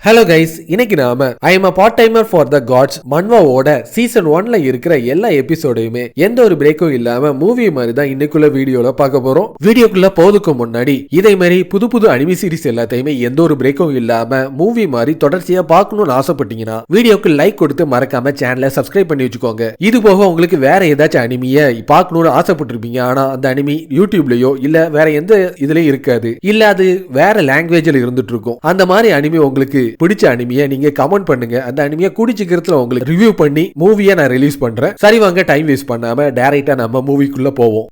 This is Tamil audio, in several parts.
ஹலோ கைஸ், இன்னைக்கு நாம I am a part timer for the gods மன்வாவோட சீசன் 1ல இருக்கிற எல்லா எபிசோடையுமே எந்த ஒரு பிரேக்கும் இல்லாம மூவி மாதிரி தான் இன்னைக்குள்ள வீடியோல பார்க்க போறோம். வீடியோக்குள்ள போதுக்கு முன்னாடி இதே மாதிரி புது புது அனிமி சீரிஸ் எல்லாத்தையுமே எந்த ஒரு பிரேக்கும் இல்லாம மூவி மாதிரி தொடர்ச்சியா பார்க்கணும்னு ஆசைப்பட்டீங்கன்னா வீடியோக்கு லைக் கொடுத்து மறக்காம சேனலை சப்ஸ்கிரைப் பண்ணி வச்சுக்கோங்க. இது போக உங்களுக்கு வேற ஏதாச்சும் அனிமியை பார்க்கணும்னு ஆசைப்பட்டிருப்பீங்க, ஆனா அந்த அனிமி யூடியூப்லயோ இல்ல வேற எந்த இதுலயும் இருக்காது, இல்ல அது வேற லாங்குவேஜ்ல இருந்துட்டு இருக்கும். அந்த மாதிரி அனிமி உங்களுக்கு பிடிச்ச அனிமியை நீங்க கமெண்ட் பண்ணுங்க. அந்த அனிமியை குடிச்சிக்கிறதுல உங்களுக்கு ரிவ்யூ பண்ணி மூவியை நான் ரிலீஸ் பண்றேன். சரி வாங்க, டைம் வேஸ்ட் பண்ணாம டைரக்டா நம்ம மூவிக்குள்ள போவோம்.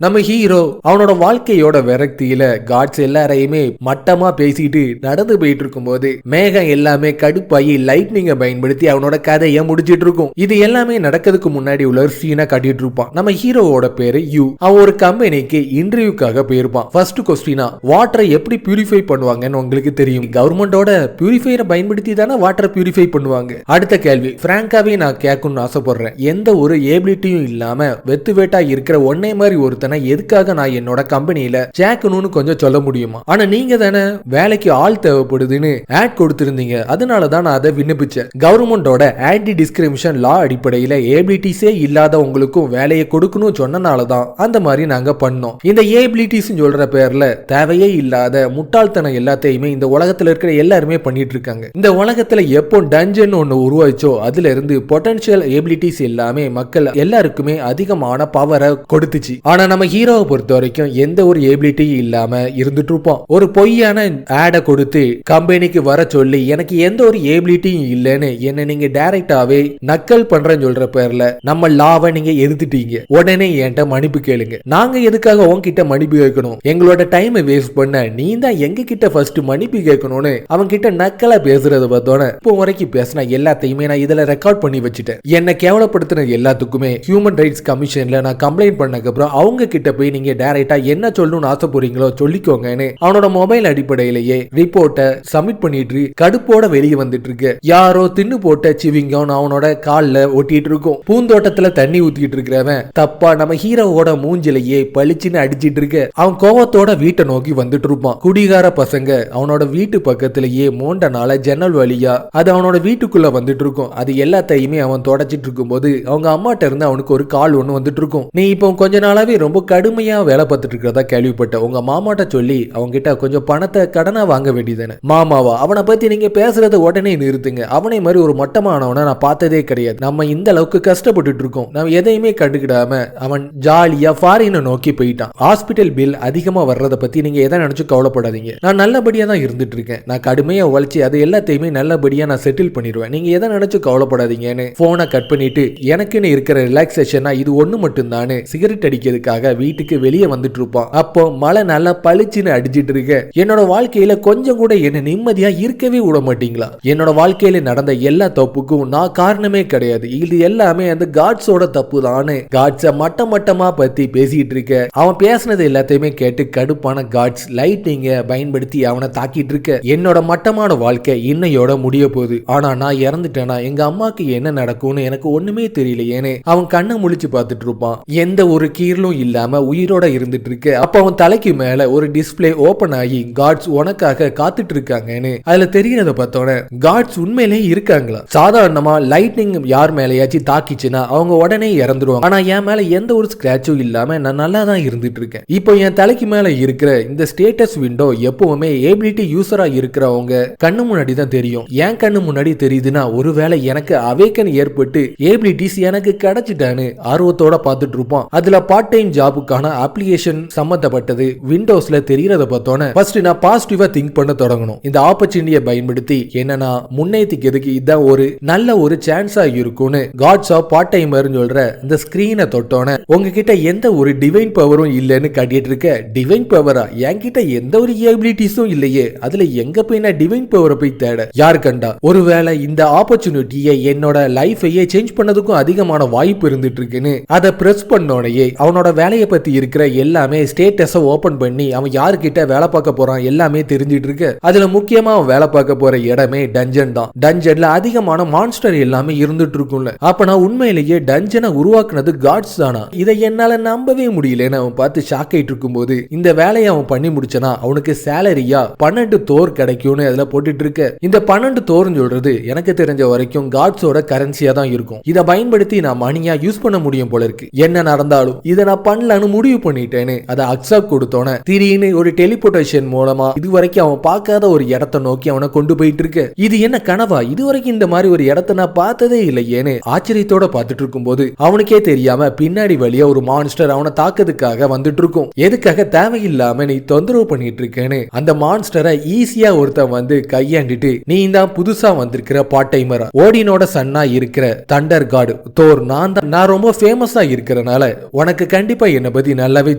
நம்ம ஹீரோ அவனோட வாழ்க்கையோட விரக்தியில காட்ஸ் எல்லாரையுமே மட்டமா பேசிட்டு நடந்து போயிட்டு இருக்கும் போது மேகம் எல்லாமே கடுப்பாயி லைட்னிங்கை பயன்படுத்தி அவனோட கதையை முடிச்சிட்டு இருக்கும். இது எல்லாமே நடக்கிறதுக்கு முன்னாடி உள்ள ஒரு சீனை காட்டிட்டு இருப்பான். நம்ம ஹீரோவோட பேரு யூ. அவன் ஒரு கம்பெனிக்கு இன்டர்வியூக்காக போயிருப்பான். ஃபர்ஸ்ட் கொஸ்டினா, வாட்டரை எப்படி பியூரிஃபை பண்ணுவாங்கன்னு உங்களுக்கு தெரியும். கவர்மெண்டோட பியூரிஃபையரை பயன்படுத்தி தானே வாட்டரை பியூரிஃபை பண்ணுவாங்க. அடுத்த கேள்வி பிராங்காவே நான் கேட்கணும்னு ஆசைப்படுறேன். எந்த ஒரு ஏபிலிட்டியும் இல்லாம வெத்து வேட்டா இருக்கிற ஒன்னே மாதிரி ஒரு எதுக்காக நான் என்னோட கம்பெனியில சேர்க்கணும்னு கொஞ்சம் சொல்ல முடியுமா? ஆனா நீங்க தானே வேலைக்கு ஆள் தேவைப்படுதுன்னு ஆட் கொடுத்திருந்தீங்க, அதனால தான் நான் அதை விண்ணப்பிச்சேன். கவர்மெண்டோட ஆன்டி டிஸ்கிரிமினேஷன் லா அடிப்படையில ஏபிலிட்டிஸே இல்லாதவங்களுக்கும் வேலையை கொடுக்கணும் சொன்னனால தான் அந்த மாதிரி நாங்க பண்ணோம். இந்த ஏபிலிட்டிஸ் சொல்ற பேர்ல தேவையே இல்லாத முட்டாள்தனம் எல்லாத்தையுமே இந்த உலகத்துல இருக்கிற எல்லாருமே பண்ணிட்டு இருக்காங்க. இந்த உலகத்துல எப்போ டஞ்சன் ஒன்னு உருவாச்சோ அதுல இருந்து பொட்டன்ஷியல் ஏபிலிட்டிஸ் எல்லாமே மக்கள் எல்லாருக்குமே அதிகமான பவரை கொடுத்துச்சு. ஆனா நம்ம ஹீரோவை பொறுத்த வரைக்கும் எந்த ஒரு ஏபிலிட்டியும் இல்லாம இருந்துட்டு இருப்போம். ஒரு பொய்யான ஆட கொடுத்து கம்பெனிக்கு வர சொல்லி எனக்கு எந்த ஒரு ஏபிலிட்டியும் இல்லைன்னு என்ன நீங்க டைரக்டாவே நக்கல் பண்றேன்னு சொல்ற பேர்ல நம்ம லாவை நீங்க எதிர்த்துட்டீங்க. உடனே என்கிட்ட மன்னிப்பு கேளுங்க. நாங்க எதுக்காக உன்கிட்ட மன்னிப்பு கேட்கணும்? எங்களோட டைமை வேஸ்ட் பண்ண நீ தான் எங்க கிட்ட ஃபர்ஸ்ட் மன்னிப்பு கேட்கணும்னு அவங்க கிட்ட நக்கலா பேசுறத பார்த்தோன்னே இப்போ வரைக்கும் பேசின எல்லாத்தையுமே நான் இதுல ரெக்கார்ட் பண்ணி வச்சுட்டேன். என்ன கேவலப்படுத்தின எல்லாத்துக்குமே ஹியூமன் ரைட்ஸ் கமிஷன்ல நான் கம்ப்ளைண்ட் பண்ணதுக்கு அப்புறம் அவங்க கிட்ட போய் நீங்க டைரக்டா என்ன சொல்லணும்னு ஆசைப்படுறீங்களோ சொல்லிக்கோங்கன்னு அவனோட மொபைல் அடிப்படையிலேயே ரிப்போர்ட்டை சப்மிட் பண்ணிட்டு கடுப்போட வெளியே வந்துட்டு இருக்கு. யாரோ தின்னு போட்ட சிவிங்கம் அவனோட கால்ல ஒட்டிட்டு இருக்கும். பூந்தோட்டத்துல தண்ணி ஊத்திட்டு இருக்கிறவன் தப்பா நம்ம ஹீரோவோட மூஞ்சிலேயே பளிச்சுன்னு அடிச்சிட்டு இருக்கு. அவன் கோவத்தோட வீட்டை நோக்கி வந்துட்டு இருப்பான். குடிகார பசங்க அவனோட வீட்டு பக்கத்திலேயே மோண்டனால ஜன்னல் வழியா அது அவனோட வீட்டுக்குள்ள வந்துட்டு இருக்கும். அது எல்லாத்தையுமே அவன் தொடச்சிட்டு இருக்கும் போது அவங்க அம்மாட்ட இருந்து அவனுக்கு ஒரு கால் ஒண்ணு வந்துட்டு இருக்கும். நீ இப்போ கொஞ்ச நாளாவே ரொம்ப கடுமையா வேலை பார்த்துட்டு இருக்கிறதா கேள்விப்பட்ட. உங்க மாமாட்ட சொல்லி அவங்க கிட்ட கொஞ்சம் பணத்தை கடனா வாங்க வேண்டியதானே. மாமாவா? அவனை பத்தி நீங்க பேசுறத உடனே நிறுத்துங்க. அவனை மாதிரி ஒரு மட்டமானவனை நான் பார்த்ததே கிடையாது. நம்ம இந்த அளவுக்கு கஷ்டப்பட்டுட்டு இருக்கோம். நம்ம எதையுமே கண்டுக்கிடாம அவன் ஜாலியா ஃபாரினை நோக்கி போயிட்டான். ஹாஸ்பிட்டல் பில் அதிகமா வர்றதை பத்தி நீங்க எதை நினைச்சு கவலைப்படாதீங்க. நான் நல்லபடியா தான் இருந்துட்டு இருக்கேன். நான் கடுமையா உழைச்சி அது எல்லாத்தையுமே நல்லபடியா நான் செட்டில் பண்ணிடுவேன். நீங்க எதை நினைச்சு கவலைப்படாதீங்கன்னு போனை கட் பண்ணிட்டு எனக்குன்னு இருக்கிற ரிலாக்ஸேஷனா இது ஒண்ணு மட்டும் தானே சிகரெட் அடிக்கிறதுக்காக வீட்டுக்கு வெளியே வந்துட்டு இருப்பான். அப்போ மழை நல்லா பளிச்சுன்னு அடிச்சிட்டு இருக்க. என்னோட வாழ்க்கையில கொஞ்சம் கூட என்ன நிம்மதியா இருக்கவே விட மாட்டீங்களா? என்னோட வாழ்க்கையில நடந்த எல்லா தப்புக்கும் நான் காரணமே கிடையாது. இது எல்லாமே அந்த காட்ஸோட தப்பு தானே. காட்ஸ மட்டமா பத்தி பேசிட்டு இருக்க. அவன் பேசினது எல்லாத்தையுமே கேட்டு கடுப்பான காட்ஸ் லைட்டிங்க பயன்படுத்தி அவனை தாக்கிட்டு இருக்க. என்னோட மட்டமான வாழ்க்கை இன்னையோட முடிய போகுது. ஆனா நான் இறந்துட்டேனா எங்க அம்மாக்கு என்ன நடக்கும்னு எனக்கு ஒண்ணுமே தெரியலையேன்னு அவன் கண்ணை முழிச்சு பார்த்துட்டு இருப்பான். எந்த ஒரு கீரலும் இல்லாம உயிரோட இருந்துட்டு இருக்கு. அப்ப அவன் தலைக்கு மேல ஒரு டிஸ்பிளே ஓபன் ஆகி காட்ஸ் உனக்காக காத்துட்டு இருக்காங்கன்னு அதுல தெரியறத பார்த்தோன்னே காட்ஸ் உண்மையிலே இருக்காங்களா? சாதாரணமா லைட்னிங் யார் மேலயாச்சும் தாக்கிச்சுன்னா அவங்க உடனே இறந்துருவாங்க. ஆனா என் மேல எந்த ஒரு ஸ்கிராச்சும் இல்லாம நான் நல்லா தான் இருந்துட்டு இருக்கேன். இப்போ என் தலைக்கு மேல இருக்கிற இந்த ஸ்டேட்டஸ் விண்டோ எப்பவுமே ஏபிலிட்டி யூசரா இருக்கிறவங்க கண்ணு முன்னாடி தான் தெரியும். என் கண்ணு முன்னாடி தெரியுதுன்னா ஒருவேளை எனக்கு அவேக்கன் ஏற்பட்டு ஏபிலிட்டிஸ் எனக்கு கிடைச்சிட்டான்னு ஆர்வத்தோட பார்த்துட்டு இருப்பான். அதுல பார்ட் டைம் ஜாபுக்கான அப்ளிகேஷன் சம்பந்தப்பட்டது விண்டோஸ்ல தெரியறத பார்த்தோன்னே ஃபர்ஸ்ட் நான் பாசிட்டிவா திங்க் பண்ண தொடங்கணும். இந்த ஆப்பர்ச்சுனிட்டியை பயன்படுத்தி என்னன்னா முன்னேற்றிக்கிறதுக்கு இதான் ஒரு நல்ல ஒரு சான்ஸா இருக்கும்னு காட்ஸ் ஆஃப் பார்ட் டைமர்னு சொல்ற இந்த ஸ்கிரீனை தொட்டோன்னே உங்ககிட்ட எந்த ஒரு டிவைன் பவரும் இல்லைன்னு காட்டிட்டு இருக்க. டிவைன் பவரா? என்கிட்ட எந்த ஒரு ஏபிலிட்டிஸும் இல்லையே, அதுல எங்க போய் நான் டிவைன் பவரை போய் தேட? யாரு கண்டா? ஒருவேளை இந்த ஆப்பர்ச்சுனிட்டியை என்னோட லைஃபையே சேஞ்ச் பண்ணதுக்கும் அதிகமான வாய்ப்பு இருந்துட்டு இருக்குன்னு அதை பிரஸ் பண்ணோனையே அவனோட வேலையை பத்தி இருக்கிற எல்லாமே ஸ்டேட்டஸ ஓபன் பண்ணி அவன் யாருக்கிட்ட வேலை பார்க்க போறான் எல்லாமே தெரிஞ்சிட்டு இருக்கு. அதுல முக்கியமா அவன் வேலை பார்க்க போற இடமே டஞ்சன் தான். டஞ்சன்ல அதிகமான மான்ஸ்டர் எல்லாமே இருந்துட்டு இருக்கும்ல. அப்ப நான் உண்மையிலேயே டஞ்சனை உருவாக்குனது காட்ஸ் தானா? இதை என்னால நம்பவே முடியலன்னு அவன் பார்த்து ஷாக் ஆயிட்டு இருக்கும்போது இந்த வேலையை அவன் பண்ணி முடிச்சனா அவனுக்கு சேலரியா 12 தோர் கிடைக்கும்னு அதுல போட்டுட்டு இருக்க. இந்த 12 தோர்னு சொல்றது எனக்கு தெரிஞ்ச வரைக்கும் காட்ஸோட கரன்சியா தான் இருக்கும். இதை பயன்படுத்தி நான் மணியா யூஸ் பண்ண முடியும் போல இருக்கு. என்ன நடந்தாலும் இதை நான் பண்ணலான்னு முடிவு பண்ணிட்டேன்னு அதை அக்செப்ட் கொடுத்தோன்னே திடீர்னு ஒரு டெலிபோர்டேஷன் மூலமா இதுவரைக்கும் அவன் பார்க்காத ஒரு இடத்தை நோக்கி அவனை கொண்டு போயிட்டு இருக்க. இது என்ன கனவா? இதுவரைக்கும் இந்த மாதிரி ஒரு இடத்தை நான் பார்த்ததே இல்லையேன்னு ஆச்சரியத்தோட பார்த்துட்டு இருக்கும் போது அவனுக்கே தெரியாம பின்னாடி வழியா ஒரு மான்ஸ்டர் அவனை தாக்கிறதுக்காக வந்துட்டு இருக்கும். எதுக்காக தேவையில்லாம நீ தொந்தரவு பண்ணிட்டு இருக்கேன்னு அந்த மான்ஸ்டரை ஈஸியா ஒருத்தன் வந்து கையாண்டிட்டு நீ தான் புதுசா வந்திருக்கிற பார்ட் டைமரா, ஓடினோட சன்னா இருக்கிற தண்டர் காட் தோர், நான் ரொம்ப ஃபேமஸா இருக்கிறனால உனக்கு கண்டிப்பா என்ன பத்தி நல்லாவே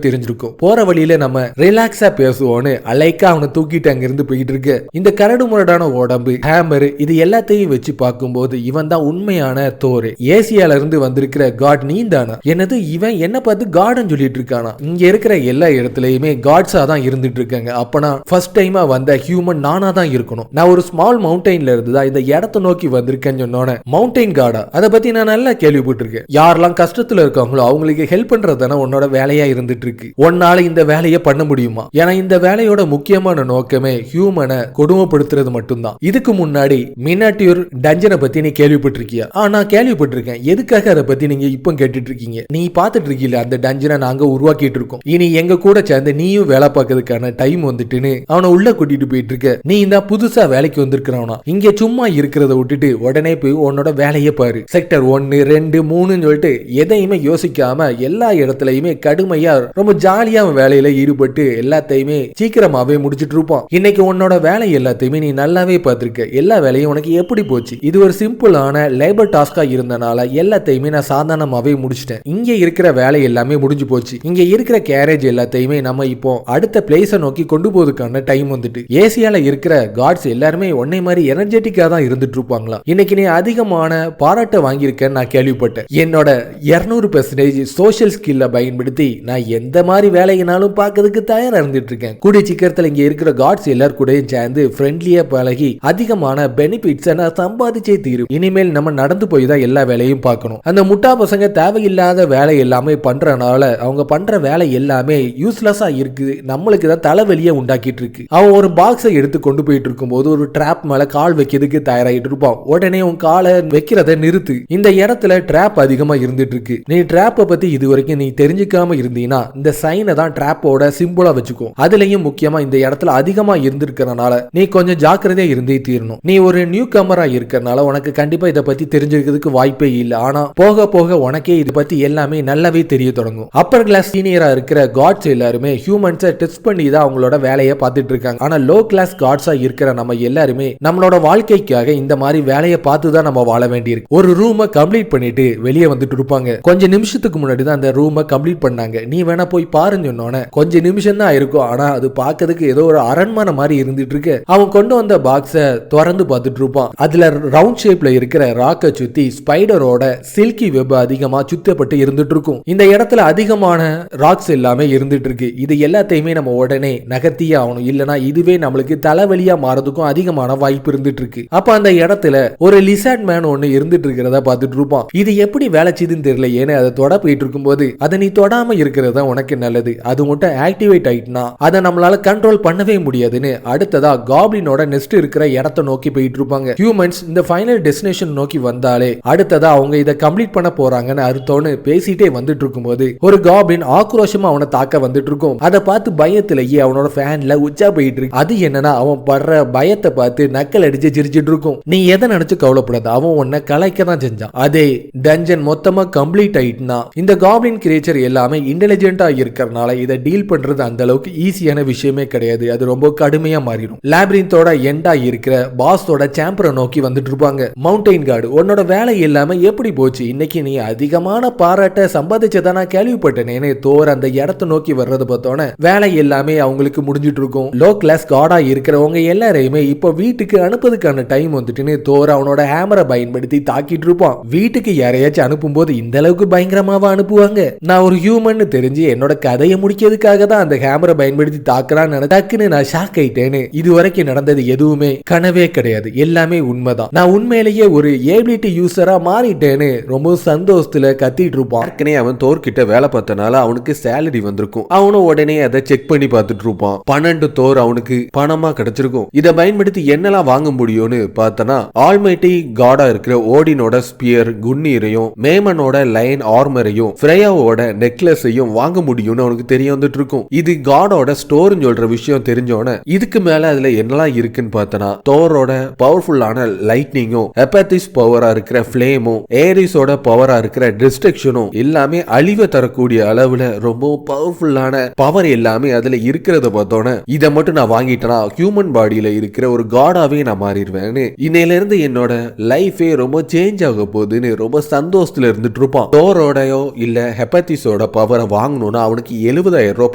தெரிஞ்சிருக்கும். போற வழியில நம்ம ரிலாக்ஸா பேசுவோன்னு அலைக்கா அவனை தூக்கிட்டு அங்கிருந்து போயிட்டு இருக்க. இந்த கரடு முரடான உடம்பு, ஹேமர், இது எல்லாத்தையும் வச்சு பார்க்கும்போது இவன் தான் உண்மையான தோர். ஏசியால இருந்து வந்திருக்கிற காட் நீ தானா? என்னது இவன் என்ன பார்த்து காட்னு சொல்லிட்டு இருக்கானா? இங்க இருக்கிற எல்லா இடத்துலயுமே காட்ஸா தான் இருந்துட்டு இருக்காங்க. அப்பனா ஃபர்ஸ்ட் டைமா வந்த ஹியூமன் நானா தான் இருக்கணும். நான் ஒரு ஸ்மால் மவுண்டன்ல இருந்து தான் இந்த இடத்தை நோக்கி வந்திருக்கேன்னு சொன்னோன்னே மவுண்டன் காடா? அதை பத்தி நான் நல்லா கேள்விப்பட்டிருக்கேன். யாரெல்லாம் கஷ்டத்துல இருக்காங்களோ அவங்களுக்கு ஹெல்ப் பண்றதுதானே உன்னோட வேலையா இருந்துட்டு இருக்கு. உன்னால இந்த வேலையை பண்ண முடியுமா? ஏன்னா இந்த வேலையோட முக்கியமான நோக்கமே ஹியூமனை கொடுமைப்படுத்துறது மட்டும்தான். இதுக்கு முன்னாடி மினாட்டியூர் டஞ்சனை பத்தி நீ கேள்விப்பட்டிருக்கியா? நான் கேள்விப்பட்டிருக்கேன். எதுக்காக அதை பத்தி நீங்க இப்போ கேட்டுட்டு இருக்கீங்க? நீ பாத்துட்டு இருக்கீங்க அந்த டஞ்சனை நாங்க உருவாக்கிட்டு இருக்கோம். இனி எங்க கூட சேர்ந்து நீயும் வேலை பார்க்கறதுக்கான டைம் வந்துட்டுன்னு அவனை உள்ள கூட்டிட்டு போயிட்டு இருக்க. நீ இந்த புதுசா வேலைக்கு வந்திருக்கிறவனா? இங்க சும்மா இருக்கிறத விட்டுட்டு உடனே போய் உன்னோட வேலையை பாரு. செக்டர் 1, 2, 3 சொல்லிட்டு எதையுமே யோசிக்காம எல்லா இடத்துலயுமே கடுமையா ரொம்ப ஜாலியா வேலையில ஈடுபட்டு எல்லாத்தையுமே சீக்கிரமாவே முடிச்சிட்டு இருப்பான். இன்னைக்கு உன்னோட வேலை எல்லாத்தையுமே நீ நல்லாவே பார்த்திருக்க. எல்லா வேலையும் உனக்கு எப்படி போச்சு? இது ஒரு சிம்பிளான லேபர் டாஸ்கா இருந்தனால எல்லாத்தையுமே நான் சாதாரணமாவே முடிச்சிட்டேன். இங்க இருக்கிற வேலை எல்லாமே முடிஞ்சு போச்சு. இங்க இருக்கிற கேரேஜ் எல்லாத்தையுமே நம்ம இப்போ அடுத்த பிளேஸை நோக்கி கொண்டு போறதுக்கான டைம் வந்துட்டு. ஏசியால இருக்கிற காட்ஸ் எல்லாருமே உன்னை மாதிரி எனர்ஜெட்டிக்கா தான் இருந்துட்டு இருப்பாங்களா? இன்னைக்கு நீ அதிகமான பாராட்ட வாங்கியிருக்கேன்னு நான் கேள்விப்பட்டேன். என்னோட 200% சோஷியல் ஸ்கில்ல பயன்படுத்தி நான் எந்த மாதிரி வேலையினாலும் பார்க்கறதுக்கு தயாரா இருந்துட்டு இருக்கேன். கூடிய சீக்கிரத்தில் இங்க இருக்கிற காட்ஸ் எல்லாரும் கூட சேர்ந்து ஃப்ரெண்ட்லியா பழகி அதிகமான பெனிஃபிட்ஸை நான் சம்பாதிச்சே தீரும். இனிமேல் நம்ம நடந்து போய் தான் எல்லா வேலையும் பார்க்கணும். அந்த முட்டா பசங்க தேவையில்லாத வேலை எல்லாமே பண்றனால அவங்க பண்ற வேலை எல்லாமே யூஸ்லெஸ்ஸா இருக்கு. நம்மளுக்கு தான் தலைவலியை உண்டாக்கிட்டு இருக்கு. அவன் ஒரு பாக்ஸை எடுத்து கொண்டு போயிட்டு இருக்கும் போது ஒரு ட்ராப் மேல கால் வைக்கிறதுக்கு தயாராகிட்டு இருப்பான். உடனே உன் காலை வைக்கிறத நிறுத்து. இந்த இடத்துல ட்ராப் அதிகமா இருந்துட்டு இருக்கு. நீ ட்ராப்பை பத்தி இதுவரைக்கும் நீ தெரிஞ்சுக்காம இருந்தீனா இந்த சைனை தான் ட்ராப்போட சிம்பிளா வச்சுக்கோ. அதுலயும் முக்கியமா இந்த இடத்துல அதிகமா இருந்திருக்கிறனால நீ கொஞ்சம் ஜாக்கிரதையா இருந்தே தீரணும். நீ ஒரு நியூ கமரா இருக்கிறனால உனக்கு கண்டிப்பா இதை பத்தி தெரிஞ்சிருக்கிறதுக்கு வாய்ப்பே இல்லை. ஆனா போக போக உனக்கே இதை பத்தி எல்லாமே நல்லாவே தெரிய தொடங்கும். அப்பர் கிளாஸ் சீனியரா இருக்கிற காட்ஸ் எல்லாருமே ஹியூமன்ஸை டெஸ்ட் பண்ணி தான் அவங்களோட வேலையை பார்த்துட்டு இருக்காங்க. ஆனா லோ கிளாஸ் காட்ஸா இருக்கிற நம்ம எல்லாருமே நம்மளோட வாழ்க்கைக்காக இந்த மாதிரி வேலையை பார்த்து தான் நம்ம வாழ வேண்டியிருக்கு. ஒரு ரூமை கம்ப்ளீட் பண்ணிட்டு வெளியே வந்துட்டு இருப்பாங்க. கொஞ்ச நிமிஷத்துக்கு முன்னாடி தான் அந்த ரூமை கம்ப்ளீட் பண்ணாங்க. நீ வேணா போய் பாருன்னு சொன்னோன்னே கொஞ்ச நிமிஷம் தான் இருக்கும். ஆனா அது பார்க்கறதுக்கு ஏதோ ஒரு அரண்மனை மாதிரி இருந்துட்டு இருக்கு. அவன் கொண்டு வந்த பாக்ஸை திறந்து பார்த்துட்டு இருப்பான். அதுல ரவுண்ட் ஷேப்ல இருக்கிற ராக்கை சுத்தி ஸ்பைடரோட சில்கி வெப் அதிகமா சுத்தப்பட்டு இருந்துட்டு இருக்கும். இந்த இடத்துல அதிகமான ராக்ஸ் எல்லாமே இருந்துட்டு இருக்கு. இது எல்லாத்தையுமே நம்ம உடனே நகர்த்தியே ஆகணும். இல்லனா இதுவே நம்மளுக்கு தலைவலியா மாறதுக்கும் அதிகமான வாய்ப்பு இருந்துட்டு இருக்கு. அப்ப அந்த இடத்துல ஒரு லிசார்ட் மேன் ஒன்னு இருந்துட்டு இருக்கிறத பார்த்துட்டு இருப்பான். இது எப்படி வேலை செய்யுதுன்னு தெரியல. ஏன்னா அதை தொட போயிட்டு இருக்கும் போது அதை நீ தொடாம இருக்கிறது உனக்கு நல்லது. அது மட்டும் ஆக்டிவேட் ஆயிட்டுனா அதை நம்மளால கண்ட்ரோல் பண்ணவே முடியாதுன்னு அடுத்ததா காப்ளினோட நெஸ்ட் இருக்கிற இடத்தை நோக்கி போயிட்டு இருப்பாங்க. ஹியூமன்ஸ் இந்த ஃபைனல் டெஸ்டினேஷன் நோக்கி வந்தாலே அடுத்ததா அவங்க இதை கம்ப்ளீட் பண்ண போறாங்கன்னு அர்த்தம்னு பேசிட்டே வந்துட்டு இருக்கும் போது ஒரு காப்ளின் ஆக்ரோஷமா அவனை தாக்க வந்துட்டு இருக்கும். அதை பார்த்து பயத்திலேயே அவனோட ஃபேன்ல உச்சா போயிட்டு இருக்கு. அது என்னன்னா அவன் படுற பயத்தை பார்த்து நக்கல் அடிச்சு சிரிச்சிட்டு இருக்கும். நீ எதை நினைச்சு கவலைப்படாத, அவன் உன்னை கலைக்க தான் செஞ்சான். அதே டஞ்சன் மொத்தமா கம்ப்ளீட் ஆயிட்டுனா இந்த காப்ளின் கிரியேச்சர் எல்லாமே இன்டெலிஜென்ட்டா இருக்கிறனால இதை டீல் பண்றது அந்த அளவுக்கு ஈஸியான விஷயமே கிடையாது. அது ரொம்ப கடுமையா மாறிடும். லேப்ரின்த்தோட எண்டா இருக்கிற பாஸோட சாம்பரை நோக்கி வந்துட்டு இருப்பாங்க. மவுண்டைன் கார்டு உன்னோட வேலை எல்லாமே எப்படி போச்சு? இன்னைக்கு நீ அதிகமான பாராட்ட சம்பாதிச்சதா நான் கேள்விப்பட்டேனே. தோர் அந்த இடத்தை நோக்கி வர்றது பார்த்தோன்னே வேலை எல்லாமே அவங்களுக்கு முடிஞ்சிட்டு இருக்கும். லோ கிளாஸ் காடா இருக்கிறவங்க எல்லாரையுமே இப்போ வீட்டுக்கு அனுப்புறதுக்கான டைம் வந்துட்டுன்னு தோர் அவனோட ஹேமரை பயன்படுத்தி தாக்கிட்டு இருப்பான். வீட்டுக்கு யாரையாச்சும் அனுப்பும் போது இந்த அளவுக்கு பயங்கரமாவா அனுப்புவாங்க? நான் ஒரு ஒரு ஹியூமன் தெரிஞ்சு என்னோட கதையை முடிக்கிறதுக்காக தான் அந்த ஹேமரை பயன்படுத்தி தாக்குறான்னு டக்குன்னு நான் ஷாக் ஆயிட்டேன்னு. இது வரைக்கும் நடந்தது எதுவுமே கனவே கிடையாது, எல்லாமே உண்மைதான். நான் உண்மையிலேயே ஒரு ஏபிலிட்டி யூசரா மாறிட்டேன்னு ரொம்ப சந்தோஷத்துல கத்திட்டு இருப்பான். அவன் தோர்கிட்ட வேலை பார்த்தனால அவனுக்கு சேலரி வந்திருக்கும். அவனும் உடனே அதை செக் பண்ணி பார்த்துட்டு இருப்பான். 12 தோர் அவனுக்கு பணமா கிடைச்சிருக்கும். இதை பயன்படுத்தி என்னெல்லாம் வாங்க முடியும்னு பார்த்தனா ஆல்மைட்டி காடா இருக்கிற ஓடினோட ஸ்பியர் குன்னீரையும் மேமனோட லைன் ஆர்மரையும் ஃப்ரேயாவோட நெக்லஸையும் வாங்க முடியும்னு அவனுக்கு தெரிய வந்துட்டு இருக்கும். இது காடோட ஸ்டோர்னு சொல்ற விஷயம் தெரிஞ்சோன இதுக்கு மேல அதுல என்னெல்லாம் இருக்குன்னு பார்த்தனா தோரோட பவர்ஃபுல்லான லைட்னிங்கும் ஹெப்பத்திஸ் பவரா இருக்கிற ஃபிளேமும் ஏரிஸோட பவரா இருக்கிற டிஸ்ட்ரக்ஷனும் எல்லாமே அழிவை தரக்கூடிய அளவுல ரொம்ப பவர்ஃபுல்லான பவர் எல்லாமே அதுல இருக்கிறத பார்த்தோன்னே இதை மட்டும் நான் வாங்கிட்டேனா ஹியூமன் பாடியில இருக்கிற ஒரு காடாவே நான் மாறிடுவேன்னு இன்னையில இருந்து என்னோட லைஃபே ரொம்ப சேஞ்ச் ஆக போகுதுன்னு ரொம்ப சந்தோஷத்துல இருந்துட்டு இருப்பான். தோரோடையோ இல்ல ஹெப்பத்திஸோட பவரை வாங்கணும்னா அவனுக்கு 70,000 ரூபாய்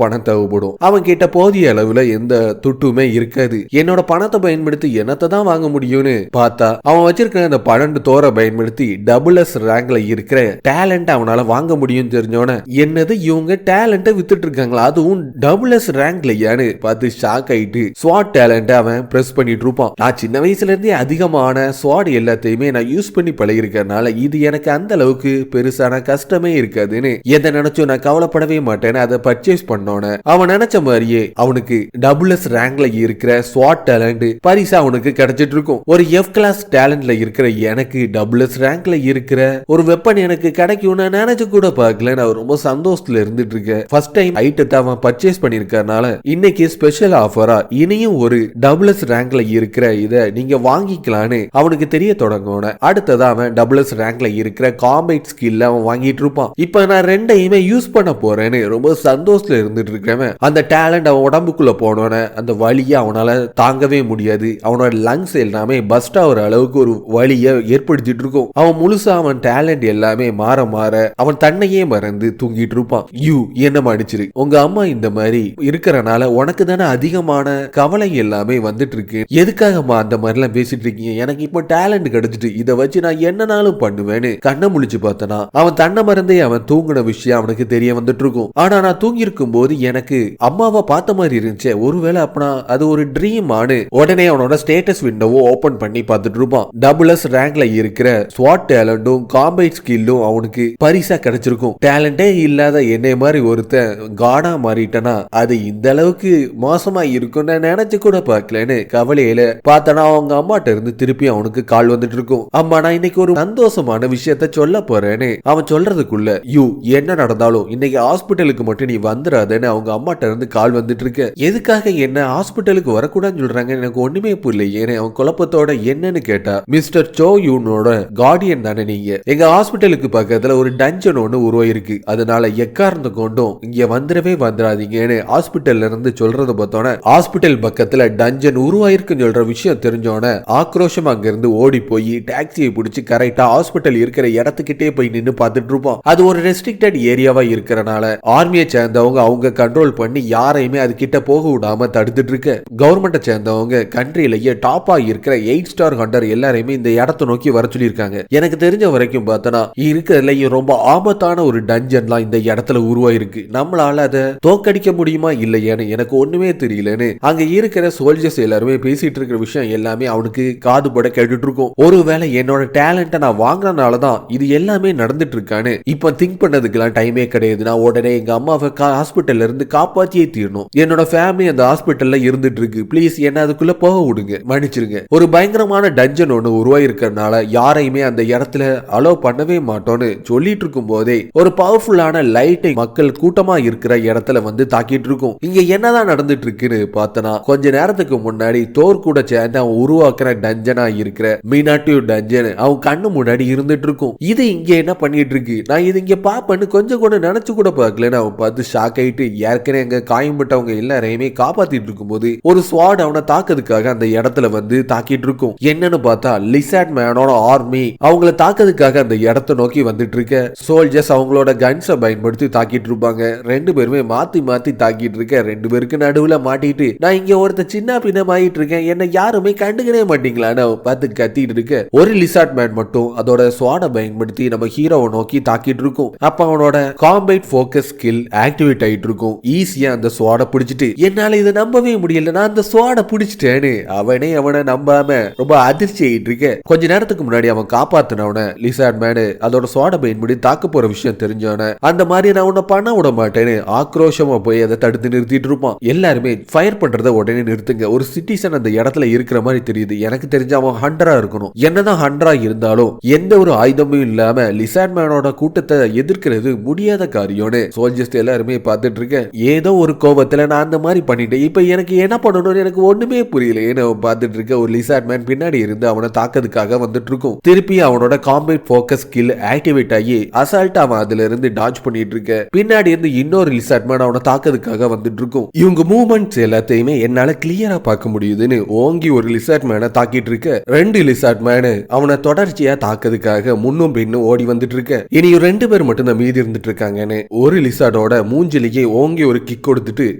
பணம் தேவைப்படும். அவன் கிட்ட போதிய அளவுல எந்த துட்டுமே இருக்காது. என்னோட பணத்தை பயன்படுத்தி என்னத்தை தான் வாங்க முடியும்னு பார்த்தா அவன் வச்சிருக்கிற அந்த 12 தோரை பயன்படுத்தி டபுள்எஸ் ரேங்க்ல இருக்கிற டேலண்ட் அவனால வாங்க முடியும் தெரிஞ்சோன என்னது இவங்க டேலண்ட்டை வித்துட்டு இருக்காங்களா, அதுவும் டபுள்எஸ் ரேங்க்லயான்னு பார்த்து ஷாக் ஆயிட்டு ஸ்வாட் டேலண்ட் அவன் பிரஸ் பண்ணிட்டு இருப்பான். நான் சின்ன வயசுல இருந்தே அதிகமான ஸ்வாட் எல்லாத்தையுமே நான் யூஸ் பண்ணி பழகிருக்கனால இது எனக்கு அந்த அளவுக்கு பெருசான கஷ்டமே இருக்காதுன்னு எதை நினைச்சோ நான் கவலைப்படவே மாட்டேன்னு அதை பர்ச்சேஸ் பண்ணோன்னு அவன் நினைச்ச மாதிரியே அவனுக்கு டபுள்எஸ் ரேங்க்ல இருக்கிற ஸ்வாட் டேலண்ட் பரிசா அவனுக்கு கிடைச்சிட்டு இருக்கும். ஒரு எஃப் கிளாஸ் டேலண்ட்ல இருக்கிற எனக்கு டபுள்எஸ் ரேங்க்ல இருக்கிற ஒரு வெப்பன் எனக்கு கிடைக்கும்னு நினைச்சு கூட பார்க்கல. நான் ரொம்ப சந்தோஷத்துல இருந்துட்டு இருக்கேன். ஃபர்ஸ்ட் டைம் ஐட்டத்தை அவன் பர்ச்சேஸ் பண்ணிருக்கனால இன்னைக்கு ஸ்பெஷல் ஆஃபரா இனியும் ஒரு டபுள்எஸ் ரேங்க்ல இருக்கிற இதை நீங்க வாங்கிக்கலான்னு அவனுக்கு தெரிய தொடங்கணும். அடுத்ததா அவன் டபுள்எஸ் ரேங்க்ல இருக்கிற காம்பேட் ஸ்கில்ல அவன் வாங்கிட்டு இருப்பான். இப்ப நான் ரெண்டையுமே யூஸ் பண்ண போறேன்னு ரொம்ப சந்தோஷத்துல இருந்துட்டு இருக்கவன் அந்த டேலண்ட் அவன் உடம்புக்குள்ள போனோன்னு அந்த வலியை அவனால தாங்கவே முடியாது. அவனோட லங்ஸ் எல்லாமே பஸ்ட் ஆகிற அளவுக்கு ஒரு வலியை ஏற்படுத்திட்டு இருக்கும். அவன் முழுசா அவன் டேலண்ட் எல்லாமே மாற மாற அவன் தன்னையே மறந்து தூங்கிட்டு இருப்பான். யூ என்ன மன்னிச்சிரு, உங்க அம்மா இந்த மாதிரி இருக்கிறனால உனக்கு தானே அதிகமான கவலை எல்லாமே வந்துட்டு இருக்கு. எதுக்காகமா அந்த மாதிரி எல்லாம் பேசிட்டு இருக்கீங்க? எனக்கு இப்போ டேலண்ட் கிடைச்சிட்டு இதை வச்சு நான் என்னனாலும் பண்ணுவேன்னு கண்ணை முழிச்சு பார்த்தனா அவன் தன்னை மறந்தே அவன் தூங்கின விஷயம் அவனுக்கு தெரிய வந்துட்டு இருக்கும். ஆனா நான் தூங்கி இருக்கும் போது எனக்கு அம்மாவை பார்த்த மாதிரி இருந்துச்சு. ஒருவேளை அப்பனா அது ஒரு ட்ரீம் ஆனு உடனே அவனோட ஸ்டேட்டஸ் விண்டோவை ஓபன் பண்ணி பார்த்துட்டு இருப்பான். டபுள்எஸ் ரேங்க்ல இருக்கிற ஸ்வாட் டேலண்டும் காம்பேட் ஸ்கில்லும் அவனுக்கு பரிசா கிடைச்சிருக்கும். டேலண்டே இல்லாத என்னை மாதிரி ஒருத்தன் காடா மாறிட்டனா அது இந்த அளவுக்கு மோசமா இருக்கும்னு நினைச்சு கூட பார்க்கலன்னு கவலையில பார்த்தனா அவங்க அம்மாட்ட இருந்து திருப்பி அவனுக்கு கால் வந்துட்டு இருக்கும். அம்மா நான் இன்னைக்கு ஒரு சந்தோஷமான விஷயத்த சொல்ல போறேன்னு அவன் சொல்றதுக்குள்ள யூ என்ன நடந்தாலும் இன்னைக்கு ஹாஸ்பிட்டலுக்கு மட்டும் நீ வந்துடாதன்னு அவங்க அம்மாட்ட இருந்து கால் வந்துட்டு இருக்கு. எதுக்காக என்ன ஹாஸ்பிட்டலுக்கு வரக்கூடாதுன்னு சொல்றாங்க எனக்கு ஒண்ணுமே புரியலையே. அவன் குழப்பத்தோட என்னன்னு கேட்டா மிஸ்டர் சோ யூனோட கார்டியன் தானே நீங்க, எங்க ஹாஸ்பிட்டலுக்கு பக்கத்துல ஒரு டஞ்சன் ஒண்ணு உருவாயிருக்கு, அதனால எக்காரணத்தை கொண்டும் இங்க வந்துடவே வந்துடாதீங்கன்னு ஹாஸ்பிட்டல்ல இருந்து சொல்றத பார்த்தோன்னே ஹாஸ்பிட்டல் பக்கத்துல டஞ்சன் உருவாயிருக்குன்னு சொல்ற விஷயம் தெரிஞ்சோன்னே ஆக்ரோஷம் அங்க இருந்து ஓடி போய் டாக்ஸியை பிடிச்சி கரெக்டா ஹாஸ்பிட்டல் இருக்கிற இடத்துக்கிட்டே போய் நின்னு பார்த்துட்டு இருப்போம். அது ஒரு ரெஸ்ட்ரிக்டட் ஏரியாவா இருக்கிறனால ஆர்மியை சேர்ந்தவங்க அவங்க கண்ட்ரோல் பண்ணி யாரையுமே அது கிட்ட போக விடாம தடுத்துட்டு இருக்க. கவர்மெண்ட்டை சேர்ந்தவங்க கண்ட்ரியிலேயே டாப்பா இருக்கிற 8 ஸ்டார் ஹண்டர் எல்லாரையுமே இந்த இடத்தை நோக்கி வர சொல்லியிருக்காங்க. எனக்கு தெரிஞ்ச வரைக்கும் பார்த்தனா இருக்கிறதுல ரொம்ப ஆபத்தான ஒரு டஞ்சன்லாம் இந்த இடத்துல உருவாயிருக்கு. நம்மளால அதை தோக்கடிக்க முடியுமா இல்லையான்னு எனக்கு ஒண்ணுமே தெரியலன்னு அங்க இருக்கிற சோல்ஜர்ஸ் எல்லாருமே பேசிட்டு இருக்கிற விஷயம் எல்லாமே அவனுக்கு காது பட கேட்டுட்டு இருக்கும். ஒருவேளை என்னோட டேலண்ட்டை நான் வாங்கினாலதான் இது எல்லாமே நடந்துட்டு இருக்கான்னு இப்ப திங்க் பண்ணதுக்கெல்லாம் டைமே கிடையாது. நான் உடனே எங்க அம்மாவை ஹாஸ்பிட்டல்ல இருந்து காப்பாற்றியே தீரணும். என்னோட ஃபேமிலி அந்த ஹாஸ்பிட்டல்ல இருந்துட்டு இருக்கு, பிளீஸ் என்ன அதுக்குள்ள போக விடுங்க, மன்னிச்சிருங்க. ஒரு பயங்கரமான டஞ்சன் ஒண்ணு உருவாயிருக்கிறதுனால யாரையுமே அந்த இடத்துல அலோ பண்ணவே மாட்டோம்னு சொல்லிட்டு இருக்கும் போதே ஒரு பவர்ஃபுல்லான லைட்டை மக்கள் கூட்டமா இருக்கிற இடத்துல வந்து தாக்கிட்டு இருக்கும். இங்க என்னதான் நடந்துட்டு இருக்குன்னு பார்த்தனா கொஞ்ச நேரத்துக்கு முன்னாடி தோர் கூட சேர்ந்து அவன் உருவாக்குற டஞ்சனா இருக்கிற மீனாட்டிவ் டஞ்சன் அவன் கண்ணு முன்னாடி இருந்துட்டு இருக்கும். இது இங்க என்ன பண்ணிட்டு இருக்கு, நான் இது இங்க பாப்பேன்னு கொஞ்சம் கூட நினைச்சு கூட பார்க்கலன்னு அவன் பார்த்து ஷாக் ஆயிட்டு ஏற்கனவே அங்க காயம்பட்டவங்க எல்லாரையுமே காப்பாத்திட்டு இருக்கும் போது ஒரு ஸ்வாட் அவனை தாக்குறதுக்காக அந்த இடத்துல வந்து தாக்கிட்டு இருக்கும். என்னன்னு பார்த்தா லிசார்ட் மேனோட ஆர்மி அவங்கள தாக்குறதுக்காக அந்த இடத்தை நோக்கி வந்துட்டு இருக்க. சோல்ஜர்ஸ் அவங்களோட கன்ஸை பயன்படுத்தி தாக்கிட்டு இருப்பாங்க. ரெண்டு பேருமே மாத்தி மாத்தி தாக்கிட்டு இருக்க. ரெண்டு பேருக்கு நடுவுல மாட்டிட்டு நான் இங்க ஒருத்த சின்ன பின்னமாயிட்டு இருக்கேன், என்ன யாருமே கண்டுக்கவே மாட்டீங்களான்னு பார்த்து கத்திட்டு இருக்க. ஒரு லிசார்ட் மேன் மட்டும் அதோட ஸ்வாட பயன்படுத்தி நம்ம ஹீரோவை நோக்கி தாக்கிட்டு இருக்கும். அப்ப அவனோட காம்பேட் ஃபோக்கஸ் ஸ்கில் ஆக்டிவேட் ஆயிட்டு இருக்கும். ஈஸியா அந்த ஸ்வாட பிடிச்சிட்டு என்னால இதை நம்பவே முடியல, நான் அந்த ஸ்வாட பிடிச்சிட்டேன்னு அவனை நம்பாம ரொம்ப அதிர்ச்சி ஆயிட்டு இருக்க. கொஞ்ச நேரத்துக்கு முன்னாடி அவன் காப்பாத்தினவன லிசார்ட் மேனு அதோட ஸ்வாட பயன்படி தாக்க போற விஷயம் தெரிஞ்சவன அந்த மாதிரி நான் உன்னை பண்ண விட மாட்டேன்னு ஆக்ரோஷமா போய் அதை தடுத்து நிறுத்திட்டு இருப்பான். எல்லாருமே ஃபயர் பண்றத உடனே நிறுத்துங்க, ஒரு சிட்டிசன் அந்த இடத்துல இருக்கிற மாதிரி தெரியுது. எனக்கு தெரிஞ்ச அவன் ஹண்டரா இருக்கணும். என்னதான் ஹண்டரா இருந்தாலும் எந்த ஒரு ஆயுதமும் இல்லாம லிசார்ட் மேனோட கூட்டத்தை எதிர்க்கிறது முடியாத காரியம்னு சோல்ஜர்ஸ் எல்லாருமே பார்த்துட்டு இருக்கேன். ஏதோ ஒரு கோபத்துல நான் அந்த மாதிரி பண்ணிட்டேன், இப்ப எனக்கு என்ன பண்ணணும்னு எனக்கு ஒண்ணுமே புரியல. பார்த்துட்டு இருக்க ஒரு லிசார்ட் மேன் பின்னாடி இருந்து அவனை தாக்கிறதுக்காக வந்துட்டு இருக்கும். திருப்பி அவனோட காம்பேட் ஃபோக்கஸ் ஸ்கில் ஆக்டிவேட் ஆகி அசால்ட் அவன் அதுல இருந்து டாஜ் பண்ணிட்டு இருக்க. பின்னாடி இருந்து இன்னொரு லிசார்ட் மேன் அவனை தாக்கிறதுக்காக வந்துட்டு இருக்கும். இவங்க மூவ்மெண்ட்ஸ் எல்லாத்தையுமே என்னால கிளியரா பார்க்க முடியுதுன்னு ஓங்கி ஒரு லிசார்ட் மேனை தாக்கிட்டு இருக்க. ரெண்டு லிசார்ட் மேனு அவனை தொடர்ச்சியா தாக்கிறதுக்காக முன்னும் பின்னும் ஓடி வந்துட்டு இருக்க. இனி ரெண்டு பேர் மட்டும் தான் மீதி இருந்துட்டு இருக்காங்கன்னு ஒரு லிசார்டோட மூஞ்சிலேயே ஓங்கி ஒரு கிக் கொடுத்துட்டு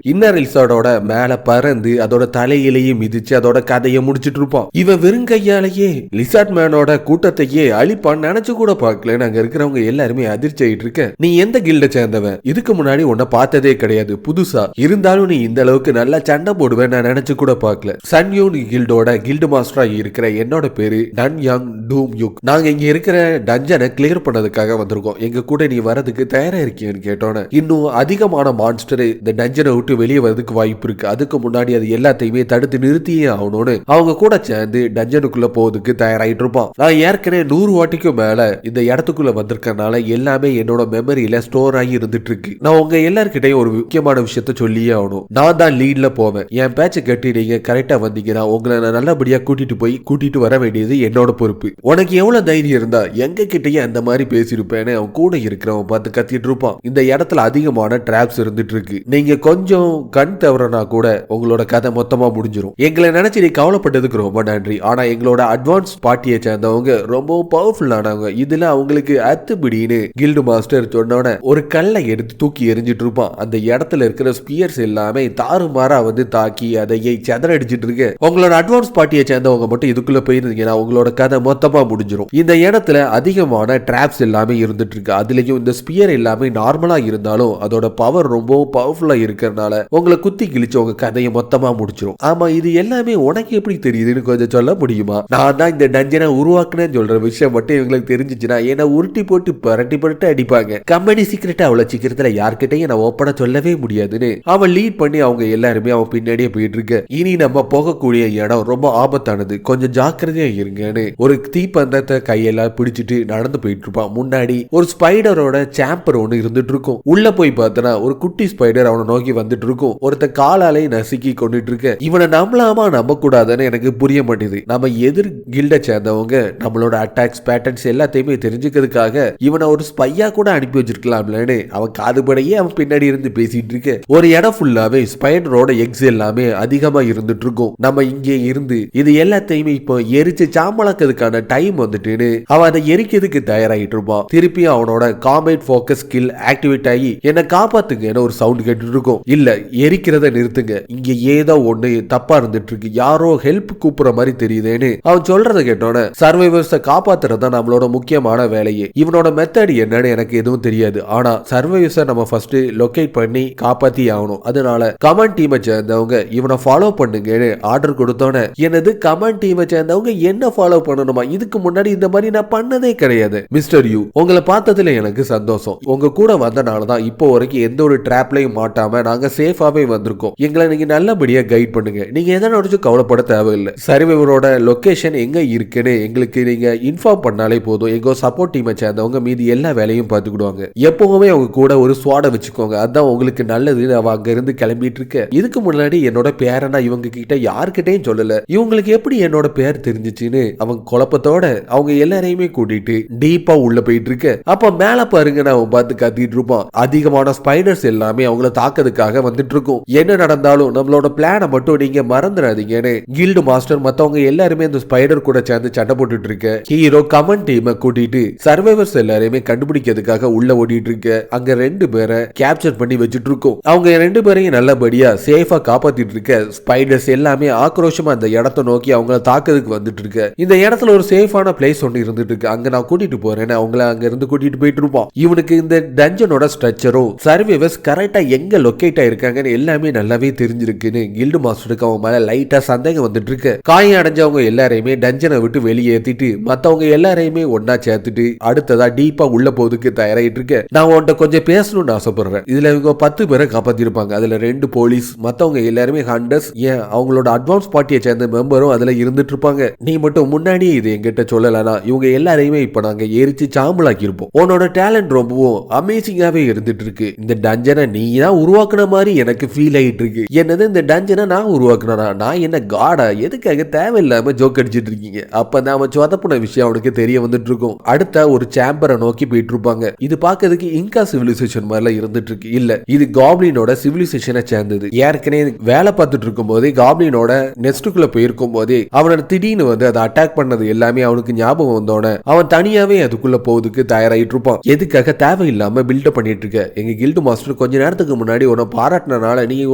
இன்னொரு லிசார்டோட மேல பறந்து அதோட தலையிலேயே மிதிச்சு அதோட கதையை முடிச்சிட்டு இருப்பான். இவன் வெறுங்கையாலேயே லிசார்ட் மேனோட கூட்டத்தையே அழிப்பான்னு நினைச்சு கூட பார்க்கல. அங்க இருக்கிறவங்க எல்லாருமே அதிர்ச்சி ஆயிட்டு இருக்க. நீ எந்த கில்ட சேர்ந்தவன்? இதுக்கு முன்னாடி உன்னை பார்த்ததே கிடையாது, புதுசா இருந்தாலும் நீ இந்த அளவுக்கு நல்லா சண்டை போடுவேன் நான் நினைச்சு கூட பார்க்கல. சன்யூன் கில்டோட கில்டு மாஸ்டரா இருக்கிற என்னோட பேரு டன் யாங் டூம் யுக். நாங்க இங்க இருக்கிற டஞ்சனை கிளியர் பண்ணதுக்காக வந்திருக்கோம். எங்க கூட நீ வரதுக்கு தயாரா இருக்கேன்னு கேட்டோன்னு இன்னும் அதிகமான மான்ஸ்டர் இந்த டஞ்சனை விட்டு வெளியே வரதுக்கு வாய்ப்பு இருக்கு. அதுக்கு முன்னாடி அது எல்லாத்தையுமே தடுத்து நிறுத்தியே ஆகணும்னு அவங்க கூட சேர்ந்து டஞ்சனுக்குள்ள போறதுக்கு தயாராயிட்டு இருப்பான். நான் ஏற்கனவே 100 வாட்டிக்கும் மேல இந்த இடத்துக்குள்ள வந்திருக்கனால எல்லாமே என்னோட மெமரியில ஸ்டோர் ஆகி இருந்துட்டு இருக்கு. நான் உங்க எல்லார்கிட்டையும் ஒரு முக்கியமான விஷயத்த சொல்லியே ஆகணும். நான் தான் லீட்ல போவேன். என் பேச்சை கட்டி நீங்க கரெக்டா வந்தீங்கன்னா உங்களை நான் நல்லபடியா கூட்டிட்டு வர வேண்டியது என்னோட பொறுப்பு. உனக்கு எவ்வளவு தைரியம் இருந்தா எங்க கிட்டயே அந்த மாதிரி பேசியிருப்பேன்னு அவன் கூட இருக்கிறவன் பார்த்து கத்திட்டு இருப்பான். இந்த இடத்துல அதிகமான டிராப்ஸ் இருந்துட்டு இருக்கு. நீங்க கொஞ்சம் கண் தவறனா கூட உங்களோட கதை மொத்தமா முடிஞ்சிடும். எங்களை நினைச்சு நீ கவலைப்பட்டதுக்கு ரொம்ப நன்றி. ஆனா எங்களோட அட்வான்ஸ் பார்ட்டியை சேர்ந்தவங்க ரொம்பவும் பவர்ஃபுல்லானவங்க. இதுல அவங்களுக்கு அத்துபிடின்னு கில்டு மாஸ்டர் சொன்னோட ஒரு கல்லை எடுத்து தூக்கி எரிஞ்சிட்டு இருப்பான். அந்த இடத்துல இருக்கிற ஸ்பியர்ஸ் எல்லாமே தாறுமாறா வந்து தாக்கி அதையை செதறடிச்சிட்டு இருக்கு. உங்களோட அட்வான்ஸ் பார்ட்டியை சேர்ந்தவங்க மட்டும் இதுக்குள்ள போயிருந்தீங்கன்னா உங்களோட கதை மொத்தமா முடிஞ்சிடும். இந்த இடத்துல அதிகமான டிராப்ஸ் எல்லாமே இருந்துட்டு இருக்கு. அதுலயும் இந்த ஸ்பியர் எல்லாமே நார்மலா இருந்தாலும் அதோட பவர் ரொம்ப பவர்ஃபுல்லா இருக்கிறதுனால உங்களை குத்தி கிழிச்சு உங்க கதையை மொத்தமா முடிச்சிடும். ஆமா, இது எல்லாமே உனக்கு எப்படி தெரியுதுன்னு கொஞ்சம் சொல்ல முடியுமா? நான் தான் இந்த டஞ்சனை உருவாக்குனேன்னு சொல்ற விஷயம் மட்டும் இவங்களுக்கு தெரிஞ்சிச்சுன்னா என்ன உருட்டி போட்டு பரட்டி அடிப்பாங்க. கம்பெனி சீக்கிரட்டா அவ்வளவு சீக்கிரத்துல யார்கிட்டையும் நான் ஓப்பனா சொல்லவே முடியாதுன்னு அவன் லீட் பண்ணி அவங்க எல்லாருமே அவன் பின்னாடியே போயிட்டு இருக்க. இனி நம்ம போகக்கூடிய இடம் ரொம்ப ஆபத்தானது, கொஞ்சம் ஜாக்கிரதையா இருங்கன்னு ஒரு தீப்பந்தத்தை கையெல்லாம் பிடிச்சிட்டு நடந்து போயிட்டு இருப்பான். முன்னாடி ஒரு ஸ்பைடரோட சாம்பர் ஒண்ணு இருந்துட்டு இருக்கும். உள்ள போய் பார்த்தனா ஒரு குட்டி ஸ்பைடர் அவனை நோக்கி வந்துட்டு இருக்கும். ஒருத்த காலாலே நசுக்கி கொண்டுட்டு இருக்க. இவனை நம்பலாமா நம்ப கூடாதுன்னு எனக்கு புரிய மாட்டேது. நம்ம எதிர் கில்ட சேர்ந்தவங்க நம்மளோட அட்டாக்ஸ் பேட்டர்ன்ஸ் எல்லாத்தையுமே தெரிஞ்சுக்கிறதுக்காக இவனை ஒரு ஸ்பையா கூட அனுப்பி வச்சிருக்கலாம்லன்னு அவன் காதுபடையே அவன் பின்னாடி இருந்து பேசிட்டு இருக்க. ஒரு இடம் ஃபுல்லாவே ஸ்பைடரோட எக்ஸ் எல்லாமே அதிகமா இருந்துட்டு இருக்கும். நம்ம இங்கே இருந்து இது எல்லாத்தையுமே இப்போ எரிச்சு சாம்பலாக்கிறதுக்கான டைம் வந்துட்டுன்னு அவன் அதை எரிக்கிறதுக்கு தயாராகிட்டு இருப்பான். திருப்பி அவனோட காம்பேட் ஃபோக்கஸ் ஸ்கில் ஆக்டிவேட் ஆகி என்ன காப்பாத்துங்கன்னு ஒரு சவுண்ட் கேட்டுட்டு இருக்கும். இல்ல, எரிக்கிறத நிறுத்துங்க, இங்க ஏதோ ஒண்ணு தப்பா இருந்துட்டு இருக்கு, யாரோ ஹெல்ப் கூப்பிடுற மாதிரி தெரியுதுன்னு அவன் சொல்றத கேட்டோன்னே சர்வைவர்ஸை காப்பாத்துறதா நம்மளோட முக்கியமான வேலையே. இவனோட மெத்தட் என்னன்னு எனக்கு எதுவும் தெரியாது. ஆனா சர்வைவர்ஸை நம்ம ஃபர்ஸ்ட் லொகேட் பண்ணி காப்பாத்தி ஆகணும். அதனால கமாண்ட் டீமை சேர்ந்தவங்க இவனை ஃபாலோ பண்ணுங்கன்னு ஆர்டர் கொடுத்தோன்னே எனது கமாண்ட் டீமை சேர்ந்தவங்க என்ன ஃபாலோ பண்ணணுமா? இதுக்கு முன்னாடி இந்த மாதிரி நான் பண்ணதே கிடையாது. மிஸ்டர் யூ, உங்களை பார்த்ததுல எனக்கு சந்தோஷம். உங்க கூட வந்தனாலதான் இப்போ வரைக்கும் எந்த ஒரு டிராப்லையும் மாட்டாம நாங்க சேஃபாவே வந்திருக்கோம். எங்களை நீங்க நல்லபடியா கைட் பண்ணுங்க. நீங்க எதை நினைச்சும் கவலைப்பட தேவையில்லை. சர்வைவரோட லொகேஷன் எங்க இருக்குன்னு எங்களுக்கு நீங்க இன்ஃபார்ம் பண்ணாலே போதும். எங்க சப்போர்ட் டீமை சேர்ந்தவங்க மீதி எல்லா வேலையும் பார்த்துக்கிடுவாங்க. எப்பவுமே அவங்க கூட ஒரு ஸ்வாட வச்சுக்கோங்க, அதான் உங்களுக்கு நல்லதுன்னு அவ அங்க இருந்து கிளம்பிட்டு இருக்க. இதுக்கு முன்னாடி என்னோட பேரனா இவங்க கிட்ட யார்கிட்டையும் சொல்லல. இவங்களுக்கு எப்படி என்னோட பேர் தெரிஞ்சிச்சுன்னு அவங்க குழப்பத்தோட அவங்க எல்லாரையுமே கூட்டிட்டு டீப்பா உள்ள போயிட்டு இருக்க. அப்ப மேல பாருங்க, அவன் பார்த்து கத்திட்டு இருப்பான். அதிகமான ஸ்பைடர்ஸ் எல்லாமே அவங்கள தாக்கிறதுக்காக வந்துட்டு இருக்கும். என்ன நடந்தாலும் நம்மளோட பிளானை மட்டும் நீங்க மறந்துடாதீங்கன்னு கில்டு மாஸ்டர் மத்தவங்க எல்லாருமே இந்த ஸ்பைடர் கூட சேர்ந்து சண்டை போட்டுட்டு இருக்க. ஹீரோ கமன் டீமை கூட்டிட்டு சர்வைவர்ஸ் எல்லாரையுமே கண்டுபிடிக்கிறதுக்காக உள்ள ஓடிட்டு இருக்க. அங்க 2 பேரை கேப்சர் பண்ணி வச்சுட்டு இருக்கோம். அவங்க 2 பேரையும் நல்லபடியா சேஃபா காப்பாத்திட்டு இருக்க. ஸ்பைடர்ஸ் எல்லாமே ஆக்ரோஷமா அந்த இடத்தை நோக்கி அவங்கள தாக்கிறதுக்கு வந்துட்டு இருக்க. இந்த இடத்துல ஒரு சேஃபான பிளேஸ் ஒன்று இருந்துட்டு இருக்கு, அங்க நான் கூட்டிட்டு போறேன்னு அவங்கள அங்க இருந்து கூட்டிட்டு போயிட்டு இருப்போம். இவனுக்கு இந்த டஞ்சனோட ஸ்ட்ரக்சரும் சர்வைவர்ஸ் கரெக்டா எங்க லொகேட் ஆயிருக்காங்கன்னு எல்லாமே நல்லாவே தெரிஞ்சிருக்குன்னு கில்டு மாஸ்டருக்கு அவன் மேல லைட்டா சந்தேகம் வந்துட்டு இருக்கு. காயம் அடைஞ்சவங்க எல்லாரையுமே டஞ்சனை விட்டு வெளியேற்றிட்டு மத்தவங்க எல்லாரையுமே ஒன்னா சேர்த்துட்டு அடுத்ததா டீப்பா உள்ள போதுக்கு தயாராயிட்டு இருக்கு. நான் உன்கிட்ட கொஞ்சம் பேசணும்னு ஆசைப்படுறேன். இதுல இவங்க 10 பேரை காப்பாத்திருப்பாங்க. அதுல 2 போலீஸ், மத்தவங்க எல்லாருமே ஹண்டர்ஸ், ஏன் அவங்களோட அட்வான்ஸ் பார்ட்டியை சேர்ந்த மெம்பரும் அதுல இருந்துட்டு இருப்பாங்க. நீ மட்டும் முன்னாடியே இது எங்கிட்ட சொல்லலனா இவங்க எல்லாரையுமே இப்ப நாங்க எரிச்சு சாம்பலாக்கி இருப்போம். உன்னோட டேலண்ட் ரொம்பவும் அமேசிங்காவே இருந்துட்டு இருக்கு. இந்த டஞ்சனை நீ தான் உருவாக்குன மாதிரி எனக்கு ஃபீல் ஆயிட்டு இருக்கு. என்னது இந்த டஞ்சனை நான் உருவாக்குனா? நான் என்ன காடா? எதுக்காக தேவையில்லாம ஜோக் அடிச்சிட்டு இருக்கீங்க? அப்பதான் அவன் சொதப்புன விஷயம் அவனுக்கு தெரிய வந்துட்டு இருக்கும். அடுத்த ஒரு சேம்பரை நோக்கி போயிட்டு இருப்பாங்க. இது பாக்கிறதுக்கு இன்கா சிவிலைசேஷன் மாதிரிலாம் இருந்துட்டு இருக்கு. இல்ல, இது காப்ளினோட சிவிலைசேஷனை சேர்ந்தது. ஏற்கனவே வேலை பார்த்துட்டு இருக்கும் போதே காப்ளினோட நெஸ்டுக்குள்ள போயிருக்கும் போதே அவனோட திடீர்னு வந்து அதை அட்டாக் பண்ணது எல்லாமே அவனுக்கு ஞாபகம் வந்தோட அவன் தனியாவே அதுக்குள்ள போவதுக்கு தயாராயிட்டு இருப்பான். எதுக்காக தேவையில்லாம பில்டப் பண்ணிட்டு இருக்க? எங்க கில்டு மாஸ்டர் கொஞ்ச நேரத்துக்கு முன்னாடி உன்னை பாராட்டினால நீ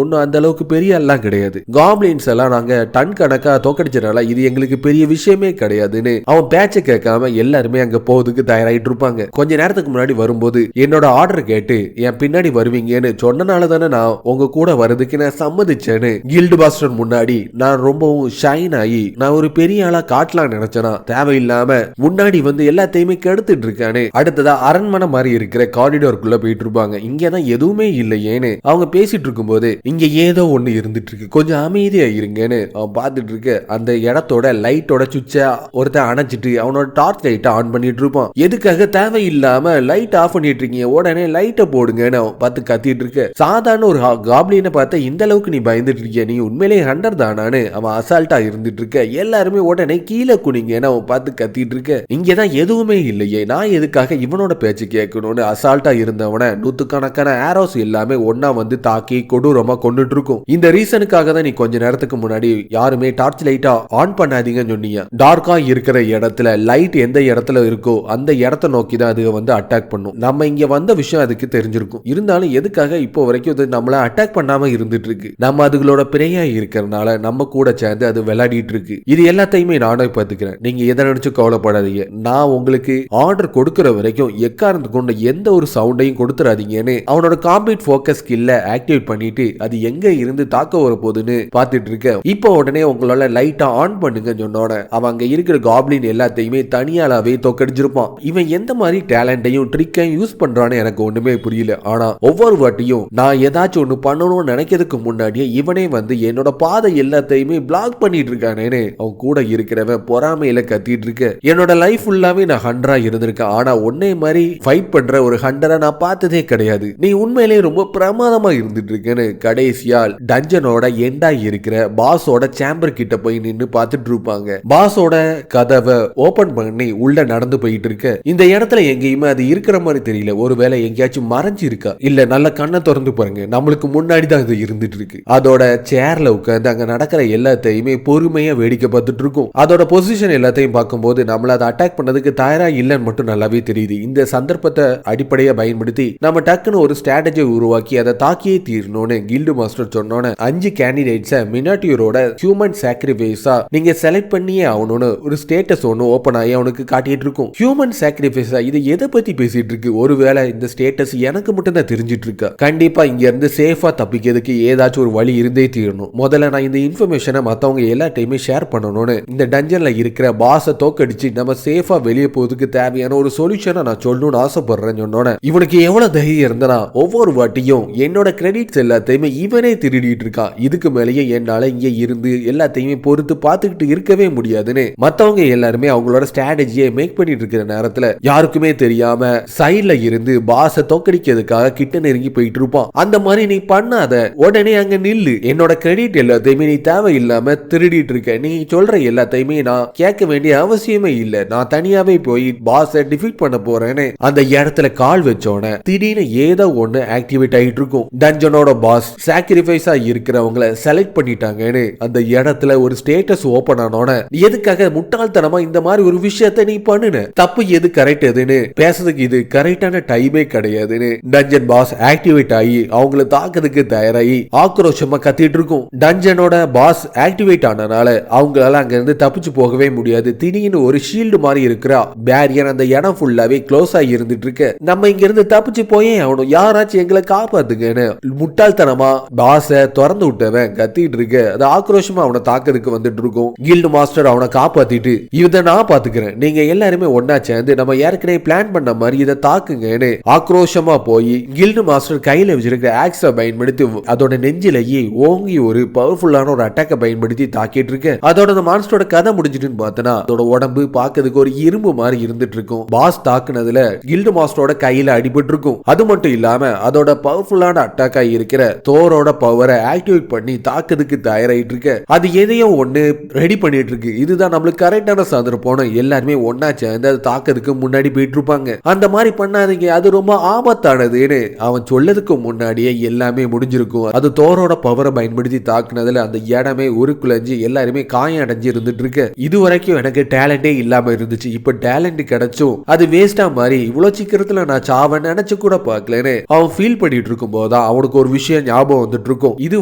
ஒன்னும் அந்த அளவுக்கு பெரிய எல்லாம் கிடையாது. காப்ளின்ஸ் எல்லாம் நாங்க டன் கணக்கா தோக்கடிச்சனால இது எங்களுக்கு பெரிய விஷயமே கிடையாதுன்னு அவன் பேச்ச கேட்காம எல்லாருமே அங்க போவதுக்கு தயாராயிட்டு இருப்பாங்க. கொஞ்ச நேரத்துக்கு முன்னாடி வரும்போது என்னோட ஆர்டர் கேட்டு என் பின்னாடி வருவீங்கன்னு சொன்னனால தானே நான் உங்க கூட வரதுக்கு நான் சம்மதிச்சேன்னு கில்டு மாஸ்டர் முன்னாடி நான் ரொம்பவும் ஷைன் ஆகி நான் ஒரு பெரிய ஆளா காட்டலாம் நினைச்சேனா தேவையில்லாம முன்னாடி வந்து எல்லாத்தையுமே கெடுத்துட்டு இருக்கானே. அடுத்ததா அரண்மனை மாதிரி இருக்கிற காரிடோருக்குள்ள போயிட்டு இருப்பாங்க. இங்கதான் எதுவுமே இல்லையேன்னு அவங்க பேசிட்டு இருக்கும் போது இங்க ஏதோ ஒண்ணு இருந்துட்டு இருக்கு, கொஞ்சம் அமைதியா இருங்கன்னு அவன் பார்த்துட்டு இருக்க. அந்த இடத்தோட லைட்டோட சுவிட்ச ஒருத்தன் அணைச்சிட்டு அவனோட டார்ச் லைட்டை ஆன் பண்ணிட்டு இருப்பான். எதுக்காக தேவையில்லாம லைட் ஆஃப் பண்ணிட்டு இருக்கீங்க, உடனே லைட்டை போடுங்கன்னு அவன் பார்த்து கத்திட்டு இருக்க. சாதாரண ஒரு காப்ளினை பார்த்தா இந்த அளவுக்கு நீ பயந்துட்டு இருக்கிய, நீ உண்மையிலேயே ஹண்டர் தானான்னு அவன் அசால்ட்டா இருந்துட்டு இருக்க. எல்லாருமே உடனே கீழே குனிங்கன்னு அவன் பார்த்து கத்திட்டு இருக்க. இங்கதான் எதுவுமே இல்லையே, நான் எதுக்காக இவனோட பேச்சு கேட்கணும்னு அசால்ட்டா இருந்தவன நூத்துக்கணக்கான ஆரோஸ் எல்லாமே ஒன்னா வந்து தாக்கி கொடூரமா கொண்டுட்டு இருக்கும். இந்த ரீசனுக்காக தான் நீ கொஞ்ச நேரத்துக்கு முன்னாடி யாருமே டார்ச் லைட்டா ஆன் பண்ணாதீங்கன்னு சொன்னீங்க. டார்க்கா இருக்கிற இடத்துல லைட் எந்த இடத்துல இருக்கோ அந்த இடத்த நோக்கி தான் அது வந்து அட்டாக் பண்ணும். நம்ம இங்க வந்த விஷயம் அதுக்கு தெரிஞ்சிருக்கும். இருந்தாலும் எதுக்காக இப்போ வரைக்கும் அது நம்மள அட்டாக் பண்ணாம இருந்துட்டு இருக்கு? நம்ம அதுகளோட பிறையா இருக்கிறதுனால நம்ம கூட சேர்ந்து அது விளையாடிட்டு இருக்கு. இது எல்லாத்தையுமே நானே பார்த்துக்கிறேன். நீங்க எதை நினைச்சு கவலைப்படாதீங்க. நான் உங்களுக்கு ஆர்டர் கொடுக்கிற வரைக்கும் எக்காரணத்து கொண்ட எந்த ஒரு சவுண்டையும் கொடுத்துறாதீங்கன்னு அவனோட காம்பேட் ஃபோக்கஸ் ஸ்கில்ல ஆக்டிவேட் பண்ணிட்டு அது எங்க இருந்து தாக்க வர போகுதுன்னு பார்த்துட்டு இருக்க. இப்போ உடனே உங்களால லைட்டா ஆன் பண்ணுங்க சொன்னோட அவன் அங்க இருக்கிற காப்ளின் எல்லாத்தையுமே தனியாலாவே தோக்கடிச்சிருப்பான். இவன் எந்த மாதிரி டேலண்டையும் ட்ரிக்கையும் யூஸ் பண்றான்னு எனக்கு ஒண்ணுமே புரியல. ஆனா ஒவ்வொரு வாட்டியும் நான் ஏதாச்சும் ஒண்ணு பண்ணணும்னு நினைக்கிறதுக்கு முன்னாடியே இவனே வந்து என்னோட பாதை எல்லாத்தையுமே பிளாக் பண்ணிட்டு இருக்கானேன்னு அவன் கூட இருக்கிறவன் பொறாமையில கத்திட்டு இருக்க. என்னோட லைஃப் ஃபுல்லாவே நான் ஹண்டரா இருந்திருக்கேன். ஆனா உன்னை மாதிரி ஃபைட் பண்ற ஒரு ஹண்டரை நான் பார்த்ததே கிடையாது. நீ உண்மையிலேயே ரொம்ப பிரமாதமா இருந்துட்டு இருக்கேன்னு கடைசியா டஞ்சனோட எண்டா இருக்கிற பாஸோட சேம்பர் கிட்ட போய் நின்னு பார்த்துட்டு இருப்பாங்க. பாஸோட கதவை ஓபன் பண்ணி உள்ள நடந்து போயிட்டு இருக்க. இந்த இடத்துல எங்கேயுமே அது இருக்கிற மாதிரி தெரியல. ஒருவேளை எங்கேயாச்சும் மறைஞ்சு இருக்கா? இல்ல, நல்ல கண்ணை திறந்து பாருங்க, நம்மளுக்கு முன்னாடி தான் இது இருந்துட்டு இருக்கு. அதோட சேர்ல உட்கார்ந்து அங்க நடக்கிற எல்லாத்தையுமே பொறுமையா வேடிக்கை பார்த்துட்டு இருக்கும். அதோட பொசிஷன் எல்லாத்தையும் பார்க்கும்போது நம்மள அதை அட்டாக் பண்ணதுக்கு தயாரா இல்லைன்னு மட்டும் நல்லாவே தெரியுது. இந்த சந்தர்ப்பத்தை அடிப்படையா பயன்படுத்தி நம்ம டக்குன்னு ஒரு ஸ்ட்ராட்டஜி உருவாக்கி அதை தாக்கியே தீரணும்னு கில்டு மாஸ்டர் சொன்னோன்னு 5 கேண்டிடேட்ஸை மினாட்டியூரோட ஹியூமன் சாக்ரிஃபைஸா நீங்க செலக்ட் பண்ணியே ஆகணும்னு ஒரு ஸ்டேட்டஸ் ஒன்று ஓப்பன் ஆகி அவனுக்கு காட்டிட்டு இருக்கும். ஹியூமன் சாக்ரிஃபைஸா இது எதை பத்தி பேசிட்டு இருக்கு? ஒருவேளை இந்த ஸ்டேட்டஸ் எனக்கு மட்டும் தான் தெரிஞ்சிட்டு இருக்கா? கண்டிப்பா இங்க இருந்து சேஃபா தப்பிக்கிறதுக்கு ஏதாச்சும் ஒரு வழி இருந்தே தீரணும். முதல்ல நான் இந்த இன்ஃபர்மேஷனை மத்தவங்க எல்லாத்தையுமே ஷேர் பண்ணணும்னு இந்த டஞ்சன்ல இருக்கிற பாஸை தோக்கடிச்சு நம்ம சேஃபா வெளியே போறதுக்கு தேவையான ஒரு சொல்யூஷனை நான் சொல்லணும்னு ஆசைப்படுறேன்னு சொன்னோன்னே இவனுக்கு எவ்வளவு தைரியம் இருந்தனா ஒவ்வொரு வாட்டியும் என்னோட கிரெடிட்ஸ் எல்லாத்தையுமே இவனே திருடிட்டு இருக்கான். இதுக்கு மேலேயே என்னால இங்க இருந்து எல்லாத்தையுமே பொறுத்து பார்த்துக்கிட்டு இருக்கவே முடியாதுன்னு மத்தவங்க எல்லாருமே அவங்களோட ஸ்ட்ராட்டஜியை மேக் பண்ணிட்டு இருக்கிற நேரத்துல யாருக்குமே தெரியாம சைட்ல இருந்து பாஸை தோக்கடிக்கிறதுக்காக கிட்ட நெருங்கி போயிட்டு இருப்பான். அந்த மாதிரி நீ பண்ணாத, உடனே அங்க நில்லு, என்னோட கிரெடிட் எல்லாத்தையுமே நீ தேவையில்லாம திருடிட்டு இருக்க, நீ சொல்ற எல்லாத்தையுமே நான் கேட்க வேண்டிய அவசியமே இல்ல, நான் தனியாவே போய் பாஸை டிஃபீட் பண்ண போறேன்னு அந்த இடத்துல கால் வச்சோன திடீர்னு ஏதோ ஒண்ணு ஆக்டிவேட் ஆயிட்டு இருக்கும். டஞ்சனோட பாஸ் சாக்ரிஃபைஸா இருக்கிறவங்களை செலக்ட் பண்ணிட்டாங்கன்னு அந்த இடத்துல ஒரு ஸ்டேட்டஸ் ஓபன் ஆனோன எதுக்காக முட்டாள்தனமா இந்த மாதிரி ஒரு விஷயத்தை நீ பண்ணுன, தப்பு எது கரெக்ட் எதுன்னு பேசுறதுக்கு இது கரெக்டான டைமே கிடையாதுன்னு டஞ்சன் பாஸ் ஆக்டிவேட் ஆகி அவங்கள தாக்குறதுக்கு தயாராகி ஆக்ரோஷமா கத்திட்டு இருக்கும். டஞ்சனோட பாஸ் ஆக்டிவேட் ஆனனால அவங்களால அங்க இருந்து தப்பிச்சு போகவே முடியாது. திடீர்னு ஒரு ஷீல்டு மாதிரி இருக்கிற பேரியர் அந்த இடம் ஃபுல்லாவே க்ளோஸ் ஆகி இருந்துட்டு இருக்கு. நம்ம இங்க இருந்து தப்பிச்சு போயே அவனும் யாராச்சும் எங்களை காப்பாத்துங்கன்னு முட்டாள்தனமா பாஸ திறந்து விட்டவன் கத்திட்டு இருக்க அது ஆக்ரோஷமா அவனை தாக்கிறதுக்கு வந்துட்டு இருக்கும். கில்டு மாஸ்டர் அவனை காப்பாத்திட்டு இதை நான் பாத்துக்கிறேன், நீங்க எல்லாருமே ஒன்னா சேர்ந்து நம்ம ஏற்கனவே பிளான் பண்ண மாதிரி இதை தாக்குங்கன்னு ஆக்ரோஷமா போய் கில்டு மாஸ்டர் கையில வச்சிருக்கிற ஆக்ஸை பயன்படுத்தி அதோட நெஞ்சிலேயே ஓங்கி ஒரு பவர்ஃபுல்லான ஒரு அட்டாக்கை பயன்படுத்தி தாக்கிட்டு இருக்கு. அதோட அந்த மான்ஸ்டரோட கதை முடிஞ்சிட்டுன்னு பார்த்தனா அதோட உடம்பு பாக்கிறதுக்கு ஒரு இரும்பு மாதிரி இருந்துட்டு இருக்கும். பாஸ் தாக்குனதுல கில்டு மாஸ்டரோட கையில அடிபட்டு இருக்கும். அது மட்டும் இல்லாம அதோட பவர்ஃபுல்லான அட்டாக்கா இருக்கிற தோரோட பவரை ஆக்டிவேட் பண்ணி தாக்குறதுக்கு தயாராயிட்டு இருக்கு. அது எதையும் ஒண்ணு ரெடி பண்ணிட்டு இருக்கு. இதுதான் நம்மளுக்கு கரெக்டான சந்தர்ப்பம். எல்லாருமே ஒன்னா சேர்ந்து அதை தாக்குறதுக்கு முன்னாடி போயிட்டு இருப்பாங்க. அந்த மாதிரி பண்ணாதீங்க, அது ரொம்ப ஆபத்தானதுன்னு அவன் சொல்லதுக்கு முன்னாடியே எல்லாமே முடிஞ்சிருக்கும். அது தோரோட பவரை பயன்படுத்தி தாக்குனதுல அந்த இடமே உருக்குலைஞ்சு எல்லாருமே காயம் அடைஞ்சு இருந்துட்டு இருக்கு. இது வரைக்கும் எனக்கு டேலண்டே இல்லாம இருந்துச்சு, இப்ப டேலண்ட் கிடைச்சும் அது வேஸ்டா மாதிரி இவ்வளவு சீக்கிரத்துல நான் சாவ நினைச்சு கூட பார்க்கலன்னு அவன் ஃபீல் பண்ணிட்டு இருக்கும் போதுதான் அவனுக்கு ஒரு விஷயம் ஞாபகம் வந்துட்டு இருக்கும். இது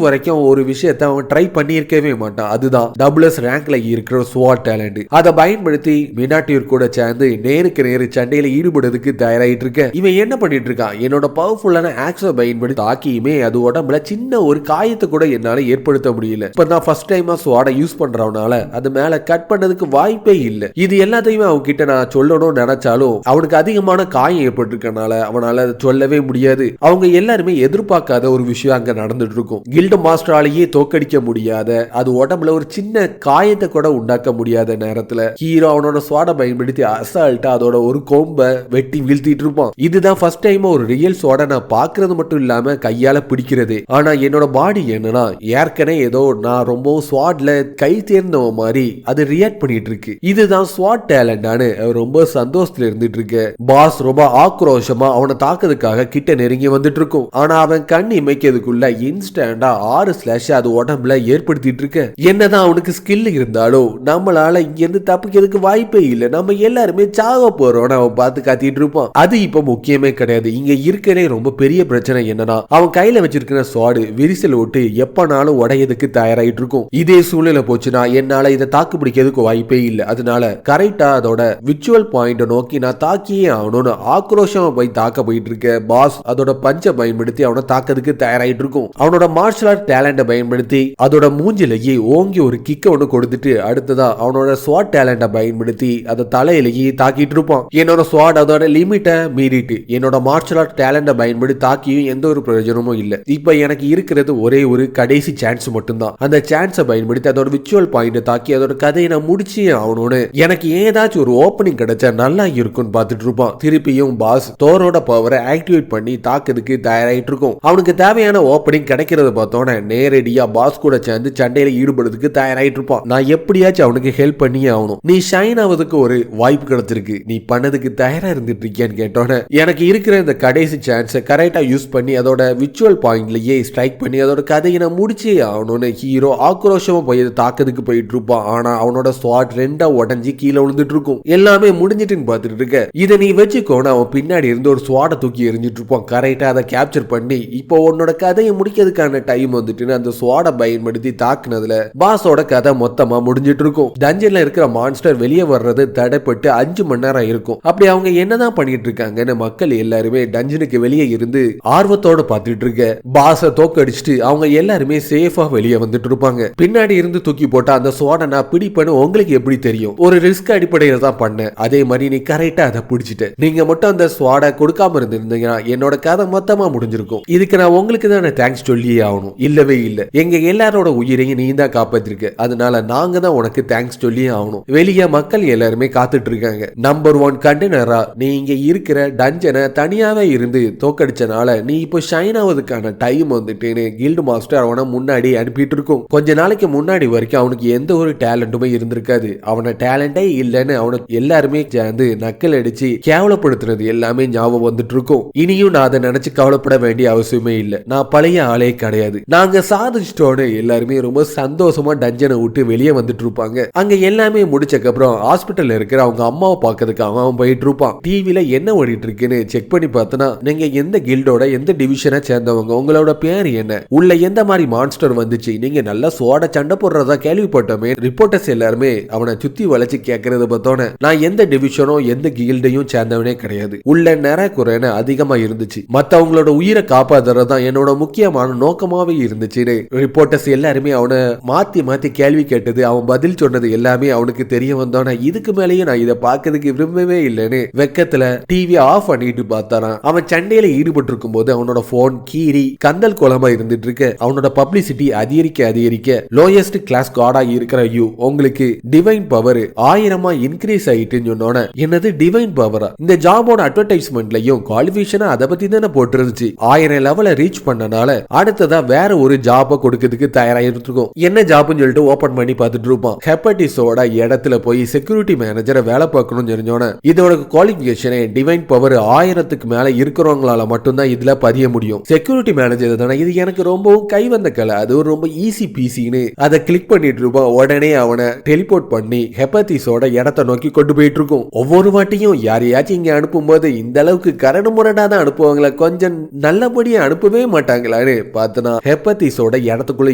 வரைக்கும் ஒரு விஷயத்தை அவன் ட்ரை பண்ணியிருக்கவே மாட்டான். அதுதான் டபுள்எஸ் ரேங்க்ல இருக்கிற ஸ்வாட் டேலண்ட். அதை பயன்படுத்தி மினாட்டியூர் கூட சேர்ந்து நேருக்கு நேரு சண்டையில ஈடுபடுறதுக்கு தயாராயிட்டு இருக்க. இவன் என்ன பண்ணிட்டு இருக்கான், என்னோட பவர்ஃபுல்லான ஆக்ஸை பயன்படுத்தி தாக்கியுமே அது உடம்புல சின்ன ஒரு காயத்தை கூட என்னால ஏற்படுத்த முடியல. இப்பதான் ஃபர்ஸ்ட் டைமா ஸ்வாட யூஸ் பண்றவனால அது மேல கட் பண்ணதுக்கு வாய்ப்பே இல்ல. இது எல்லாத்தையுமே அவங்க கிட்ட நான் சொல்லணும்னு நினைச்சாலும் அவனுக்கு அதிகமான காயம் ஏற்பட்டிருக்கனால அவனால சொல்லவே முடியாது. அவங்க எல்லாருமே எதிர்பார்க்காத ஒரு விஷயம் அங்க நடந்துட்டு இருக்கும். கில்டு மாஸ்டராலேயே தோக்கடிக்க முடியாத, அது உடம்புல ஒரு சின்ன காயத்தை கூட உண்டாக்க முடியாத நேரத்துல ஹீரோ அவனோட ஸ்வாட பயன்படுத்தி அசால்ட்டா அதோட ஒரு கொம்பை வெட்டி வீழ்த்திட்டு இருப்பான். இதுதான் ஃபர்ஸ்ட் டைம் ஒரு ரியல் ஸ்வாட நான் பாக்குறது மட்டும் இல்லாம கையால பிடிக்கிறது. ஆனா என்னோட பாடி என்னன்னா ஏற்கனவே ஏதோ நான் ரொம்ப ஸ்வாட்ல கை தேர்ந்தவ மாதிரி அது ரியாக்ட் பண்ணிட்டு இருக்கு. இதுதான் ஸ்வாட் டேலண்டானு ரொம்ப சந்தோஷத்துல இருந்துட்டு இருக்கு. பாஸ் ரொம்ப ஆக்ரோஷமா அவனை தாக்குறதுக்காக கிட்ட நெருங்கி வந்துட்டு இருக்கும். ஆனா அவன் கண் இமைக்கிறதுக்குள்ள இன்ஸ்டன்டா 6 ஸ்லாஷ் அது உடம்புல ஏற்படுத்திட்டு இருக்கு. என்னதான் அவனுக்கு ஸ்கில் இருந்தாலும் நம்மளால இங்க இருந்து தப்பிக்கிறதுக்கு வாய்ப்பே இல்லை, நம்ம எல்லாருமே சாக போறோம்னு அவன் பார்த்து காத்திட்டு இருப்பான். அது இப்ப முக்கியமே கிடையாது. இங்க இருக்கனே ரொம்ப பெரிய பிரச்சனை என்னன்னா அவன் கையில வச்சிருக்கிற ஸ்வாடு விரிசல் விட்டு எப்பனாலும் உடையதுக்கு தயாராயிட்டு இருக்கும். இதே சூழ்நிலை போச்சுன்னா என்னால இதை தாக்கு பிடிக்கிறதுக்கு வாய்ப்பே இல்லை. அதனால கரெக்டா அதோட விர்ச்சுவல் பாயிண்ட் நோக்கி நான் தாக்கியே ஆகணும்னு ஆக்ரோஷமா போய் தாக்க போயிட்டு இருக்க. பாஸ் அதோட பஞ்சை பயன்படுத்தி அவனை தாக்கிறதுக்கு தயாராயிட்டு இருக்கும். அவனோட மார்ஷல் ஆர்ட் டேலண்ட பயன்படுத்தி அதோட மூஞ்சிலேயே ஓங்கி ஒரு கிக்க ஒன்று கொடுத்துட்டு அடுத்ததா அவனோட ஸ்வாட் டேலண்ட பயன்படுத்தி அதை தலையிலேயே தாக்கிட்டு இருப்பான். என்னோட ஸ்வாட் அதோட லிமிட்டை மீறிட்டு என்னோட மார்ஷல் ஆர்ட் டேலண்ட பயன்படுத்தி தாக்கியும் எந்த ஒரு பிரயோஜனமும் இல்லை. இப்ப எனக்கு இருக்கிறது ஒரே ஒரு கடைசி சான்ஸ் மட்டும்தான். அந்த சான்ஸை பயன்படுத்தி அதோட விர்ச்சுவல் பாயிண்ட் தாக்கி அதோட கதையை நான் முடிச்சே ஆகணும்னு எனக்கு ஏதாச்சும் ஒரு ஓப்பனிங் கிடைச்சா நல்லா இருக்கும்னு பார்த்துட்டு இருப்பான். திருப்பியும் பாஸ் தோரோட பவரை ஆக்டிவேட் பண்ணி தாக்குறதுக்கு தயாராயிட்டு இருக்கும். அவனுக்கு தேவையான ஓப்பனிங் கிடைக்கிறத பார்த்தோன்னே நேரடியா பாஸ் கூட சேர்ந்து சண்டையில ஈடுபடுறதுக்கு தயாராயிட்டு இருப்பான். நான் எப்படியாச்சும் அவனுக்கு ஹெல்ப் பண்ணியே ஆகணும். நீ ஷைன் ஆவதுக்கு ஒரு வாய்ப்பு கிடைச்சிருக்கு, நீ பண்ணதுக்கு தயாரா இருந்துட்டு இருக்கியான்னு கேட்டோன்னே எனக்கு இருக்கிற இந்த கடைசி சான்ஸை கரெக்டா யூஸ் பண்ணி அதோட விர்ச்சுவல் பாயிண்ட்லயே ஸ்ட்ரைக் பண்ணி அதோட கதையை நான் முடிச்சே ஆகணும்னு ஹீரோ ஆக்ரோஷமா போய் தாக்குறதுக்கு போயிட்டு இருப்பான். ஆனா அவனோட ஸ்வாட் ரெண்டா உடஞ்சி கீழே விழுந்துட்டு இருக்கும். எல்லாமே முடிஞ்சிட்டுன்னு பார்த்துட்டு இருக்க. இதை நீ வச்சுக்கோன்னு அவன் பின்னாடி இருந்து ஒரு ஸ்வாட தூக்கி எரிஞ்சிட்டு இருப்பான். கரெக்டா அதை கேப்சர் பண்ணி இப்போ உன்னோட கதையை முடிக்கிறதுக்கான டைம் வந்துட்டு அந்த ஸ்வாட பயன்படுத்தி தாக்குனதுல பாஸோட கதை மொத்தமா முடிஞ்சிட்டு இருக்கும். டஞ்சன்ல இருக்கிற மான்ஸ்டர் வெளியே வர்றது தடைப்பட்டு 5 மணி நேரம் இருக்கும். அப்படி அவங்க என்னதான் பண்ணிட்டு இருக்காங்கன்னு மக்கள் எல்லாருமே டஞ்சனுக்கு வெளியே இருந்து ஆர்வத்தோட பார்த்துட்டு இருக்க. பாஸ தோக்கடிச்சிட்டு அவங்க எல்லாருமே சேஃபா வெளியே வந்துட்டு இருப்பாங்க. பின்னாடி இருந்து தூக்கி போட்டா அந்த ஸ்வாட நான் பிடிப்பேன்னு உங்களுக்கு எப்படி தெரியும்? ஒரு ரிஸ்க் அடிப்படையில தான் பண்ணேன். அதே மாதிரி நீ கரெக்டா அதை பிடிச்சிட்ட. நீங்க மட்டும் அந்த ஸ்வாட கொடுக்காம இருந்திருந்தீங்கன்னா என்னோட கதை மொத்தமா முடிஞ்சிருக்கும். இதுக்கு நான் உங்களுக்கு தான் தேங்க்ஸ் சொல்லியே ஆகணும். இல்லவே இல்ல, எங்க எல்லாரோட உயிரையும் நீ தான் காப்பாத்திருக்க. அதனால நாங்க தான் உனக்கு தேங்க்ஸ் சொல்லியே ஆகணும். வெளியே மக்கள் எல்லாருமே காத்துட்டு இருக்காங்க. நம்பர் 1 கண்டெய்னரா நீ இங்க இருக்கிற டஞ்சனை தனியாவே இருந்து தோக்கடிச்சனால நீ இப்போ ஷைன் ஆவதுக்கான டைம் வந்துட்டேன்னு கில்டு மாஸ்டர் அவனை முன்னாடி அனுப்பிட்டு இருக்கும். கொஞ்ச நாளைக்கு முன்னாடி வரைக்கும் அவனுக்கு எந்த ஒரு டேலண்ட்டுமே இருந்திருக்காது. அவன டேலண்டே இல்லைன்னு அவனுக்கு எல்லாருமே சேர்ந்து நக்கல் அடிச்சு கேவலப்படுத்துறது எல்லாமே ஞாபகம் வந்துட்டு இருக்கும். இனியும் நான் அதை நினைச்சு கவலைப்பட வேண்டிய அவசியமே இல்லை. நான் பழைய ஆளே கிடையாது. நாங்க சாதிச்சிட்டோன்னு எல்லாருமே ரொம்ப சந்தோஷமா டஞ்சனை விட்டு வெளியே வந்துட்டு இருப்பாங்க. அங்க எல்லாமே முடிச்சக்கு அப்புறம் ஹாஸ்பிட்டல்ல இருக்கிற அவங்க அம்மாவை பார்க்கறதுக்காக அவன் போயிட்டு இருப்பான். டிவில என்ன ஓடிட்டு இருக்குன்னு செக் பண்ணி பார்த்தனா நீங்க எந்த கில்டோட எந்த டிவிஷனை சேர்ந்தவங்க, உங்களோட பேர் என்ன, உள்ள எந்த மாதிரி மான்ஸ்டர் வந்துச்சு, நீங்க நல்லா சோட சண்டை போடுறதா கேள்விப்பட்டோமே. ரிப்போர்ட்டர்ஸ் எல்லாருமே அவனை சுத்தி வளைச்சு கேட்கறத பார்த்தோன்னே நான் எந்த டிவிஷனோ எந்த கில்டையும் சேர்ந்தவனே கிடையாது. உள்ள நிறைய குறைன்னு அதிகமா இருந்துச்சு. மத்தவங்களோட உயிரை காப்பாத்துறதுதான் என்னோட முக்கியமான நோக்கமாவே இருந்துச்சுன்னு ரிப்போர்ட்டர்ஸ் எல்லாருமே அவனை மாத்தி மாத்தி கேள்வி கேட்டது, அவன் பதில் சொன்னது எல்லாமே அவனுக்கு தெரிய வந்தோன்னா இதுக்கு மேலேயும் நான் இதை பார்க்கறதுக்கு விரும்பவே இல்லைன்னு வெக்கத்துல டிவி ஆஃப் பண்ணிட்டு பார்த்தாரான். அவன் சண்டையில ஈடுபட்டு இருக்கும் போது அவனோட போன் கீறி கந்தல் கோலமா இருந்துட்டு இருக்க அவனோட பப்ளிசிட்டி அதிகரிக்க அதிகரிக்க லோயஸ்ட் கிளாஸ் காடா இருக்கிற யூ உங்களுக்கு டிவைன் பவர் 1000 இன்க்ரீஸ் ஆயிட்டுன்னு சொன்னோன என்னது டிவைன் பவரா? இந்த ஜாபோட அட்வர்டைஸ்மெண்ட்லயும் குவாலிஃபிகேஷனா அதை பத்தி தானே போட்டுருந்துச்சு. 1000 லெவல ரீச் பண்ணனால அடுத்ததா வேற ஒரு ஜாப கொடுக்கிறதுக்கு தயாராயிருக்கும். என்ன ஜாப்னு சொல்லிட்டு ஓபன் பண்ணி பார்த்துட்டு இருப்பான். ஹெப்படைட்டிஸோட இடத்துல போய் செக்யூரிட்டி மேனேஜரை வேலை பார்க்கணும்னு தெரிஞ்சோன இதோட குவாலிஃபிகேஷனே டிவைன் பவர் 1000க்கு மேல இருக்கிறவங்களால மட்டும்தான் இதுல பதிய முடியும். செக்யூரிட்டி மேனேஜர் தானே, இது எனக்கு ரொம்பவும் கை வந்த கலை, அது ஒரு ரொம்ப ஈஸி பீசின்னு அதை கிளிக் பண்ணிட்டு இருப்பான். உடனே அவனை டெலிபோர்ட் பண்ணி ஹெப்படைட்டிஸோட இடத்தை நோக்கி கொண்டு போயிட்டு இருக்கும். ஒவ்வொரு வாட்டியும் யாரையாச்சும் இங்க அனுப்பும் போது இந்த அளவுக்கு கரடு முரடா தான் அனுப்புவாங்களா, கொஞ்சம் நல்லபடியா அனுப்பவே மாட்டாங்களான்னு பார்த்தனா ஹெப்படைட்டிஸோட இடத்துக்குள்ள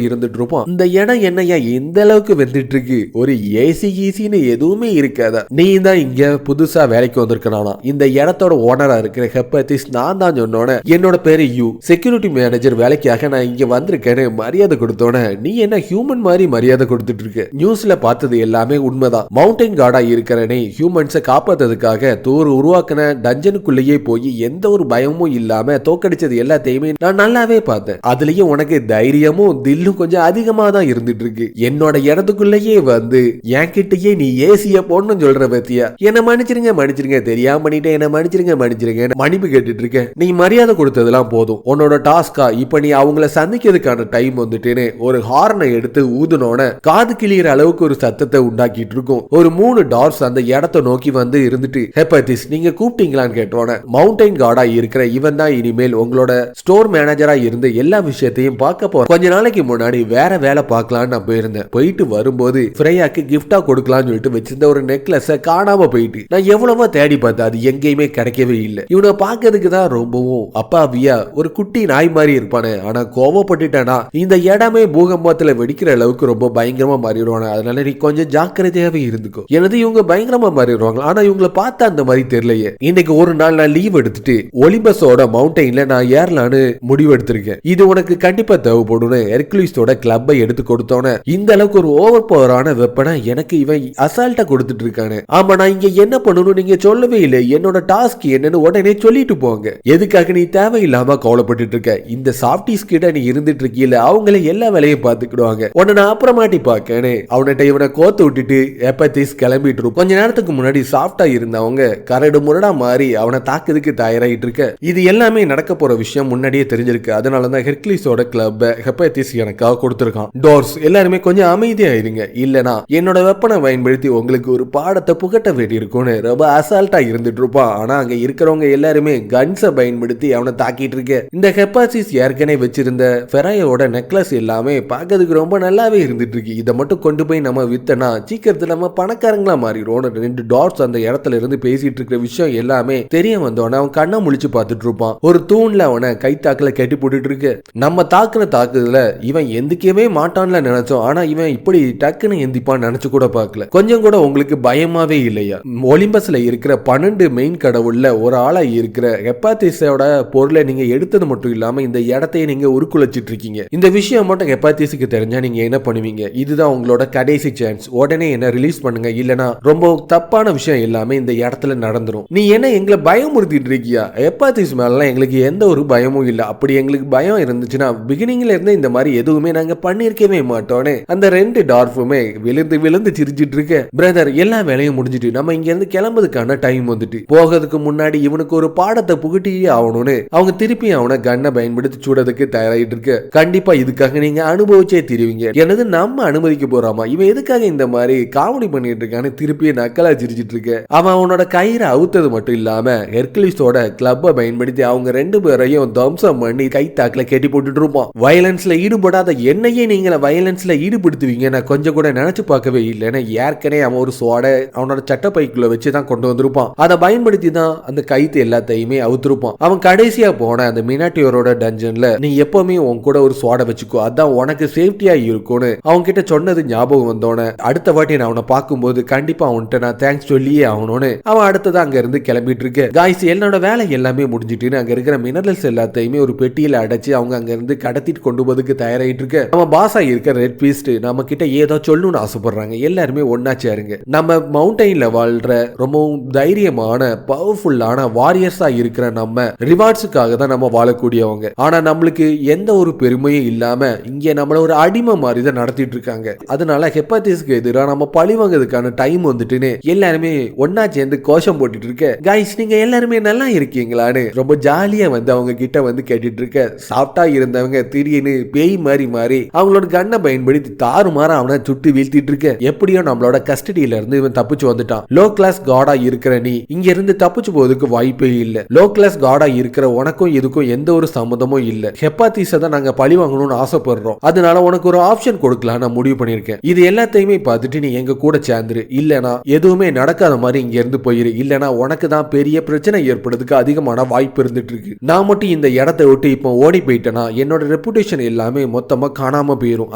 இருந்துட்டு இருப்போம். இந்த இடம் என்னையா இந்த அளவுக்கு வந்துட்டு இருக்கு, ஒரு ஏசி ஈசின்னு எதுவுமே இருக்காதா, நீ தான் இங்க புதுசா வேலைக்கு வந்திருக்கனா, இந்த இடத்தோட ஓனரா இருக்கிற ஹெப்படைட்டிஸ் நான் தான் சொன்னோன என்னோட பேரு யூ, செக்யூரிட்டி மேனேஜர் வேலைக்காக நான் இங்க வந்திருக்கேன்னு மரியாதை கொடுத்தோன நீ என்ன ஹியூமன் மாதிரி மரியாதை கொடுத்துட்டு இருக்க. நியூஸ்ல பார்த்தது எல்லாமே உண்மைதான். மவுண்டன் கார்டா இருக்கிறனே ஹியூமன்ஸை காப்பாத்துறதுக்காக தோறு உருவாக்கின டஞ்சனுக்குள்ளேயே போய் எந்த ஒரு பயமும் இல்லாம தோக்கடிச்சது எல்லாத்தையுமே நான் நல்லாவே பார்த்தேன். அதுலயும் உனக்கு தைரியமும் தில்லும் கொஞ்சம் அதிகமா தான் இருந்துட்டு இருக்கு. என்னோட இடத்துக்குள்ளேயே வந்து என்கிட்டயே நீ ஏசிய போன்னு சொல்ற பத்தியா, என்ன மன்னிச்சிருங்க மன்னிச்சிருங்க தெரியாம பண்ணிட்டேன், என்ன மன்னிச்சிருங்க மன்னிச்சிருங்க மன்னிப்பு கேட்டுட்டு இருக்க. நீ மரியாதை கொடுத்ததெல்லாம் போதும், உன்னோட டாஸ்கா இப்ப நீ அவங்கள சந்திக்கிறதுக்கான டைம் வந்துட்டேன்னு ஒரு ஹார்னை எடுத்து ஊதுனோன காது கிளியற அளவுக்கு ஒரு சத்தத்தை உண்டாக்கிட்டு இருக்கும். ஒரு 3 டார்ஸ் அந்த இடத்தை நோக்கி வந்து இருந்துட்டு ஹெப்படைட்டிஸ் நீங்க கூப்பிட்டீங்களான்னு கேட்டோன மவுண்டன் கார்டா இருக்கிற இவன் தான் இனிமேல் உங்களோட ஸ்டோர் மேனேஜரா இருந்து எல்லா விஷயத்தையும் பார்க்க போறேன். கொஞ்ச நாளைக்கு முன்னாடி வேற வேலை பார்க்கலான்னு நான் போயிருந்தேன். போயிட்டு வரும்போது ஃப்ரையாக்கு கிஃப்டா கொடுக்கலாம்னு சொல்லிட்டு வச்சிருந்த ஒரு நெக்லஸ் காணாம போயிட்டு நான் எவ்வளவோ தேடி பார்த்தேன், அது எங்கேயுமே கிடைக்கவே இல்லை. இவனை பார்க்கறதுக்கு தான் ரொம்பவும் அப்பாவியா ஒரு குட்டி நாய் மாதிரி இருப்பானே, ஆனா கோவப்பட்டுட்டானா இந்த இடமே பூகம்பத்துல வெடிக்கிற அளவுக்கு ரொம்ப பயங்கரமா மாறிடுவாங்க. அதனால நீ கொஞ்சம் ஜாக்கிரதையாவே இருந்துக்கோ. எனது இவங்க பயங்கரமா மாறிடுவாங்க, ஆனா இவங்களை பார்த்தா அந்த மாதிரி தெரியலையே. இன்னைக்கு ஒரு நாள் நான் லீவ் எடுத்துட்டு ஒலிம்பஸோட மவுண்டன்ல நான் ஏறலான்னு முடிவு எடுத்திருக்கேன். இது உனக்கு கண்டிப்பா தேவைப்படும்னு ஹெர்குலிஸோட கிளப்பை எடுத்து கொடுத்தோன்னே இந்த அளவுக்கு ஒரு ஓவர் பவரான வெப்பனை எனக்கு இவன் அசால்ட்டா கொடுத்துட்டு இருக்கானே. ஆமா நான் இங்க என்ன பண்ணணும் நீங்க சொல்லவே இல்லை, என்னோட டாஸ்க் என்னன்னு உடனே சொல்லிட்டு போங்க. எதுக்காக நீ தேவையில்லாம கவலைப்பட்டு இருக்க, இந்த சாஃப்டிஸ் கிட்ட நீ இருந்துட்டு இருக்கீல அவங்களே எல்லா வேலையும் பார்த்துக்கிடுவாங்க, உன்னை நான் அப்புறமாட்டி பார்க்கனே. அவன்கிட்ட இவனை கோத்து விட்டுட்டு ஹெப்படைட்டிஸ் கிளம்பிட்டு இருக்கும். கொஞ்ச நேரத்துக்கு முன்னாடி சாஃப்டா இருந்தவங்க கரடு முரடா மாறி அவனை தாக்குறதுக்கு தயாராகிட்டு இருக்க. இது எல்லாமே நடக்க போற விஷயம் முன்னாடியே தெரிஞ்சிருக்கு. அதனாலதான் ஹெர்குலிஸோட கிளப் ஹெப்படைட்டிஸ் எனக்காக கொடுத்திருக்கான். டோர்ஸ் எல்லாருமே கொஞ்சம் அமைதியா இருங்க, இல்லனா என்னோட வெப்பனை பயன்படுத்தி உங்களுக்கு ஒரு பாடத்தை புகட்ட வேண்டி இருக்கும்னு ரொம்ப அசால்ட்டா இருந்துட்டு இருப்பான். ஆனா அங்க இருக்கிறவங்க எல்லாருமே கன்ஸை பயன்படுத்தி அவனை தாக்கிட்டு இருக்க. இந்த ஹெப்படைட்டிஸ் ஏற்கனவே வச்சிருந்த ஃபெராயோட நெக்லஸ் எல்லாமே பார்க்கறதுக்கு ரொம்ப நல்லாவே இருந்துட்டு இருக்கு. இதை மட்டும் கொண்டு போய் நம்ம வித்தனா சீக்கிரத்துல நம்ம பணக்காரங்களா மாறிடுவோம். 2 டாட்ஸ் அந்த இடத்துல இருந்து பேசிட்டு இருக்கிற விஷயம் எல்லாமே தெரிய வந்தோன்னா அவன் கண்ணை முழிச்சு பார்த்துட்டு இருப்பான். ஒரு தூண்ல அவனை கைத்தாக்குல கட்டி போட்டுட்டு இருக்கு. நம்ம தாக்குன தாக்குதுல இவன் எந்திக்கவே மாட்டான்ல நினைச்சோம், ஆனா இவன் இப்படி டக்குன்னு எந்திப்பான்னு நினைச்சு கூட பார்க்கல. கொஞ்சம் கூட உங்களுக்கு பயமாவே இல்லையா? ஒலிம்பஸ்ல இருக்கிற 12 மெயின் கடவுள்ல ஒரு ஆளா இருக்கிற ஹெப்படைட்டிஸோட பொருளை நீங்க எடுத்தது மட்டும் இல்லாம இந்த இடத்தையே நீங்க உருக்குலைச்சிட்டு இருக்கீங்க. இந்த விஷயம் மட்டும் ஹெப்படைட்டிஸ்க்கு தெரிஞ்சா நீங்க என்ன பண்ணுவீங்க? இதுதான் உங்களோட கடைசி சான்ஸ். உடனே என்ன ரிலீஸ் பண்ணுங்க, இல்லனா ரொம்ப தப்பான விஷயம் எல்லாமே இந்த இடத்துல நடந்துரும். நீ என்ன எங்களை பயமுறுத்திட்டு இருக்கியா? ஹெப்படைட்டிஸ் மேல எங்களுக்கு எந்த ஒரு பயமும் இல்ல. அப்படி எங்களுக்கு பயம் இருந்துச்சுன்னா பிகினிங்ல இருந்து இந்த மாதிரி எதுவுமே நாங்க பண்ணிருக்கவே மாட்டோன்னு அந்த 2 டார்ஃபுமே விழுந்து விழுந்து சிரிச்சிட்டு இருக்க. பிரதர் எல்லா வேலையும் முடிஞ்சிட்டு நம்ம இங்க இருந்து கிளம்புறதுக்கான டைம் வந்துட்டு, போகிறதுக்கு முன்னாடி இவனுக்கு ஒரு பாடத்தை புகட்டியே ஆகணும்னு அவங்க திருப்பி அவனை கண்ணை பயன்படுத்தி சூடதுக்கு தயாராகிட்டு இருக்க. கண்டிப்பா இதுக்காக நீங்க அனுபவிச்சே தெரிவிங்க. எனது நம்ம அனுமதிக்க போறாமா, இவன் எதுக்காக இந்த மாதிரி காமெடி பண்ணிட்டு இருக்கான்னு திருப்பி நக்கலா சிரிச்சிட்டு இருக்க. அவன் அவனோட கயிறை அவுத்தது மட்டும் இல்லாம ஹெர்குலிஸோட கிளப்பை பயன்படுத்தி அவங்க 2 பேரையும் தம்சம் பண்ணி கை தாக்குல கட்டி போட்டுட்டு இருப்பான். வயலன்ஸ்ல ஈடுபடாத என்னையே நீங்க வயலன்ஸ்ல ஈடுபடுத்துவீங்க நான் கொஞ்சம் கூட நினைச்சு பார்க்கவே இல்லைன்னா ஏற்கனவே அவன் ஒரு சோட அவனோட சட்டப்பைக்குள்ள வச்சுதான் கொண்டு வந்திருப்பான். அதை பயன்படுத்தி தான் அந்த கைத்து எல்லாத்தையுமே அவுத்திருப்பான். அவன் கடைசியா போன அந்த மினாட்டியோரோட டஞ்சன்ல நீ எப்பவுமே உன் கூட ஒரு சோடை வச்சுக்கோ, அதான் உனக்கு சேஃப்டியா இருக்கும்னு அவங்க கிட்ட சொன்னது ஞாபகம் வந்தோன அடுத்த வாட்டி நான் அவனை பார்க்கும்போது கண்டிப்பா அவன்கிட்ட நான் தேங்க்ஸ் சொல்லியே ஆகணும்னு அவன் அடுத்ததான் அங்க இருந்து கிளம்பிட்டு கிளம்பிட்டு இருக்கு. காய்ஸ் என்னோட வேலை எல்லாமே முடிஞ்சிட்டு அங்க இருக்கிற மினரல்ஸ் எல்லாத்தையுமே ஒரு பெட்டியில அடைச்சு அவங்க அங்க இருந்து கடத்திட்டு கொண்டு போறதுக்கு தயாராயிட்டு இருக்கு. நம்ம பாஸா இருக்க ரெட் பீஸ்ட் நம்ம கிட்ட ஏதோ சொல்லணும்னு ஆசைப்படுறாங்க. எல்லாருமே ஒன்னா சேருங்க. நம்ம மவுண்டன்ல வாழ்ற ரொம்பவும் தைரியமான பவர்ஃபுல்லான வாரியர்ஸா இருக்கிற நம்ம ரிவார்ட்ஸுக்காக தான் நம்ம வாழக்கூடியவங்க. ஆனா நம்மளுக்கு எந்த ஒரு பெருமையும் இல்லாம இங்க நம்மள ஒரு அடிமை மாதிரி தான் நடத்திட்டு இருக்காங்க. அதனால ஹெப்பாட்டிஸ்க்கு எதிராக நம்ம பழி வாங்குறதுக்கான டைம் வந்துட்டுன்னு எல்லாருமே ஒன்னா சேர்ந்து கோஷம் போட்டுட்டு இருக்க. கைஸ் நீங்க எல்லாருமே நல்லா இருக்கீங்களான்னு ரொம்ப ஜாலியா வந்து அவங்க கிட்ட வந்து கேட்டுட்டு இருக்க. சாப்பிட்டா இருந்தவங்க திடீர்னு பேய் மாதிரி மாறி அவங்களோட கண்ணை பயன்படுத்தி தாறுமாற அவனை சுட்டு வீழ்த்திட்டு இருக்க. எப்படியோ நம்மளோட கஸ்டடியில இருந்து இவன் தப்பிச்சு வந்துட்டான். லோ கிளாஸ் காடா இருக்கிற நீ இங்க இருந்து தப்பிச்சு போறதுக்கு வாய்ப்பே இல்ல. லோ கிளாஸ் காடா இருக்கிற உனக்கும் இதுக்கும் எந்த ஒரு சம்மந்தமும் இல்ல. ஹெப்பாட்டிஸை தான் நாங்க பழி வாங்கணும்னு ஆசைப்படுறோம். அதனால உனக்கு ஒரு ஆப்ஷன் கொடுக்கலாம் நான் முடிவு பண்ணிருக்கேன். இது எல்லாத்தையுமே பார்த்துட்டு நீ எங்க கூட சேர்ந்துரு. இல்லனா எதுவுமே நடக்காத மாதிரி இங்க இருந்து போயிரு. இல்லனா உனக்கு தான் பெரிய பிரச்சனை ஏற்படுறதுக்கு அதிகமான வாய்ப்பு இருந்துட்டு இருக்கு. நான் மட்டும் இந்த இடத்தை விட்டு இப்போ ஓடி போயிட்டேனா என்னோட ரெப்புடேஷன் எல்லாமே மொத்தமா காணாம போயிரும்.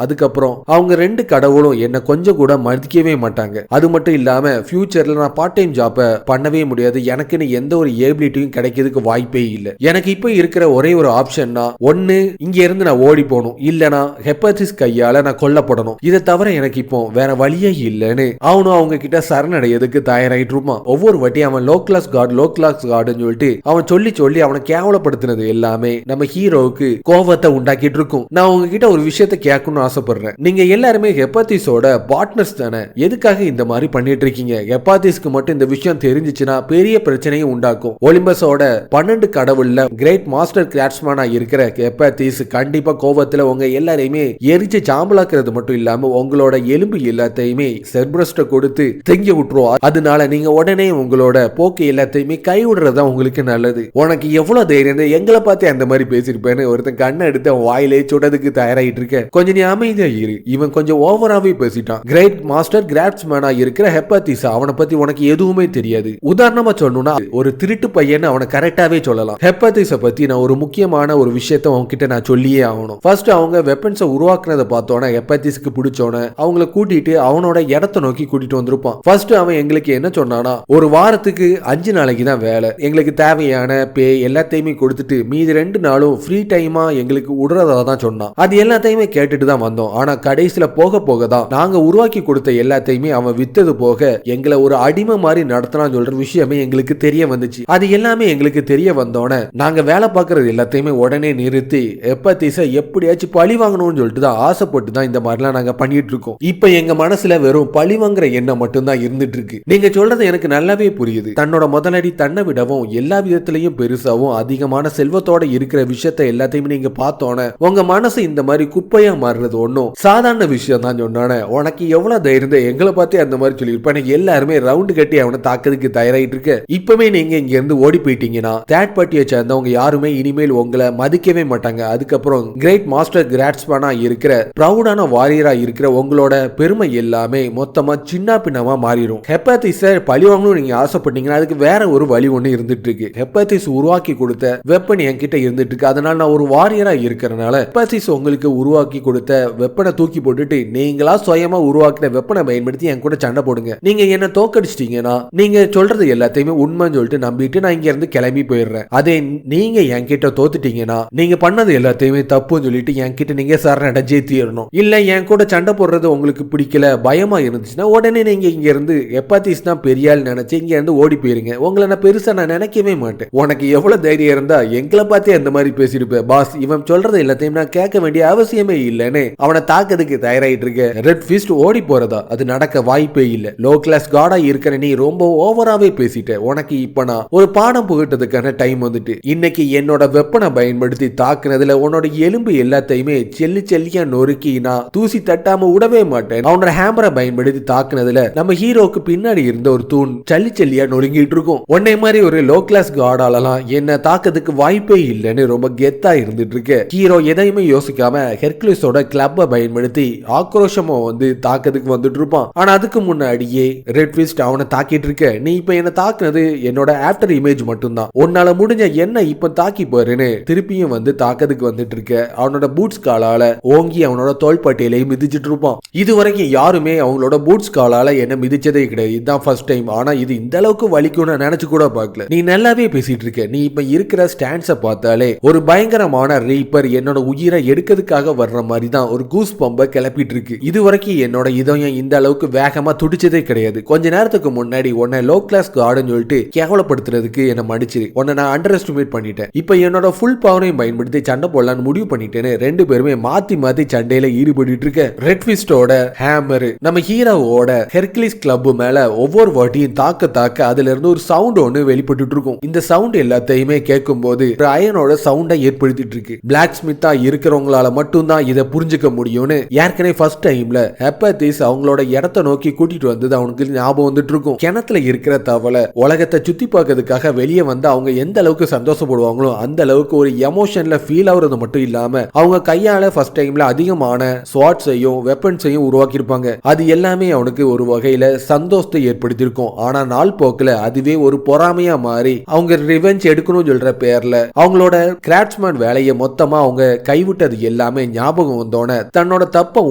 அதுக்கப்புறம் அவங்க ரெண்டு கடவுளும் என்ன கொஞ்சம் கூட மதிக்கவே மாட்டாங்க. அது மட்டும் இல்லாம ஃபியூச்சர்ல நான் பார்ட் டைம் ஜாப்பை பண்ணவே முடியாது. எனக்குன்னு எந்த ஒரு ஏபிலிட்டியும் கிடைக்கிறதுக்கு வாய்ப்பே இல்லை. எனக்கு இப்போ இருக்கிற ஒரே ஒரு ஆப்ஷன்னா ஒன்னு இங்க இருந்து நான் ஓடி போகணும், இல்லனா ஹெப்பாட்டிஸ் கையால நான் கொல்லப்படணும். இதை தவிர எனக்கு இப்போ வேற வழியே இல்லைன்னு அவனும் அவங்க கிட்ட சரணடையதுக்கு தயாராயிட்டு இருப்பான். ஒவ்வொரு வாட்டி அவன் லோ கிளாஸ் கார்டுன்னு சொல்லிட்டு அவன் சொல்லி சொல்லி அவனை கேவலப்படுத்தினது எல்லாமே நம்ம ஹீரோவுக்கு கோபத்தை உண்டாக்கிட்டு இருக்கும். நான் உங்ககிட்ட ஒரு விஷயத்தை கேட்கணும்னு ஆசைப்படுறேன். நீங்க எல்லாருமே ஹெப்பாட்டிஸோட பார்ட்னர்ஸ் தானே? எதுக்காக இந்த மாதிரி பண்ணிட்டு இருக்கீங்க? ஹெப்பாட்டிஸ்க்கு மட்டும் இந்த விஷயம் தெரிஞ்சிச்சுன்னா பெரிய பிரச்சனையும் உண்டாக்கும். ஒலிம்பஸோட 12 கடவுள்ல கிரேட் மாஸ்டர் கிராஃப்ட்ஸ்மேனா இருக்கிற ஹெப்பாட்டிஸ் கண்டிப்பா கோபத்துல உங்க எல்லாரையுமே எரிச்சு சாம்பலாக்குறது மட்டும் இல்லாம உங்களோட எலும்பு எல்லாத்தையுமே செர்பரஸ்ட கொடுத்து திங்கி விட்டுருவோம். அதனால நீங்க உடனே உங்களோட போக்கு எல்லாத்தையுமே கைவிடுறதா உங்களுக்கு நல்லது. உனக்கு எவ்வளவு தைரியம் எங்களை பார்த்து அந்த மாதிரி பேசிருப்பேன்னு ஒருத்தன் கண்ணை எடுத்து அவன் வாயிலே சுடதுக்கு தயாராயிட்டு இருக்க. கொஞ்சம் நீ அமைதியா இரு. இவன் கொஞ்சம் ஓவராவே பேசிட்டான். கிரேட் மாஸ்டர் கிராஃப்ட்ஸ்மேனா இருக்கிற ஹெப்பாட்டிஸ் அவனை பத்தி உனக்கு எதுவுமே தெரியாது. உதாரணமா சொல்லணும்னா ஒரு திருட்டு பையன் அவனை கரெக்டாவே சொல்லலாம். ஹெப்பாட்டிஸ பத்தி நான் ஒரு முக்கியமான ஒரு விஷயத்தை அவன்கிட்ட நான் சொல்லியே ஆகணும். ஃபர்ஸ்ட் அவங்க வெப்பன்ஸை உருவாக்குனதை பார்த்தோன்னே ஹெப்பாட்டிஸ்க்கு பிடிச்சோன்னே அவங்கள கூட்டிட்டு அவனோட இடத்தை நோக்கி கூட்டிட்டு வந்திருப்பான். ஃபர்ஸ்ட் அவன் எங்களுக்கு என்ன சொன்னானா, ஒரு வாரத்துக்கு 5 நாளைக்கு தான் வேலை. எங்களுக்கு தேவையான பே எல்லாத்தையுமே கொடுத்துட்டு மீதி 2 நாளும் ஃப்ரீ டைமா எங்களுக்கு விடுறதா தான் சொன்னான். அது எல்லாத்தையுமே கேட்டுட்டு தான் வந்தோம். ஆனா கடைசியில போக போக தான் நாங்க உருவாக்கி கொடுத்த எல்லாத்தையுமே அவன் வித்தது போக எங்களை ஒரு அடிமை மாதிரி நடத்தினான்னு சொல்ற விஷயமே எங்களுக்கு தெரிய வந்துச்சு. அது எல்லாமே எங்களுக்கு தெரிய வந்தோன்னே நாங்க வேலை பார்க்கறது எல்லாத்தையுமே உடனே நிறுத்தி ஹெப்பாட்டிஸை எப்படியாச்சும் பழி வாங்கணும்னு சொல்லிட்டு தான் ஆசைப்பட்டு தான் இந்த மாதிரிலாம் நாங்க பண்ணிட்டு இருக்கோம். இப்ப எங்க மனசுல வெறும் பழி வாங்குற எண்ணம் மட்டும் தான் இருந்துட்டு இருக்கு. நீங்க சொல்றது எனக்கு நல்லாவே புரியுது. தன்னோட முதலாளி தன்னை விடவும் எல்லா விதத்திலையும் பெருசாவும் அதிகமான செல்வத்தோட இருக்கிற விஷயத்தை எல்லாத்தையுமே நீங்க பார்த்தோன்னே உங்க மனசு இந்த மாதிரி குப்பையா மாறுறது ஒன்னும் சாதாரண விஷயம் தான் சொன்னானே. உனக்கு எவ்வளவு தைரியம் எங்களை பார்த்து அந்த மாதிரி சொல்லியிருப்பானே. எல்லாருமே ரவுண்டு கட்டி அவனை தாக்குறதுக்கு தயாராயிட்டு இருக்க. இப்பவே நீங்க இங்க இருந்து ஓடி போயிட்டீங்கன்னா தேர்ட் பார்ட்டியை சேர்ந்தவங்க யாருமே இனிமேல் உங்களை மதிக்கவே மாட்டாங்க. அதுக்கப்புறம் கிரேட் மாஸ்டர் கிராஃப்ட்ஸ்மேனா இருக்கிற ப்ரௌடான வாரியரா இருக்கிற உங்களோட பெருமை எல்லாமே மொத்தமா சின்ன பின்னமா மாறிடும். ஹெப்பாட்டிஸை பழி வாங்கணும்னு நீங்க ஆசைப்பட்டீங்கன்னா அதுக்கு வேற ஒரு வழி ஒண்ணு இருந்துட்டு இருக்கு. ஹெப்பாட்டிஸ் உருவாக்கி கொடுத்த வெப்பன் என்கிட்ட இருந்துட்டு இருக்கு. அதனால நான் ஒரு வாரியரா இருக்கிறனால ஹெப்பாட்டிஸ் உங்களுக்கு உருவாக்கி கொடுத்த வெப்பனை தூக்கி போட்டுட்டு நீங்களா சுயமா உருவாக்கின வெப்பனை பயன்படுத்தி என் கூட சண்டை போடுங்க. நீங்க என்ன தோக்கடிச்சிட்டீங்கன்னா நீங்க சொல்றது எல்லாத்தையுமே உண்மைன்னு சொல்லிட்டு நம்பிட்டு நான் இங்க இருந்து கிளம்பி போயிடுறேன். அதே நீங்க என்கிட்ட தோத்துட்டீங்கன்னா நீங்க பண்ணது எல்லாத்தையுமே தப்புன்னு சொல்லிட்டு என்கிட்ட நீங்க சரணடைஞ்சே தீரணும். இல்ல என் கூட சண்டை போடுறது உங்களுக்கு பிடிக்கல பயமா இருந்துச்சுன்னா உடனே நீங்க இங்க இருந்து ஹெப்பாட்டிஸ் தான் பெரிய ஆள் நினைச்சு இங்க இருந்து ஓடி போயிருங்க. உங்களை நான் பெருசா நான் நினைக்கவே மாட்டேன். உனக்கு எவ்வளவு தைரியம் இருந்தா எங்களை பார்த்தே அந்த மாதிரி பேசிருப்பேன். பாஸ் இவன் சொல்றது எல்லாத்தையும் நான் கேட்க வேண்டிய அவசியமே இல்லைன்னு அவனை தாக்கிறதுக்கு தயாராயிட்டு இருக்க. ரெட் ஃபிஸ்ட் ஓடி போறதா அது நடக்க வாய்ப்பே இல்ல. லோ கிளாஸ் காடா இருக்கிற நீ ரொம்ப ஓவராவே பேசிட்ட. உனக்கு இப்ப நான் ஒரு பாடம் புகட்டதுக்கான டைம் வந்துட்டு இன்னைக்கு என்னோட வெப்பனை பயன்படுத்தி தாக்குனதுல உன்னோட எலும்பு எல்லாத்தையுமே செல்லி செல்லியா நொறுக்கி நான் தூசி தட்டாம விடவே மாட்டேன். அவனோட ஹேமரை பயன்படுத்தி தாக்குனதுல நம்ம ஹீரோக்கு பின்னாடி இருந்த ஒரு தூண் சல்லி செல்லியா நொறுங்கிட்டு இருக்கும். உன்னை மாதிரி ஒரு லோ கிளாஸ் காடாலலாம் என்ன தாக்கிறதுக்கு வாய்ப்பே இல்லைன்னு ரொம்ப கெத்தா இருந்துட்டு இருக்கு. ஹீரோ எதையுமே யோசிக்காம ஹெர்குலிஸோட கிளப்பை பயன்படுத்தி ஆக்ரோஷமா வந்து தாக்கிறதுக்கு வந்துட்டு இருப்பான். ஆனா அதுக்கு முன்னாடியே ரெட் ஃபிஸ்ட் அவனை தாக்கிட்டு இருக்க. நீ இப்ப என்ன தாக்குனது என்னோட ஆஃப்டர் இமேஜ் மட்டும்தான். உன்னால முடிஞ்ச என்ன இப்ப தாக்கி போறேன்னு திருப்பியும் வந்து தாக்கிறதுக்கு வந்துட்டு இருக்க. அவனோட பூட்ஸ் காலால ஓங்கி அவனோட தோள்பட்டையிலையும் மிதிச்சிட்டு இருப்பான். இது வரைக்கும் யாருமே அவங்களோட பூட்ஸ் காலால என்ன மிதிச்சதே கிடையாது. இதுதான் ஃபர்ஸ்ட் டைம். ஆனா இது இந்த அளவுக்கு வலிக்கும்னு நினைச்சு கூட பார்க்கல. நீ நல்லாவே பேசிட்டு இருக்க. நீ இப்ப இருக்கிற ஸ்டாண்ட்ஸ பார்த்தாலே ஒரு பயங்கரமான ரீப்பர் என்னோட உயிரை எடுக்கிறதுக்காக வர்ற மாதிரி தான் ஒரு கூஸ் பம்ப கிளப்பிட்டு இருக்கு. இது வரைக்கும் என்னோட இதயம் இந்த அளவுக்கு வேகமா துடிச்சதே கிடையாது. கொஞ்ச நேரத்துக்கு முன்னாடி உன்னை லோ கிளாஸ் கார்டுன்னு சொல்லிட்டு கேவலப்படுத்துறதுக்கு என்ன மன்னிச்சிரு. உன்னை நான் அண்டர் எஸ்டிமேட் பண்ணிட்டேன். இப்ப என்னோட ஃபுல் பவரையும் பயன்படுத்தி சண்டை போடலான்னு முடிவு பண்ணிட்டேன்னு ரெண்டு பேருமே மாத்தி மாத்தி சண்டையில ஈடுபட்டு இருக்க. ரெட் ஃபிஸ்டோட ஹேமர் நம்ம ஹீரோவோட ஹெர்குலிஸ் கிளப் மேல ஒவ்வொரு வாட்டியும் தாக்க தாக்க அதுல இருந்து ஒரு சவுண்ட் ஒன்னு வெளிப்பட்டு இருக்கும். இந்த சவுண்ட் எல்லாத்தையுமே கேட்கும் போது அயனோட சவுண்டை ஏற்படுத்திட்டு இருக்கு. பிளாக் ஸ்மித்தா இருக்கிறவங்களால மட்டும்தான் இதை புரிஞ்சுக்க முடியும்னு ஏற்கனவே ஃபர்ஸ்ட் டைம்ல ஹெப்பத்திஸ் அவங்களோட இடத்தை நோக்கி கூட்டிட்டு வந்தது அவனுக்கு ஞாபகம் வந்துட்டு இருக்கும். கிணத்துல இருக்கிற தவளை உலகத்தை சுத்தி பார்க்கறதுக்காக வெளியே வந்து அவங்க எந்த அளவுக்கு சந்தோஷப்படுவாங்களோ அந்த அளவுக்கு ஒரு எமோஷன்ல ஃபீல் ஆகுறது மட்டும் இல்லாம அவங்க கையால ஃபர்ஸ்ட் டைம்ல அதிகமான ஸ்வாட்ஸையும் வெப்பன்ஸையும் உருவாக்கி இருப்பாங்க. அது எல்லாமே அவனுக்கு ஒரு வகையில சந்தோஷத்தை ஏற்படுத்தியிருக்கும். ஆனா நாள் போக்குல அதுவே ஒரு பொறாமையா மாறி அவங்க ரிவெஞ்ச் எடுக்கணும்னு சொல்ற பேர்ல அவங்களோட கிராஃப்ட்ஸ்மேன் வேலையை மொத்தமா அவங்க கைவிட்டது எல்லாமே ஞாபகம் வந்தோடனே தன்னோட தப்ப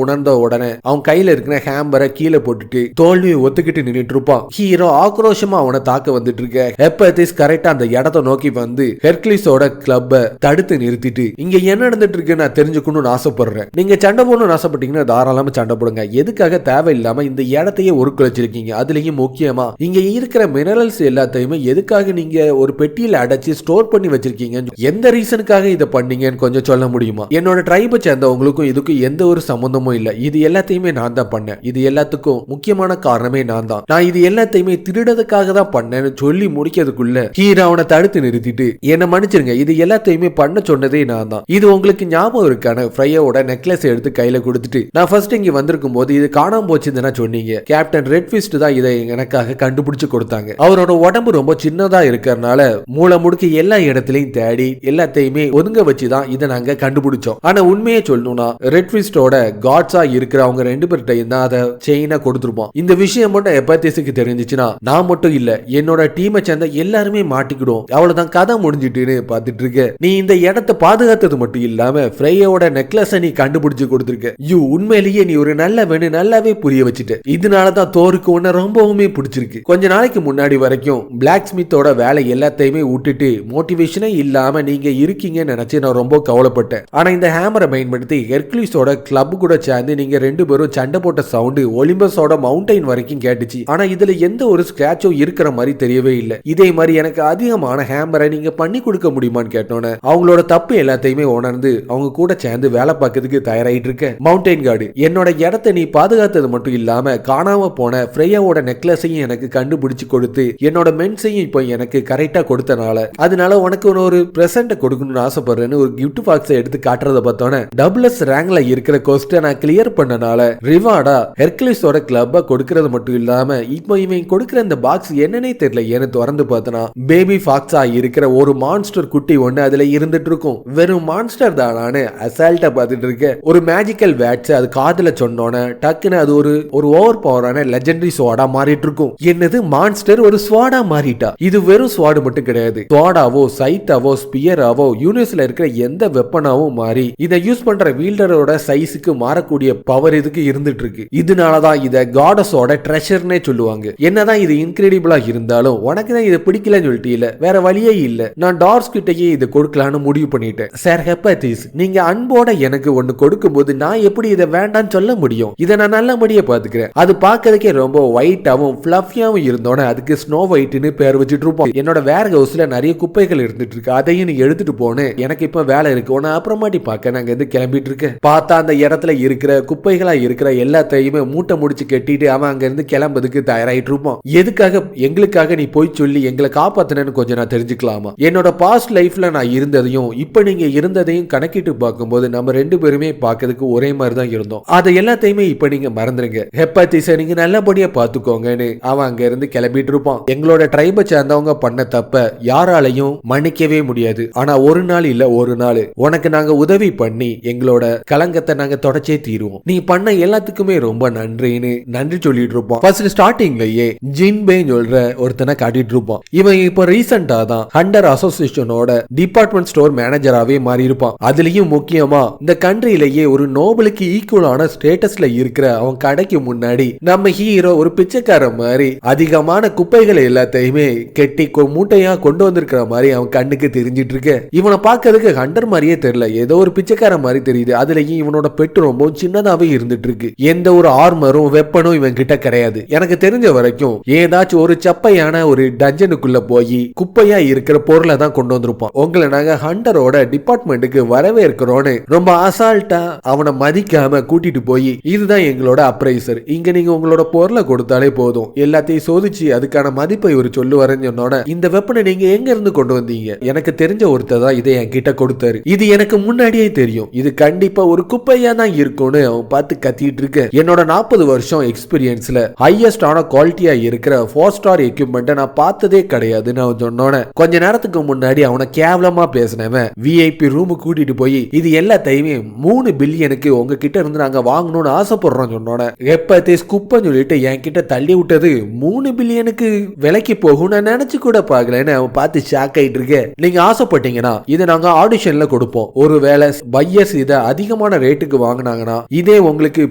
உணர்ந்த உடனே அவங்க கையில இருக்கிற ஹேம்பரை கீழே போட்டுட்டு தோல்வியை ஒத்துக்கிட்டு நின்றுட்டு இருப்பான். ஹீரோ ஆக்ரோஷமா அவனை தாக்க வந்துட்டு இருக்க. ஹெப்பத்திஸ் கரெக்டா அந்த இடத்தை நோக்கி வந்து ஹெர்குலிஸோட கிளப்பை தடுத்து நிறுத்திட்டு இங்க என்ன நடந்துட்டு இருக்கு நான் தெரிஞ்சுக்கணும்னு ஆசைப்படுறேன். நீங்க சண்டை போடணும்னு ஆசைப்பட்டீங்கன்னா தாராளமா சண்டை போடுங்க. எதுக்காக தேவையில்லாம இந்த இடத்தையே உருக்குலைச்சிருக்கீங்க? அதுலயும் முக்கியமா இங்க இருக்கிற மினரல்ஸ் எல்லாத்தையுமே எதுக்காக நீங்க ஒரு பெட்டியில அடைச்சு ஸ்டோர் பண்ணி வச்சிருக்கீங்க? எந்த ரீசனுக்காக இதை பண்ணீங்கன்னு கொஞ்சம் சொல்ல முடியுமா? என்னோட ட்ரைபை சேர்ந்தவங்களுக்கும் இதுக்கும் எந்த ஒரு சம்பந்தமும் இல்ல. இது எல்லாத்தையுமே நான் தான் பண்ணேன். இது எல்லாத்துக்கும் முக்கியமான காரணமே நான் தான். நான் இது எல்லாத்தையுமே திருடதுக்காக தான் பண்ணேன்னு சொல்லி முடிக்கிறதுக்குள்ள ஹீரோ அவனை தடுத்து நிறுத்திட்டு என்ன மன்னிச்சிருங்க, இது எல்லாத்தையுமே பண்ண சொன்னதே நான் தான். இது உங்களுக்கு ஞாபகம் இருக்கான ஃப்ரையோட நெக்லஸ் எடுத்து கையில கொடுத்துட்டு நான் ஃபர்ஸ்ட் இங்க வந்திருக்கும் போது இது காணாம போச்சுன்னு சொன்னீங்க. கேப்டன் ரெட் ஃபிஸ்ட் தான் இதை எனக்காக கண்டுபிடிச்சு கொடுத்தாங்க. அவரோட உடம்பு ரொம்ப சின்னதா இருக்கிறதுனால மூளை முடுக்க எல்லா இடத்துலயும் தேடி எல்லாத்தையுமே ஒதுங்க வச்சுதான் இதை நாங்க கண்டுபிடிச்சோம். ஆனா உண்மையே சொல்லணும்னா ரெட் ஃபிஸ்டோட காட்ஸா இருக்கிற அவங்க ரெண்டு பேர்கிட்டையும் தான் அதை செயினா கொடுத்துருப்போம். இந்த விஷயம் மட்டும் ஹெப்பத்திஸுக்கு தெரிஞ்சிச்சுன்னா நான் மட்டும் இல்ல என்னோட டீமை சேர்ந்த எல்லாருமே மாட்டிக்கிடும். அவ்வளவுதான், கதை முடிஞ்சிட்டுன்னு பார்த்துட்டு இருக்க. நீ இந்த இடத்தை பாதுகாத்தது மட்டும் இல்லாம ஃப்ரையோட நெக்லஸ நீ கண்டுபிடிச்சு கொடுத்துருக்க. யூ உண்மையிலேயே நீ ஒரு நல்ல வேணு நல்லாவே புரிய வச்சுட்ட. இதனாலதான் தோருக்கு உன்னை ரொம்பவுமே பிடிச்சிருக்கு. கொஞ்ச நாளைக்கு முன்னாடி வரைக்கும் பிளாக் ஸ்மித்தோட வேலை எல்லாத்தையுமே விட்டுட்டு மோட்டிவேஷனே இல்லாம நீங்க இருக்கீங்கன்னு நினைச்சு நான் ரொம்ப கவலைப்பட்டேன். ஆனா இந்த ஹேமரை பயன்படுத்தி ஹெர்குலிஸோட கிளப் கூட சேர்ந்து நீங்க ரெண்டு பேரும் சண்டை போட்ட சவுண்ட் ஒலிம்பஸோட மவுண்டைன் வரைக்கும் கேட்டுச்சு. ஆனா இதுல எந்த ஒரு ஸ்கிராச்சும் இருக்கிற மாதிரி தெரியவே இல்லை. இதே மாதிரி எனக்கு அதிகமான ஹேமரை நீங்க பண்ணி கொடுக்க முடியுமான்னு கேட்டோன்னே அவங்களோட தப்பு எல்லாத்தையுமே உணர்ந்து அவங்க கூட சேர்ந்து வேலை பார்க்கறதுக்கு தயாராயிட்டு இருக்க. மவுண்டைன் கார்டு என்னோட இடத்தை நீ பாதுகாத்தது மட்டும் இல்லாம காணாம போன ஃப்ரையாவோட நெக்லஸையும் எனக்கு கண்டுபிடிச்சு கொடுத்து என்னோட மென்ஸையும் இப்போ எனக்கு கரெக்டா கொடுத்தனால அதனால உனக்கு ஒரு பிரசன்ட் கொடுக்கணும்னு ஆசைப்படுறேன்னு ஒரு கிஃப்ட் பாக்ஸை எடுத்து காட்டுறத பார்த்தோன்னே டபுள்எஸ் ரேங்க்ல இருக்கிற கோஸ்ட்டை நான் கிளியர் பண்ணனால ரிவார்டா ஹெர்குலிஸோட கிளப்பை கொடுக்கறது மட்டும் இல்லாம இப்போ இவன் கொடுக்கிற இந்த பாக்ஸ் என்னன்னே தெரியல. ஏன்னு திறந்து பார்த்தனா பேபி ஃபாக்ஸா இருக்கிற ஒரு மான்ஸ்டர் குட்டி ஒண்ணு அதுல இருந்துட்டு இருக்கும். வெறும் மான்ஸ்டர் தானான்னு அசால்ட்டா பார்த்துட்டு இருக்க. ஒரு மேஜிக்கல் வேட்ஸ் அது காதுல சொன்னோன்னே டக்குன்னு அது ஒரு ஓவர் பவரான லெஜெண்டரி ஸ்வாடா மாறிட்டு இருக்கும். என்னது மான்ஸ்டர் ஒரு ஸ்வாடா மாறிட்டா? இது வெறும் ஸ்வாடு மட்டும் கிடையாது. ஸ்வாடாவோ சைட்டாவோ ஸ்பியராவோ யூனிவர்ஸ்ல இருக்கிற எந்த வெப்பனாவும் மாறி இதை யூஸ் பண்ற வீல்டரோட சைஸுக்கு மாறக்கூடிய பவர் இதுக்கு இருந்துட்டு இருக்கு. இதனாலதான் இத காடஸோட ட்ரெஷர்னே சொல்லுவாங்க. என்னதான் இது இன்கிரெடிபிளா இருந்தாலும் உனக்கு தான் இதை பிடிக்கலன்னு சொல்லிட்டு இல்ல, வேற வழியே இல்ல. நான் டார்ஸ் கிட்டயே இதை கொடுக்கலான்னு முடிவு பண்ணிட்டேன். சார் ஹெப்பத்திஸ், நீங்க அன்போட எனக்கு ஒன்னு கொடுக்கும் போது நான் எப்படி இதை வேண்டான்னு சொல்ல முடியும்? இதை நான் நல்லபடியா பாத்துக்கிறேன். அது பாக்கிறதுக்கே ரொம்ப ஒயிட்டாவும் ஃபிளஃபியாவும் இருந்தோன்னே அதுக்கு ஸ்னோ ஒயிட்னு பேர் வச்சுட்டு இருப்போம். என்னோட வேர் ஹவுஸ்ல நிறைய குப்பைகள் இருந்துட்டு இருக்கு, அதையும் நீ எடுத்துட்டு போனேன். எனக்கு இப்ப வேலை இருக்கு, உன்னை அப்புறமாட்டி பார்க்க நாங்க இருந்து கிளம்பிட்டு இருக்கேன். பார்த்தா அந்த இடத்துல இருக்கிற குப்பைகளா இருக்கிற எல்லாத்தையுமே மூட்டை முடிச்சு கட்டிட்டு அவன் அங்க இருந்து கிளம்புறதுக்கு தயாராயிட்டு இருப்போம். எதுக்காக? எங்களுக்காக நீ போய் சொல்லி எங்களை காப்பாத்தினு கொஞ்சம் நான் தெரிஞ்சுக்கலாமா? என்னோட பாஸ்ட் லைஃப்ல நான் இருந்ததையும் இப்ப நீங்க இருந்ததையும் கணக்கிட்டு பார்க்கும்போது நம்ம ரெண்டு பேருமே பார்க்கறதுக்கு ஒரே மாதிரி தான் இருந்தோம். அதை எல்லாத்தையுமே இப்ப நீங்க மறந்துருங்க. ஹெப்பத்திஸை நீங்க நல்லபடியா பாத்துக்கோங்கன்னு அவன் அங்க இருந்து கிளம்பிட்டு இருப்பான். எங்களோட ட்ரைபை சேர்ந்தவங்க பண்ண தப்ப யாராலையும் மன்னிக்கவே முடியாது. ஆனா ஒரு நாள் இல்ல ஒரு நாள் உனக்கு நாங்க உதவி பண்ணி எங்களோட கலங்கத்தை நாங்க தொடச்சே தீருவோம். நீ பண்ண எல்லாத்துக்குமே ரொம்ப நன்றின்னு நன்றி சொல்லிட்டு இருப்போம். ஃபர்ஸ்ட் ஸ்டார்டிங்லயே ஜின்பே சொல்ற ஒருத்தனை காட்டிட்டு இருப்போம். இவன் இப்ப ரீசெண்டா தான் ஹண்டர் அசோசியேஷனோட டிபார்ட்மெண்ட் ஸ்டோர் மேனேஜராவே மாறி இருப்பான். அதுலயும் முக்கியமா இந்த கண்ட்ரியிலேயே ஒரு நோபலுக்கு ஈக்குவலான ஸ்டேட்டஸ்ல இருக்கிற அவன் கடைக்கு முன்னாடி நம்ம ஹீரோ ஒரு பிச்சைக்கார மாதிரி அதிகமான குப்பைகளை எல்லாத்தையும் எல்லாத்தையுமே கெட்டி மூட்டையா கொண்டு வந்திருக்கிற மாதிரி அவன் கண்ணுக்கு தெரிஞ்சிட்டு இருக்கு. இவனை பார்க்கறதுக்கு ஹண்டர் மாதிரியே தெரியல, ஏதோ ஒரு பிச்சைக்கார மாதிரி தெரியுது. அதுலயும் இவனோட பெட்டு ரொம்ப சின்னதாவே இருந்துட்டு இருக்கு. எந்த ஒரு ஆர்மரும் வெப்பனும் இவன் கிட்ட கிடையாது. எனக்கு தெரிஞ்ச வரைக்கும் ஏதாச்சும் ஒரு சப்பையான ஒரு டஞ்சனுக்குள்ள போய் குப்பையா இருக்கிற பொருளை தான் கொண்டு வந்திருப்பான். உங்களை நாங்க ஹண்டரோட டிபார்ட்மெண்ட்டுக்கு வரவே இருக்கிறோன்னு ரொம்ப அசால்ட்டா அவனை மதிக்காம கூட்டிட்டு போய் இதுதான் எங்களோட அப்ரைசர், இங்க நீங்க உங்களோட பொருளை கொடுத்தாலே போதும், எல்லாத்தையும் சோதிச்சு அதுக்கான மதிப்பை ஒரு சொல்லுவாருன்னு சொன்னோட இந்த வெப்பனை நீங்க எங்க இருந்து கொண்டு வந்தீங்க, எனக்கு தெரிஞ்ச ஒருத்தர் தான் இதை என் கிட்ட கொடுத்தாரு, இது எனக்கு முன்னாடியே தெரியும், இது கண்டிப்பா ஒரு குப்பையா தான் இருக்கும்னு அவன் பார்த்து கத்திட்டு இருக்க. என்னோட 40 வருஷம் எக்ஸ்பீரியன்ஸ்ல ஹையஸ்டான குவாலிட்டியா இருக்கிற 4 ஸ்டார் எக்யூப்மெண்ட் நான் பார்த்ததே கிடையாதுன்னு அவன் சொன்னோன கொஞ்ச நேரத்துக்கு முன்னாடி அவனை கேவலமா பேசினவன் விஐபி ரூம் கூட்டிட்டு போய் இது எல்லாத்தையுமே 3 பில்லியனுக்கு உங்ககிட்ட இருந்து நாங்க வாங்கணும்னு ஆசைப்படுறோம் சொன்னோட எப்பத்தே ஸ்குப்பன்னு சொல்லிட்டு என் கிட்ட தள்ளி விட்டது 3 பில்லியனுக்கு விலைக்கு போகும் நான் நினைச்சு கூட பாக்கலன்னு அவன் பார்த்து ஷாக் ஆயிட்டு இருக்க. நீங்க ஆசைப்பட்டீங்கன்னா இதை நாங்க ஆடிஷன்ல கொடுப்போம், ஒருவேளை பையர்ஸ் இதை அதிகமான ரேட்டுக்கு வாங்கினாங்கன்னா இதே உங்களுக்கு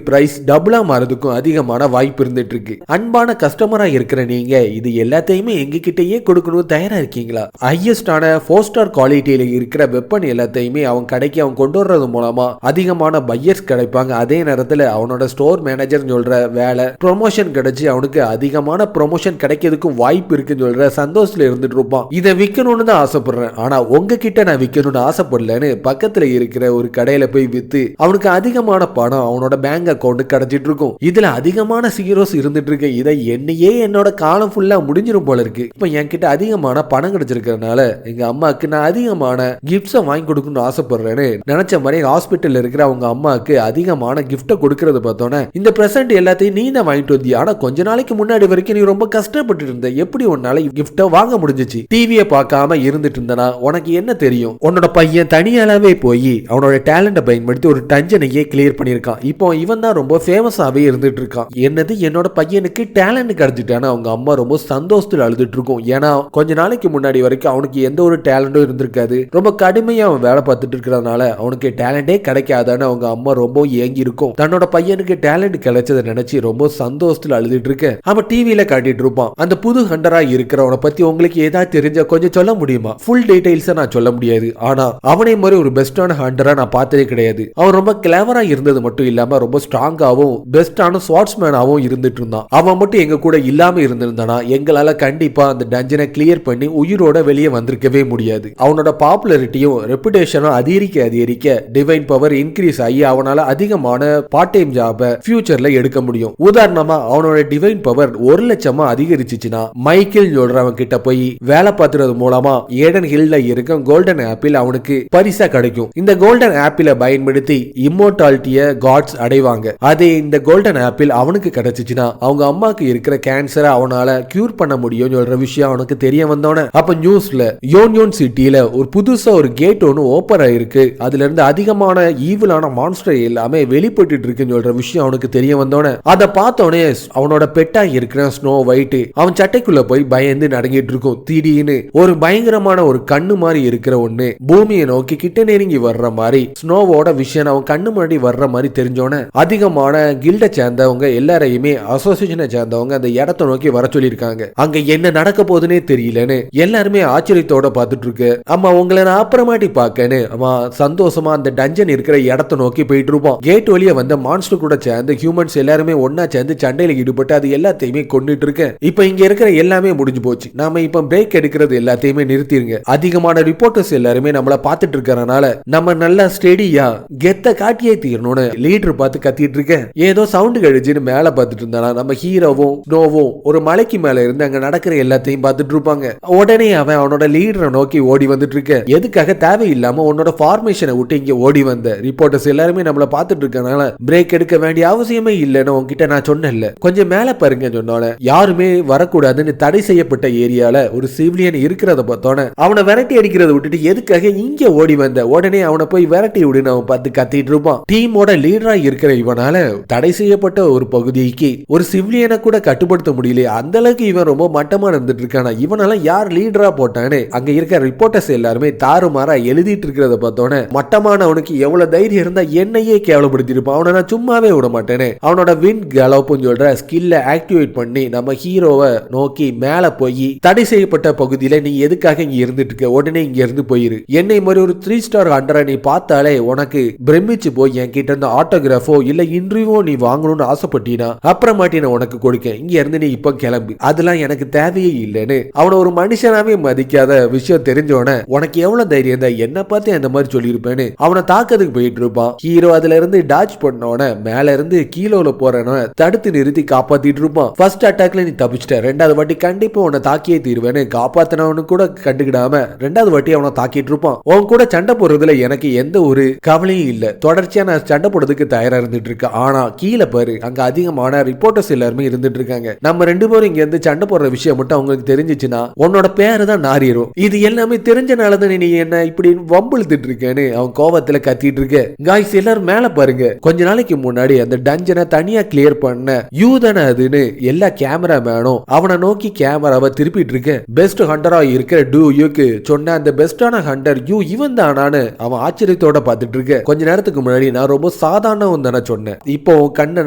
பிரைஸ் டபுளா மாறதுக்கும் அதிகமான வாய்ப்பு இருந்துட்டு இருக்கு. அன்பான கஸ்டமரா இருக்கிற நீங்க இது எல்லாத்தையுமே எங்க கிட்டயே கொடுக்கணும் தயாரா இருக்கீங்களா? ஹையஸ்டான 4 ஸ்டார் குவாலிட்டியில இருக்கிற வெப்பன் எல்லாத்தையுமே அவன் கடைக்கு அவன் கொண்டு வர்றது மூலமா அதிகமான பையர்ஸ் கிடைப்பாங்க. அதே நேரத்தில் அவனோட ஸ்டோர் மேனேஜர் சொல்ற வேலை ப்ரொமோஷன் கிடைச்சி அவனுக்கு அதிகமான ப்ரொமோஷன் கிடைக்கிறதுக்கும் வாய்ப்பு இருக்குன்னு சொல்ற சந்தோஷத்துல இருந்துட்டு இருப்பான். இதை விற்கணும்னு தான் ஆசைப்படுறேன், ஆனா உங்ககிட்ட நான் விற்கணும்னு ஆசைப்படலன்னு பக்கத்துல இருக்கிற ஒரு கடையில போய் வித்து அவனுக்கு அதிகமான பணம் அவனோட பேங்க் அக்கௌண்ட் கிடைச்சிட்டு இருக்கும். இதுல அதிகமான ஹீரோஸ் இருந்துட்டு இருக்கு. இதை என்னையே என்னோட காலம் ஃபுல்லா முடிஞ்சிரும் போல இருக்கு. இப்ப என்கிட்ட அதிகமான பணம் கிடைச்சிருக்கிறதுனால எங்க அம்மாக்கு நான் அதிகமான கிஃப்ட்ஸை வாங்கி கொடுக்கணும்னு ஆசைப்படுறேன்னு நினைச்ச மாதிரி ஹாஸ்பிட்டல் இருக்கிற அவங்க அம்மாக்கு அதிகமான கிஃப்ட கொடுக்கறது பார்த்தோன்னே இந்த பிரசன்ட் எல்லாத்தையும் நீ தான் வாங்கிட்டு வந்தி, ஆனா கொஞ்ச நாளைக்கு முன்னாடி வரைக்கும் நீ ரொம்ப கஷ்டப்பட்டு இருந்த, எப்படி உன்னால கிஃப்ட வாங்க முடிஞ்சிச்சு? டிவியை பார்க்காம இருந்துட்டு இருந்தனா உனக்கு என்ன தெரியும்? உன்னோட பையன் தனியாவே போய் அவனோட டேலண்ட பயன்படுத்தி ஒரு டஞ்சனையே கிளியர் பண்ணிருக்கான். இப்போ இவன் தான் ரொம்ப ஃபேமஸாவே இருந்துட்டு இருக்கான். என்னது என்னோட பையனுக்கு டேலண்ட் கிடைச்சிட்டான்னு அவங்க அம்மா ரொம்ப சந்தோஷத்துல அழுதுட்டு இருக்கும். ஏன்னா கொஞ்ச நாளைக்கு முன்னாடி வரைக்கும் அவனுக்கு எந்த ஒரு டேலண்டும் இருந்திருக்காது. ரொம்ப கடுமையா அவன் வேலை பார்த்துட்டு இருக்கிறதுனால அவனுக்கு டேலண்டே கிடைக்காதான்னு அவங்க அம்மா ரொம்ப ஏங்கி இருக்கும். தன்னோட பையனுக்கு டேலண்ட் கிடைச்சதை நினைச்சு ரொம்ப சந்தோஷத்துல அழுதுட்டு இருக்க. அவன் டிவியில காட்டிட்டு இருப்பான். அந்த புது ஹண்டரா இருக்கிறவனை பத்தி உங்களுக்கு ஏதாவது தெரிஞ்சா கொஞ்சம் சொல்ல முடியுமா? ஃபுல் டீடைல்ஸ் நான் சொல்ல முடியாது, ஆனா அவனை மாதிரி ஒரு பெஸ்டான ஹண்டரா நான் பார்த்ததே கிடையாது. அவன் ரொம்ப கிளவரா இருந்தது மட்டும் இல்லாம ரொம்ப ஸ்ட்ராங்காவும் பெஸ்டான ஸ்வாட்ஸ்மேனாவும் இருந்துட்டு இருந்தான். அவன் மட்டும் எங்க கூட இல்லாம இருந்திருந்தானா எங்களால கண்டிப்பா அந்த டஞ்சனை கிளியர் பண்ணி உயிரோட வெளியே வந்திருக்கவே முடியாது. அவனோட பாப்புலாரிட்டியும் ரெப்புடேஷனும் அதிகரிக்க டிவைன் பவர் இன்க்ரீஸ் ஆகி அவனால அதிகமான பார்ட் டைம் ஜாப ஃபியூச்சர்ல எடுக்க முடியும். உதாரணமா அவனோட டிவைன் பவர் 1 லட்சமா அதிகரிச்சுச்சுன்னா மைக்கேல் சொல்றவன் கிட்ட போய் வேலை பார்த்துறது மூலமா ஏடன் ஹில்ல இருக்க கோல்டன் ஆப்பிள் அவனுக்கு பரிசா கிடைக்கும். இந்த கோல்டன் ஆப்பிளை பயன்படுத்தி இம்மோர்டாலிட்டிய காட்ஸ் அடைவாங்க. அதே இந்த கோல்டன் ஆப்பிள் அவனுக்கு கிடைச்சிச்சுன்னா அவங்க அம்மாக்கு இருக்கிற கேன்சரை அவனால கியூர் பண்ண முடியும் சொல்ற விஷயம் அவனுக்கு தெரிய வந்தோன அப்ப நியூஸ்ல யோன்யோன் சிட்டியில ஒரு புதுசா ஒரு கேட் ஒன்னு ஓபன் ஆயிருக்கு, அதுல இருந்து அதிகமான ஈவிலான மான்ஸ்டர் எல்லாமே வெளிப்பட்டு இருக்குன்னு சொல்ற விஷயம் அவனுக்கு தெரிய வந்தோன அதை பார்த்தோன்னே அவனோட பெட்டா இருக்கிற ஸ்னோ ஒயிட் அவன் சட்டைக்குள்ள போய் பயந்து நடங்கிட்டு இருக்கும். திடீர்னு ஒரு பயங்கரமான ஒரு கண்ணு மாதிரி இருக்கிற ஒண்ணு பூமியை நோக்கி கிட்ட நெருங்கி வர்ற மாதிரி ஸ்னோவோட விஷயம் அவன் கண்ணு முன்னாடி வர்ற மாதிரி தெரிஞ்சோன அதிகமான கில்ட சேர்ந்தவங்க எல்லாரையுமே அசோசியேஷனை சேர்ந்தவங்க அந்த இடத்தை நோக்கி வர சொல்லியிருக்காங்க. அங்க என்ன நடக்க போகுதுன்னே தெரியலன்னு எல்லாருமே ஆச்சரியத்தோட பார்த்துட்டு இருக்கு. அம்மா உங்களை நான் அப்புறமாட்டி பார்க்கன்னு அம்மா சந்தோஷமா அந்த டஞ்சன் இருக்கிற இடத்தை நோக்கி போயிட்டு இருப்போம். கேட் வழியா வந்த மான்ஸ்டர் கூட சேர்ந்து ஹியூமன்ஸ் எல்லாருமே ஒன்னா சேர்ந்து சண்டையில ஈடுபட்டு அது எல்லாத்தையுமே கொண்டுட்டு இருக்கு. இப்ப இங்க இருக்கிற எல்லாமே முடிஞ்சு போச்சு, நாம இப்ப பிரேக் எடுக்கிறது எல்லாத்தையுமே நிறுத்திருங்க. அதிகமான ரிப்போர்ட்டர்ஸ் எல்லாருமே நம்மள பார்த்துட்டு இருக்கறனால நம்ம நல்லா ஸ்டெடியா கெத்த காட்டியே தீரணும்னு லீடர் பார்த்து கத்திட்டு இருக்க. ஏதோ சவுண்ட் கழிச்சுன்னு மேல பார்த்துட்டு இருந்தானா நம்ம ஹீரோவும் ஸ்னோவும் ஒரு மலைக்கு மேல இருந்து அங்க நடக்கிற எல்லாத்தையும் பார்த்துட்டு இருப்பாங்க. உடனே அவன் அவனோட லீடரை நோக்கி ஓடி வந்துட்டு இருக்க. எதுக்காக தேவையில்லாம உன்னோட ஃபார்மேஷனை விட்டு இங்க ஓடி வந்த ரிப்போர்ட்டர்ஸ் எல்லாருமே நம்மள பார்த்துட்டு இருக்கனால பிரேக் எடுக்க வேண்டிய அவசியமே இல்லைன்னு உங்ககிட்ட நான் சொன்னேன்ல, கொஞ்சம் மேல பாருங்க சொன்னோட யாருமே வரக்கூடாதுன்னு தடை செய்யப்பட்ட ஏரியால ஒரு சிவிலியன் இருக்கிறத பார்த்தோன்னே அவனை விரட்டி அடிக்கிறத விட்டுட்டு எதுக்காக இங்க ஓடி வந்த, உடனே அவனை போய் விரட்டி விடுன்னு அவன் பார்த்து கத்திட்டு இருப்பான். டீமோட லீடரா இருக்கிற இவனால தடை செய்யப்பட்ட ஒரு பகுதிக்கு ஒரு சிவிலியனை கூட கட்டுப்படுத்த முடியல, அந்த அளவுக்கு இவன் ரொம்ப மட்டமா இருந்துட்டு இருக்கானா, இவனால யார் லீடரா போட்டான்னு அங்க இருக்க ரிப்போர்ட்டர்ஸ் எல்லாருமே தாறுமாறா எழுதிட்டு இருக்கிறத பார்த்தோன்னே மட்டமானவனுக்கு எவ்வளவு தைரியம் இருந்தா என்னையே கேவலப்படுத்தி இருப்பான், அவனை நான் சும்மாவே விட மாட்டேன்னு அவனோட வின் கலோப்புன்னு சொல்ற ஸ்கில்ல ஆக்டிவேட் பண்ணி நம்ம ஹீரோவை நோக்கி இறங்கி மேல போய் தடை செய்யப்பட்ட பகுதியில நீ எதுக்காக இங்க இருந்துட்டு இருக்க, உடனே இங்க இருந்து போயிரு. என்னை மாதிரி ஒரு 3 ஸ்டார் ஹண்டரை நீ பார்த்தாலே உனக்கு பிரமிச்சு போய் என்கிட்ட இருந்து ஆட்டோகிராஃபோ இல்ல இன்டர்வியூவோ நீ வாங்கணும்னு ஆசைப்பட்டீனா அப்புறமாட்டி நான் உனக்கு கொடுக்கேன், இங்க இருந்து நீ இப்ப கிளம்பு, அதெல்லாம் எனக்கு தேவையே இல்லைன்னு அவனை ஒரு மனுஷனாவே மதிக்காத விஷயம் தெரிஞ்சோன உனக்கு எவ்வளவு தைரியம் தான் என்ன பார்த்து அந்த மாதிரி சொல்லியிருப்பேன்னு அவனை தாக்கிறதுக்கு போயிட்டு இருப்பான். ஹீரோ அதுல இருந்து டாச் பண்ணோன மேல இருந்து கீழோல போறன தடுத்து நிறுத்தி காப்பாத்திட்டு இருப்பான். ஃபர்ஸ்ட் அட்டாக்ல நீ தப்பிச்சிட்ட, ரெண்டாவது வாட்டி கண்டிப்பா உன்னை தாக்கியே தீர்வேன்னு காப்பாத்தினவனு கூட கண்டுக்கிடாம ரெண்டாவது வாட்டி அவனை தாக்கிட்டு இருப்பான். உன் கூட சண்டை போடுறதுல எனக்கு எந்த ஒரு கவலையும் இல்ல, தொடர்ச்சியா நான் சண்டை போடுறதுக்கு தயாரா இருந்துட்டு இருக்கேன். ஆனா கீழே பாரு, அங்க அதிகமான ரிப்போர்ட்டர்ஸ் எல்லாருமே இருந்துட்டு இருக்காங்க. நம்ம 2 பேரும் இங்க இருந்து சண்டை போடுற விஷயம் மட்டும் அவங்களுக்கு தெரிஞ்சிச்சுன்னா உன்னோட பேரு தான் நாரிரும். இது எல்லாமே தெரிஞ்சனாலதான் நீ என்ன இப்படி வம்பிழுத்துட்டு இருக்கேன்னு அவன் கோவத்துல கத்திட்டு இருக்க. காய்ஸ் எல்லாரும் மேல பாருங்க, கொஞ்ச நாளைக்கு முன்னாடி அந்த டஞ்சனை தனியா கிளியர் பண்ண யூதன அதுன்னு எல்லா கேமராமேனும் அவனை நோக்கி கேமராவை திருப்பிட்டு இருக்க. பெஸ்ட் ஹண்டரா இருக்கிற யூக்கு சொன்ன அந்த பெஸ்டான ஹண்டர் யூ இவன் தானான்னு அவன் ஆச்சரியத்தோட பார்த்துட்டு இருக்க. கொஞ்ச நேரத்துக்கு முன்னாடி நான் ரொம்ப சாதாரணவன் தானே சொன்னேன், இப்போ கண்ணை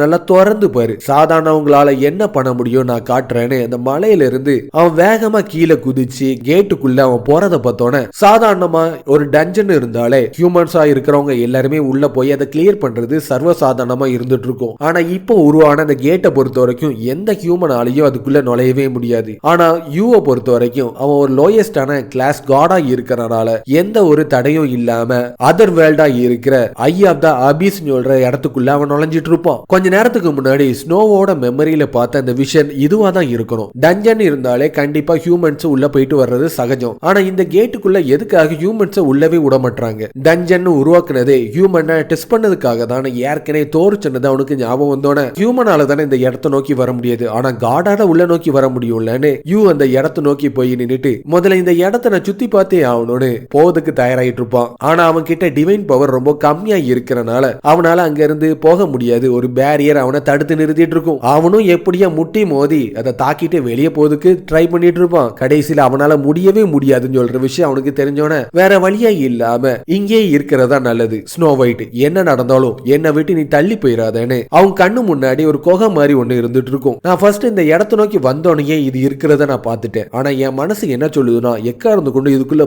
நல்லா திறந்து பாரு, சாதாரணவங்களால என்ன பண்ண முடியும் நான் காட்டுறேன்னு அந்த மலையில இருந்து அவன் வேகமா கீழே குதிச்சு கேட்டுக்குள்ள அவன் போறத பார்த்தோன்னே சாதாரணமா ஒரு டஞ்சன் இருந்தாலே ஹியூமன்ஸா இருக்கிறவங்க எல்லாருமே உள்ள போய் அதை கிளியர் பண்றது சர்வசாதாரணமா இருந்துட்டு இருக்கும். ஆனா இப்போ உருவான அந்த கேட்டை பொறுத்த வரைக்கும் எந்த ஹியூமனாலையும் அதுக்குள்ள நுழையவே முடியாது. ஆனா யூவை பொறுத்த வரைக்கும் அவன் ஒரு லோயஸ்டான கிளாஸ் காடா இருக்கிறனால எந்த ஒரு தடையும் இல்லாம அதர் வேர்ல்டா இருக்கிற ஐ ஆஃப் த அபிஸ் சொல்ற இடத்துக்குள்ள அவன் நுழைஞ்சிட்டு இருப்பான். கொஞ்ச நேரத்துக்கு முன்னாடி ஸ்னோவோட மெமரியில பார்த்த அந்த விஷன் இதுவா தான் இருக்கணும். டஞ்சன் இருந்தாலே கண்டிப்பா ஹியூமன்ஸ் உள்ள போயிட்டு வர்றது சகஜம். ஆனா இந்த கேட்டுக்குள்ள எதுக்காக ஹியூமன்ஸ் உள்ளவே விட மாட்டாங்க? டஞ்சன் உருவாக்குனதே ஹியூமனை டெஸ்ட் பண்ணதுக்காக தான். ஏற்கனவே தோறு சொன்னது அவனுக்கு ஞாபகம் வந்தோட ஹியூமனால தானே இந்த இடத்தை நோக்கி வர முடியாது, ஆனா காடால உள்ள நோக்கி வர முடியும்லன்னு யூ அந்த இடத்தை நோக்கி போய் நின்னுட்டு முதல்ல இந்த இடத்தை நான் சுத்தி பார்த்தே ஆகணும்னு போவதுக்கு தயாராயிட்டு இருப்பான். ஆனா அவன் கிட்ட டிவைன் பவர் ரொம்ப கம்மியா இருக்கிறனால அவனால அங்க இருந்து போக முடியாது. ஒரு பேரியர் அவனை தடுத்து நிறுத்திட்டு இருக்கும். அவனும் எப்படியா முட்டி மோதி அதை தாக்கிட்டு வெளியே போறதுக்கு ட்ரை பண்ணிட்டு இருப்பான். கடைசியில அவனால முடியவே முடியாதுன்னு சொல்ற விஷயம் அவனுக்கு தெரிஞ்சோன வேற வழியா இல்லாம இங்கே இருக்கிறதா நல்லது. ஸ்னோ ஒயிட் என்ன நடந்தாலும் என்னை விட்டு நீ தள்ளி போயிடாதேன்னு அவன் கண்ணு முன்னாடி ஒரு குகை மாதிரி ஒண்ணு இருந்துட்டு இருக்கும். நான் ஃபர்ஸ்ட் இந்த இடத்தை நோக்கி வந்தோடனே இது இருக்கிறத நான் பார்த்துட்டேன். ஆனா என் மனசு என்ன சொல்லுதுன்னா எக்கா இருந்து கொண்டு இதுக்குள்ள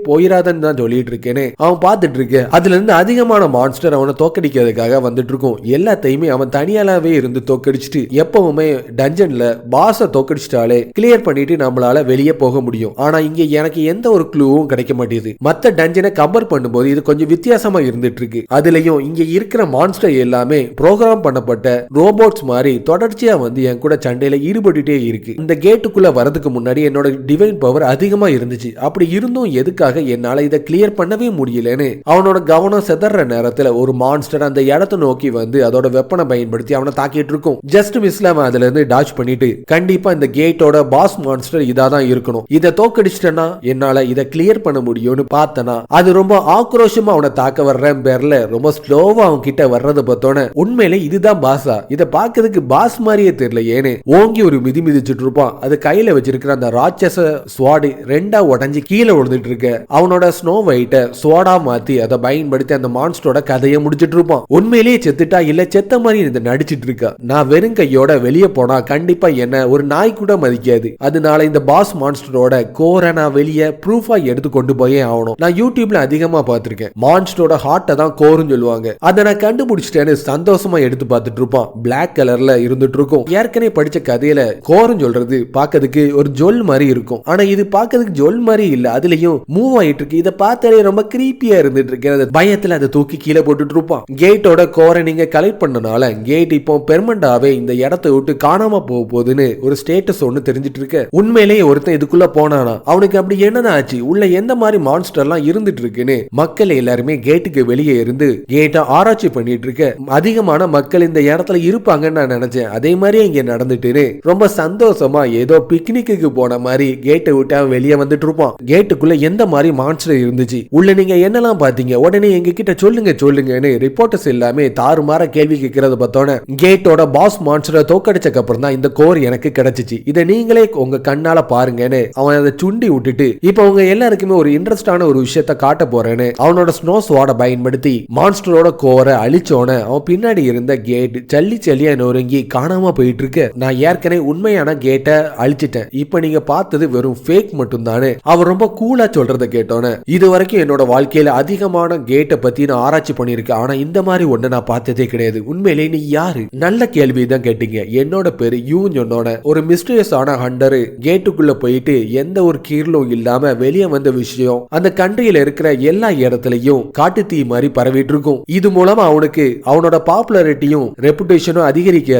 போயிடாதன்னு தான் சொல்லிட்டு இருக்கேன்னு அவன் பார்த்துட்டு இருக்க. அதுல இருந்து அதிகமான மான்ஸ்டர் அவனை தோக்கடிக்கிறதுக்காக வந்துட்டு இருக்கும். எல்லாத்தையுமே அவன் தனியாலாவே இருந்து தோக்கடிச்சிட்டு எப்பவுமே டஞ்சன்ல பாஸ தோக்கடிச்சிட்டாலே கிளியர் பண்ணிட்டு நம்மளால வெளியே போக முடியும். ஆனா இங்க எனக்கு எந்த ஒரு க்ளூவும் கிடைக்க மாட்டேங்குது. மத்த டஞ்சனை கம்பேர் பண்ணும்போது இது கொஞ்சம் வித்தியாசமா இருந்துட்டு இருக்கு. அதுலயும் இங்க இருக்கிற மான்ஸ்டர் எல்லாமே ப்ரோக்ராம் பண்ணப்பட்ட ரோபோட்ஸ் மாதிரி தொடர்ச்சியா வந்து என் கூட சண்டையில ஈடுபட்டுட்டே இருக்கு. இந்த கேட்டுக்குள்ள வரதுக்கு முன்னாடி என்னோட டிவைன் பவர் அதிகமா இருந்துச்சு. அப்படி இருந்தும் எதுக்காக என்னால இதை கிளியர் பண்ணவே முடியலன்னு அவனோட கவனம் செதற நேரத்துல ஒரு மான்ஸ்டர் அந்த இடத்தை நோக்கி வந்து அதோட வெப்பனை பயன்படுத்தி அவனை தாக்கிட்டு இருக்கும். ஜஸ்ட் மிஸ்ல அவன் அதுல இருந்து டாச் பண்ணிட்டு கண்டிப்பா இந்த கேட்டோட பாஸ் மான்ஸ்டர் இதாதான் இருக்கணும், இதை தோக்கடிச்சிட்டேன்னா என்னால இதை கிளியர் பண்ண முடியும்னு பார்த்தனா அது ரொம்ப ஆக்ரோஷமா அவனை தாக்க வர்றேன் பேர்ல ரொம்ப ஸ்லோவா அவன் கிட்ட வர்றத பார்த்தோன்னே உண்மையிலே இதுதான் பாஸா, இதை பார்க்கறதுக்கு பாஸ் மாதிரியே தெரியல ஏன்னு ஓங்கி ஒரு மிதி மிதிச்சுட்டு இருப்பான். அது கையில வச்சிருக்கிற அந்த ராட்சச ஸ்வாடு ரெண்டா உடஞ்சி கீழே விழுந்துட்டு இருக்க. அவனோட ஸ்னோ ஒயிட்ட ஸ்வாடா மாத்தி அதை பயன்படுத்தி அந்த மான்ஸ்டரோட கதையை முடிச்சிட்டு இருப்பான். உண்மையிலேயே செத்துட்டா இல்ல செத்த மாதிரி இந்த நடிச்சிட்டு இருக்கா. நான் வெறும் கையோட வெளியே போனா கண்டிப்பா என்ன ஒரு நாய் கூட மதிக்காது. அதனால இந்த பாஸ் மான்ஸ்டரோட கோரை நான் வெளியே ப்ரூஃபா எடுத்து கொண்டு போயே ஆகணும். நான் யூடியூப்ல அதிகமா பார்த்திருக்கேன். மான்ஸ்டரோட ஹார்ட்டை தான் கோருன்னு சொல்லுவாங்க. அதை நான் கண்டுபிடிச்சிட்டேன்னு சந்தோஷமா எடுத்து பார்த்துட்டு இருப்பான். பிளாக் கலர்ல இருந்துட்டு இருக்கும். ஏற்கனவே படிச்ச கதையில கோருன்னு சொல்றது பார்க்கறதுக்கு ஒரு ஜொல் மாதிரி இருக்கும். ஆனா இது பார்க்கறதுக்கு ஜொல் மாதிரி இல்ல, அதுலயும் மூவ் ஆயிட்டு இருக்கு. இதை பார்த்தாலே ரொம்ப கிரீப்பியா இருந்துட்டு இருக்கு. பயத்துல அதை தூக்கி கீழே போட்டுட்டு இருப்பான். கேட்டோட கோரை நீங்க கலெக்ட் பண்ணனால கேட் இப்போ பெர்மனண்டாவே இந்த இடத்தை விட்டு காணாம போக போகுதுன்னு ஒரு ஸ்டேட்டஸ் ஒண்ணு தெரிஞ்சிட்டு இருக்க. உண்மையிலேயே ஒருத்தன் இதுக்குள்ள போனானா அவனுக்கு அப்படி என்னதான் ஆச்சு, உள்ள எந்த மாதிரி மான்ஸ்டர்லாம் இருந்துட்டு இருக்குன்னு மக்கள் எல்லாருமே கேட்டுக்கு வெளியே இருந்து கேட்டை ஆராய்ச்சி பண்ணிட்டு இருக்க. அதிகமான மக்கள் இந்த இடத்துல இருப்பாங்கன்னு நான் நினைச்சேன். அதே மாதிரி இங்க நடந்துட்டு ரொம்ப சந்தோஷமா ஏதோ பிக்னிக்கு போன மாதிரி கேட்டை விட்டு வெளியே வந்துட்டு இருப்பான். கேட்டுக்குள்ள எந்த மாதிரி மான்ஸ்டர் இருந்துச்சு, உள்ள நீங்க என்னெல்லாம் பாத்தீங்க, உடனே எங்க கிட்ட சொல்லுங்கன்னு ரிப்போர்ட்டர்ஸ் எல்லாமே தாறுமாற கேள்வி கேட்கறத பார்த்தோன்னே கேட்டோட பாஸ் மான்ஸ்டரை தோக்கடிச்சக்கு அப்புறம் தான் இந்த கோர் எனக்கு கிடைச்சிச்சு, இதை நீங்களே உங்க கண்ணால பாருங்கன்னு அவன் அதை சுண்டி விட்டுட்டு இப்ப உங்க எல்லாருக்குமே ஒரு இன்ட்ரெஸ்டான ஒரு விஷயத்த காட்ட போறேன்னு அவனோட ஸ்னோ ஸ்வாட பயன்படுத்தி மான்ஸ்டரோட கோரை அழிச்சோன அவன் பின்னாடி இருந்த கேட் சல்லியா நொறுங்கி காணாம போயிட்டு இருக்கு. நான் ஏற்கனவே உண்மையான கேட்ட அழிச்சிட்டேன், இப்ப நீங்க பார்த்தது வெறும் ஃபேக் மட்டும் தானே அவர் ரொம்ப கூலா சொல்றத கேட்டோன்னு இது வரைக்கும் என்னோட வாழ்க்கையில அதிகமான கேட்டை பத்தி நான் ஆராய்ச்சி பண்ணிருக்கேன், ஆனா இந்த மாதிரி ஒண்ணு நான் பார்த்ததே கிடையாது. உண்மையிலே நீ யாரு? நல்ல கேள்வி தான் கேட்டீங்க. என்னோட பேரு யூன் சொன்னோட ஒரு மிஸ்டீரியஸ் ஆன ஹண்டர் கேட்டுக்குள்ள போயிட்டு எந்த ஒரு கீரலும் இல்லாம வெளியே வந்த விஷயம் அந்த கண்ட்ரியில இருக்கிற எல்லா இடத்துலயும் காட்டு தீ மாதிரி பரவிட்டு இருக்கும். இது மூலமா அவனுக்கு அவனோட பாப்புலாரிட்டியும் ரெப்புடேஷனும் அதிகரிக்க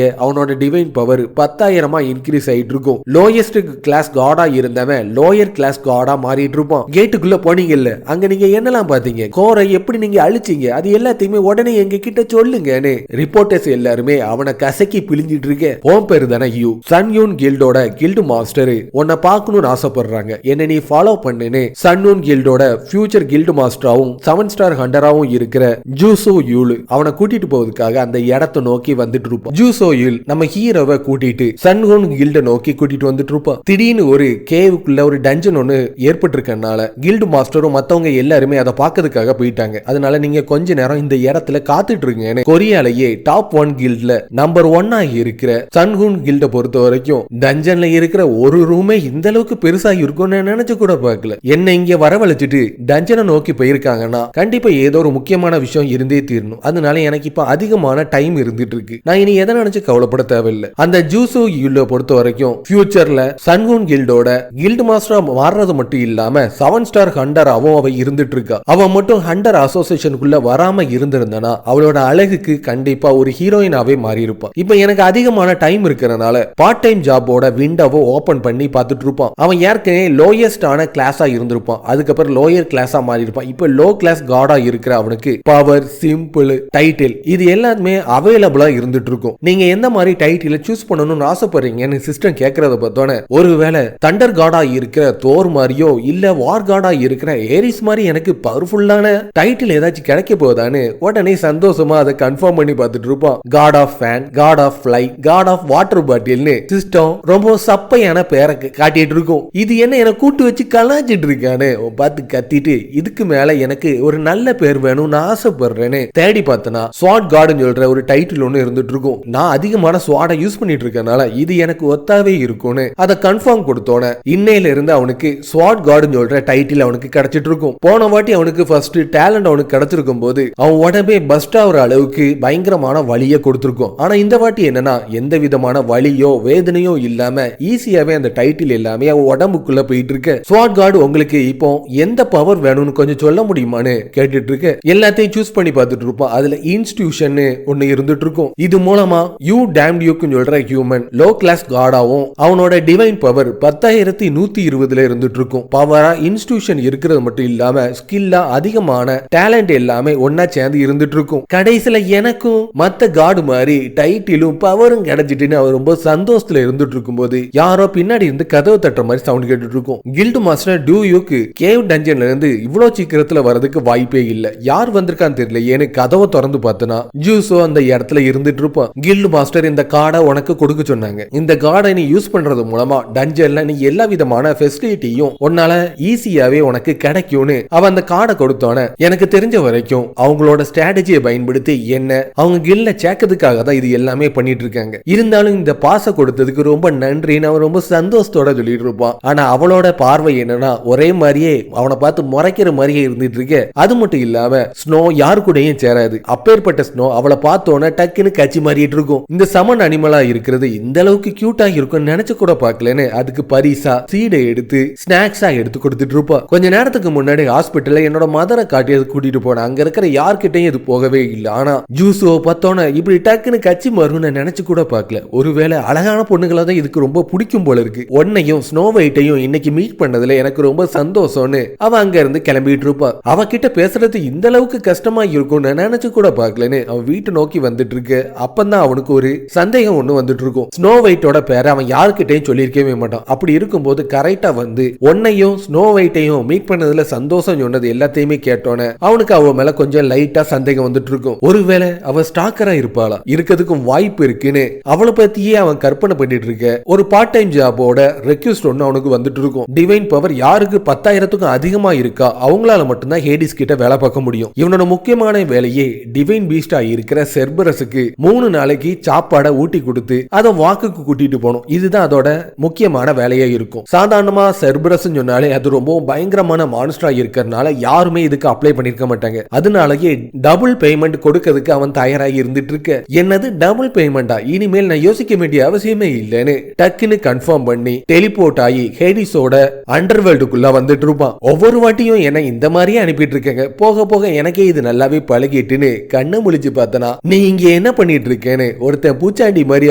அவனோட டிவைன் பவர் 10,000 இன்க்ரீஸ் ஆயிட்டு இருக்கும். லோயஸ்ட் கிளாஸ் காடா இருந்தவன் லோயர் கிளாஸ் காடா மாறிட்டு இருப்பான். கேட்டுக்குள்ள போனீங்கல்ல, அங்க நீங்க என்னெல்லாம் பாத்தீங்க, கோரை எப்படி நீங்க அழிச்சீங்க, அது எல்லாத்தையுமே உடனே எங்க கிட்ட சொல்லுங்கன்னு ரிப்போர்ட்டர்ஸ் எல்லாருமே அவனை கசக்கி பிழிஞ்சிட்டு இருக்க. உன் பேரு தானே யூ, சன் யூன் கில்டோட கில்டு மாஸ்டர், உன்னை பார்க்கணும்னு ஆசைப்படுறாங்க, என்ன நீ ஃபாலோ பண்ணுன்னு சன் யூன் கில்டோட ஃபியூச்சர் கில்டு மாஸ்டராவும் 7 ஸ்டார் ஹண்டராவும் இருக்கிற ஜூசோ யூல் அவனை கூட்டிட்டு போவதுக்காக அந்த இடத்தை நோக்கி வந்துட்டு இருப்பான். ஜூசோ யூல் நம்ம ஹீரோவை கூட்டிட்டு சன் யூன் கில்ட நோக்கி கூட்டிட்டு வந்துட்டு இருப்பான். திடீர்னு ஒரு கேவுக்குள்ள ஒரு டஞ்சன் ஒன்னு ஏற்பட்டு இருக்கனால கில்டு மாஸ்டரும் மத்தவங்க எல்லாருமே அதை பார்க்கறதுக்காக போயிட்டாங்க. அதனால நீங்க கொஞ்ச நேரம் இந்த இடத்துல காத்துட்டு இருக்கீங்கன்னு கொரியாலேயே டாப் 1 கில்ட்ல நம்பர் 1 இருக்கிற சன் யூன் கில்ட பொறுத்த வரைக்கும் டஞ்சன்ல இருக்கிற ஒரு ரூமே இந்த அளவுக்கு பெருசா இருக்கும்னு நினைச்சு கூட பார்க்கல. என்ன இங்க வரவழைச்சிட்டு டஞ்சனை நோக்கி போயிருக்காங்கன்னா கண்டிப்பா ஏதோ ஒரு முக்கியமான விஷயம் இருந்தே தீரணும். அதனால எனக்கு இப்ப அதிகமான டைம் இருந்துட்டு இருக்கு, நான் இனி எதை நினைச்சு கவலைப்பட தேவையில்லை. அந்த ஜூசோ கில்ட பொறுத்த வரைக்கும் ஃபியூச்சர்ல சன் யூன் கில்டோட கில்டு மாஸ்டரா மாறுறது மட்டும் இல்லாம 7 ஸ்டார் ஹண்டராவும் அவ இருந்துட்டு இருக்கா. அவன் மட்டும் ஹண்டர் அசோசியேஷனுக்குள்ள வராம இருந்திருந்தனா அவளோட அழகுக்கு கண்டிப்பா ஒரு ஹீரோயினாவே மாறி இருப்பான். இப்ப எனக்கு அதிகமான டைம் இருக்கிறதுனால பார்ட் டைம் ஜாபோட விண்டோவை ஓபன் பண்ணி பார்த்துட்டு இருப்பான். அவன் ஏற்கனவே லோயஸ்ட் ஆன கிளாஸா இருந்திருப்பான், அதுக்கப்புறம் லோயர் கிளாஸா மாறி இருப்பான். இப்ப லோ கிளாஸ் காடா இருக்கிற அவனுக்கு பவர், சிம்பிள், டைட்டில் இது எல்லாமே அவைலபிளா இருந்துட்டு இருக்கும். நீங்க எந்த மாதிரி டைட்டில சூஸ் பண்ணணும்னு ஆசைப்படுறீங்கன்னு சிஸ்டம் கேட்கறத பார்த்தோன்னே ஒருவேளை தண்டர் காடா இருக்கிற தோர் மாதிரியோ இல்ல வார் காடா இருக்கிற ஏரிஸ் மாதிரி எனக்கு பவர்ஃபுல்லான டைட்டில் ஏதாச்சும் கிடைக்க போதான்னு உடனே சந்தோஷமா அதை கன்ஃபார்ம் பண்ணி பார்த்துட்டு இருப்பான். God of fan, god of fly, god of water பாட்டில்னு சிஸ்டம் ரொம்ப சப்பையான பேரை காட்டிட்டு இருக்கும். இது என்ன என கூட்டு வச்சு கலாச்சிட்டு இருக்கானு பார்த்து கத்திட்டு இதுக்கு மேல எனக்கு ஒரு நல்ல பேர் வேணும்னு ஆசைப்படுறேன்னு தேடி பார்த்தனா ஸ்வாட் கார்டுன்னு சொல்ற ஒரு டைட்டில் ஒன்னு இருந்துட்டு இருக்கும். நான் அதிகமான ஸ்வாடை யூஸ் பண்ணிட்டு இருக்கனால இது எனக்கு ஒத்தாவே இருக்கும்னு அதை கன்ஃபார்ம் கொடுத்தோன இன்னையில இருந்து அவனுக்கு ஸ்வாட் கார்டுன்னு சொல்ற டைட்டில் அவனுக்கு கிடைச்சிட்டு இருக்கும். போன வாட்டி அவனுக்கு ஃபர்ஸ்ட் டேலண்ட் அவனுக்கு கிடைச்சிருக்கும் போது அவன் உடம்பே பஸ்ட் ஆகிற அளவுக்கு பயங்கரமான வலியை கொடுத்திருக்கும். ஆனா இந்த வாட்டி என்னன்னா எந்த விதமான வலியோ வேதனையோ இல்லாம ஈஸியாவே அந்த டைட்டில் எல்லாமே அவன் உடம்புக்குள்ள போயிட்டு இருக்கு. ஸ்வாட் கார்டு உங்களுக்கு இப்போ எந்த பவர் வேணும்னு கொஞ்சம் சொல்ல முடியுமான்னு கேட்டுட்டு இருக்க. எல்லாத்தையும் சூஸ் பண்ணி பார்த்துட்டு இருப்பான். அதுல இன்ஸ்டிடியூஷன் ஒன்னு இருந்துட்டு இருக்கும். இது மூலமா யூ டேம் டியூக்னு சொல்ற ஹியூமன் லோ கிளாஸ் காடாவும் அவனோட டிவைன் பவர் 10,120 இருந்துட்டு இருக்கும். பவரா இன்ஸ்டிடியூஷன் இருக்கிறது மட்டும் இல்லாம ஸ்கில்லா அதிகமான டேலண்ட் எல்லாமே ஒன்னா சேர்ந்து இருந்துட்டு இருக்கும். கடைசியில எனக்கும் மத்த காடு மாதிரி டைட்டிலும் பவரும் கிடைச்சிட்டுன்னு அவர் ரொம்ப சந்தோஷத்துல இருந்துட்டு இருக்கும் போது யாரோ பின்னாடி இருந்து கதவு தட்டுற மாதிரி சவுண்ட் கேட்டுட்டு இருக்கும். கில்டு மாஸ்டர் டியூக்கு கேவ் டஞ்சன்ல இருந்து இவ்வளவு சீக்கிரத்துல வரதுக்கு வாய்ப்பே இல்ல, யார் வந்திருக்கான்னு தெரியல, ஏன்னு கதவை திறந்து பார்த்தனா ஜூஸோ அந்த இடத்துல இருந்துட்டு இருப்பான். கில்டு மாஸ்டர் இந்த கார்டை உனக்கு கொடுக்க சொன்னாங்க, இந்த கார்டை நீ யூஸ் பண்றது மூலமா டஞ்சன்ல நீ எல்லா விதமான ஃபெசிலிட்டியும் உன்னால ஈஸியாவே உனக்கு கிடைக்கும்னு அவன் அந்த கார்டை கொடுத்தோன எனக்கு தெரிஞ்ச வரைக்கும் அவங்களோட ஸ்ட்ராட்டஜியை பயன்படுத்தி என்ன அவங்க கில்ல சேர்க்கறதுக்காக தான் இது எல்லாமே பண்ணிட்டு இருக்காங்க. இருந்தாலும் இந்த பாச கொடுத்ததுக்கு ரொம்ப நன்றின்னு அவன் ரொம்ப சந்தோஷத்தோட சொல்லிட்டு இருப்பான். ஆனா அவளோட பார்வை என்னன்னா ஒரே மாதிரியே அவனை பார்த்து முறைக்கிற மாதிரியே இருந்துட்டு இருக்கு. அது மட்டும் இல்லாம ஸ்னோ யாரு கூடயும் சேராது. அப்பேற்பட்ட ஸ்னோ அவளை பார்த்தோன்னா டக்குன்னு கச்சி மாறிட்டு இருக்கும். இந்த சமன் அனிமலா இருக்கிறது இந்த அளவுக்கு கியூட்டா இருக்கும் நினைச்சு கூட பார்க்கலன்னு அதுக்கு பரிசா சீடை எடுத்து ஸ்நாக்ஸா எடுத்து கொடுத்துட்டு இருப்பா. கொஞ்ச நேரத்துக்கு முன்னாடி ஹாஸ்பிட்டல்ல என்னோட மதரை காட்டியது கூட்டிட்டு போனேன். அங்க இருக்கிற யார்கிட்டையும் இது போகவே இல்லை. ஆனா ஜூஸோ பார்த்தோன்னா இப்படி டக்குன்னு கச்சி மாறும்னு நினைச்சு கூட பார்க்கல. ஒருவேளை அழகான பொண்ணுங்களா தான் இதுக்கு ரொம்ப பிடிக்கும் போல இருக்கு. உன்னையும் ஸ்னோ ஒயிட்டையும் இன்னைக்கு மீட் பண்ணதுல எனக்கு ரொம்ப சந்தோஷம்னு அவ அங்க இருந்து கிளம்பிட்டு இருப்பா. அவகிட்ட பேசுறது இந்த அளவுக்கு கஷ்டமா இருக்கும்னு நினைச்சு கூட பார்க்கலன்னு அவன் வீட்டு நோக்கி வந்துட்டு இருக்கு. அப்பதான் அவனுக்கு ஒரு சந்தேகம் ஒண்ணு வந்துட்டு இருக்கும். ஸ்னோ ஒயிட்டோட பேரை அவன் யாருக்கிட்டையும் சொல்லியிருக்கவே மாட்டான். அப்படி இருக்கும்போது கரெக்டா வந்து உன்னையும் ஸ்னோ ஒயிட்டையும் மீட் பண்ணதுல சந்தோஷம் சொன்னது எல்லாத்தையுமே கேட்டோன்னு அவனுக்கு அவ மேல கொஞ்சம் லைட்டா சந்தேகம் வந்துட்டு இருக்கும். ஒருவேளை அவ ஸ்டாக்கரா இருப்பாளா, இருக்கிறதுக்கும் வாய்ப்பு இருக்குன்னு அவளை பத்தியே அவன் கற்பனை பண்ணிட்டு இருக்க. ஒரு பார்ட் டைம் ஜாபோட ரெக்வெஸ்ட் ஒன்னு அவனுக்கு வந்துட்டு இருக்கும். டிவைன் பவர் யாருக்கு 10,000க்கும் அதிகமா இருக்கா அவங்களால மட்டும்தான் ஹேடிஸ் கிட்ட வேலை பார்க்க முடியும். இவனோட முக்கியமான வேலையே டிவைன் பீஸ்டா இருக்கிற செர்பரஸுக்கு 3 நாளைக்கு சாப்பாடை ஊட்டி கொடுத்து அதை வாக்குக்கு கூட்டிட்டு போகணும். இதுதான் அதோட முக்கியமான வேலையா இருக்கும். சாதாரணமா செர்பரஸ் சொன்னாலே அது ரொம்ப பயங்கரமான மான்ஸ்டரா இருக்கிறதுனால யாருமே இதுக்கு அப்ளை பண்ணிருக்க மாட்டாங்க. அதனாலயே டபுள் பேமெண்ட் கொடுக்கிறதுக்கு அவன் தயாராகி இருந்துட்டு இருக்க. என்னது டபுள் பேமெண்டா? இனிமேல் நான் யோசிக்க வேண்டிய அவசியமே இல்லைன்னு டக்குன்னு கன்ஃபார்ம் பண்ணி டெலிபோர்ட் ஆகி ஹேடிஸோட அண்டர்வேல்டுக்குள்ள வந்துட்டு இருப்பான். ஒவ்வொரு வாட்டியும் என்ன இந்த மாதிரியே அனுப்பிட்டு இருக்கேங்க. போக போக எனக்கே இது நல்லாவே பழகிட்டுன்னு கண்ணை முழிச்சு பார்த்தனா நீ இங்க என்ன பண்ணிட்டு இருக்கேன்னு ஒருத்தன் பூச்சாண்டி மாதிரி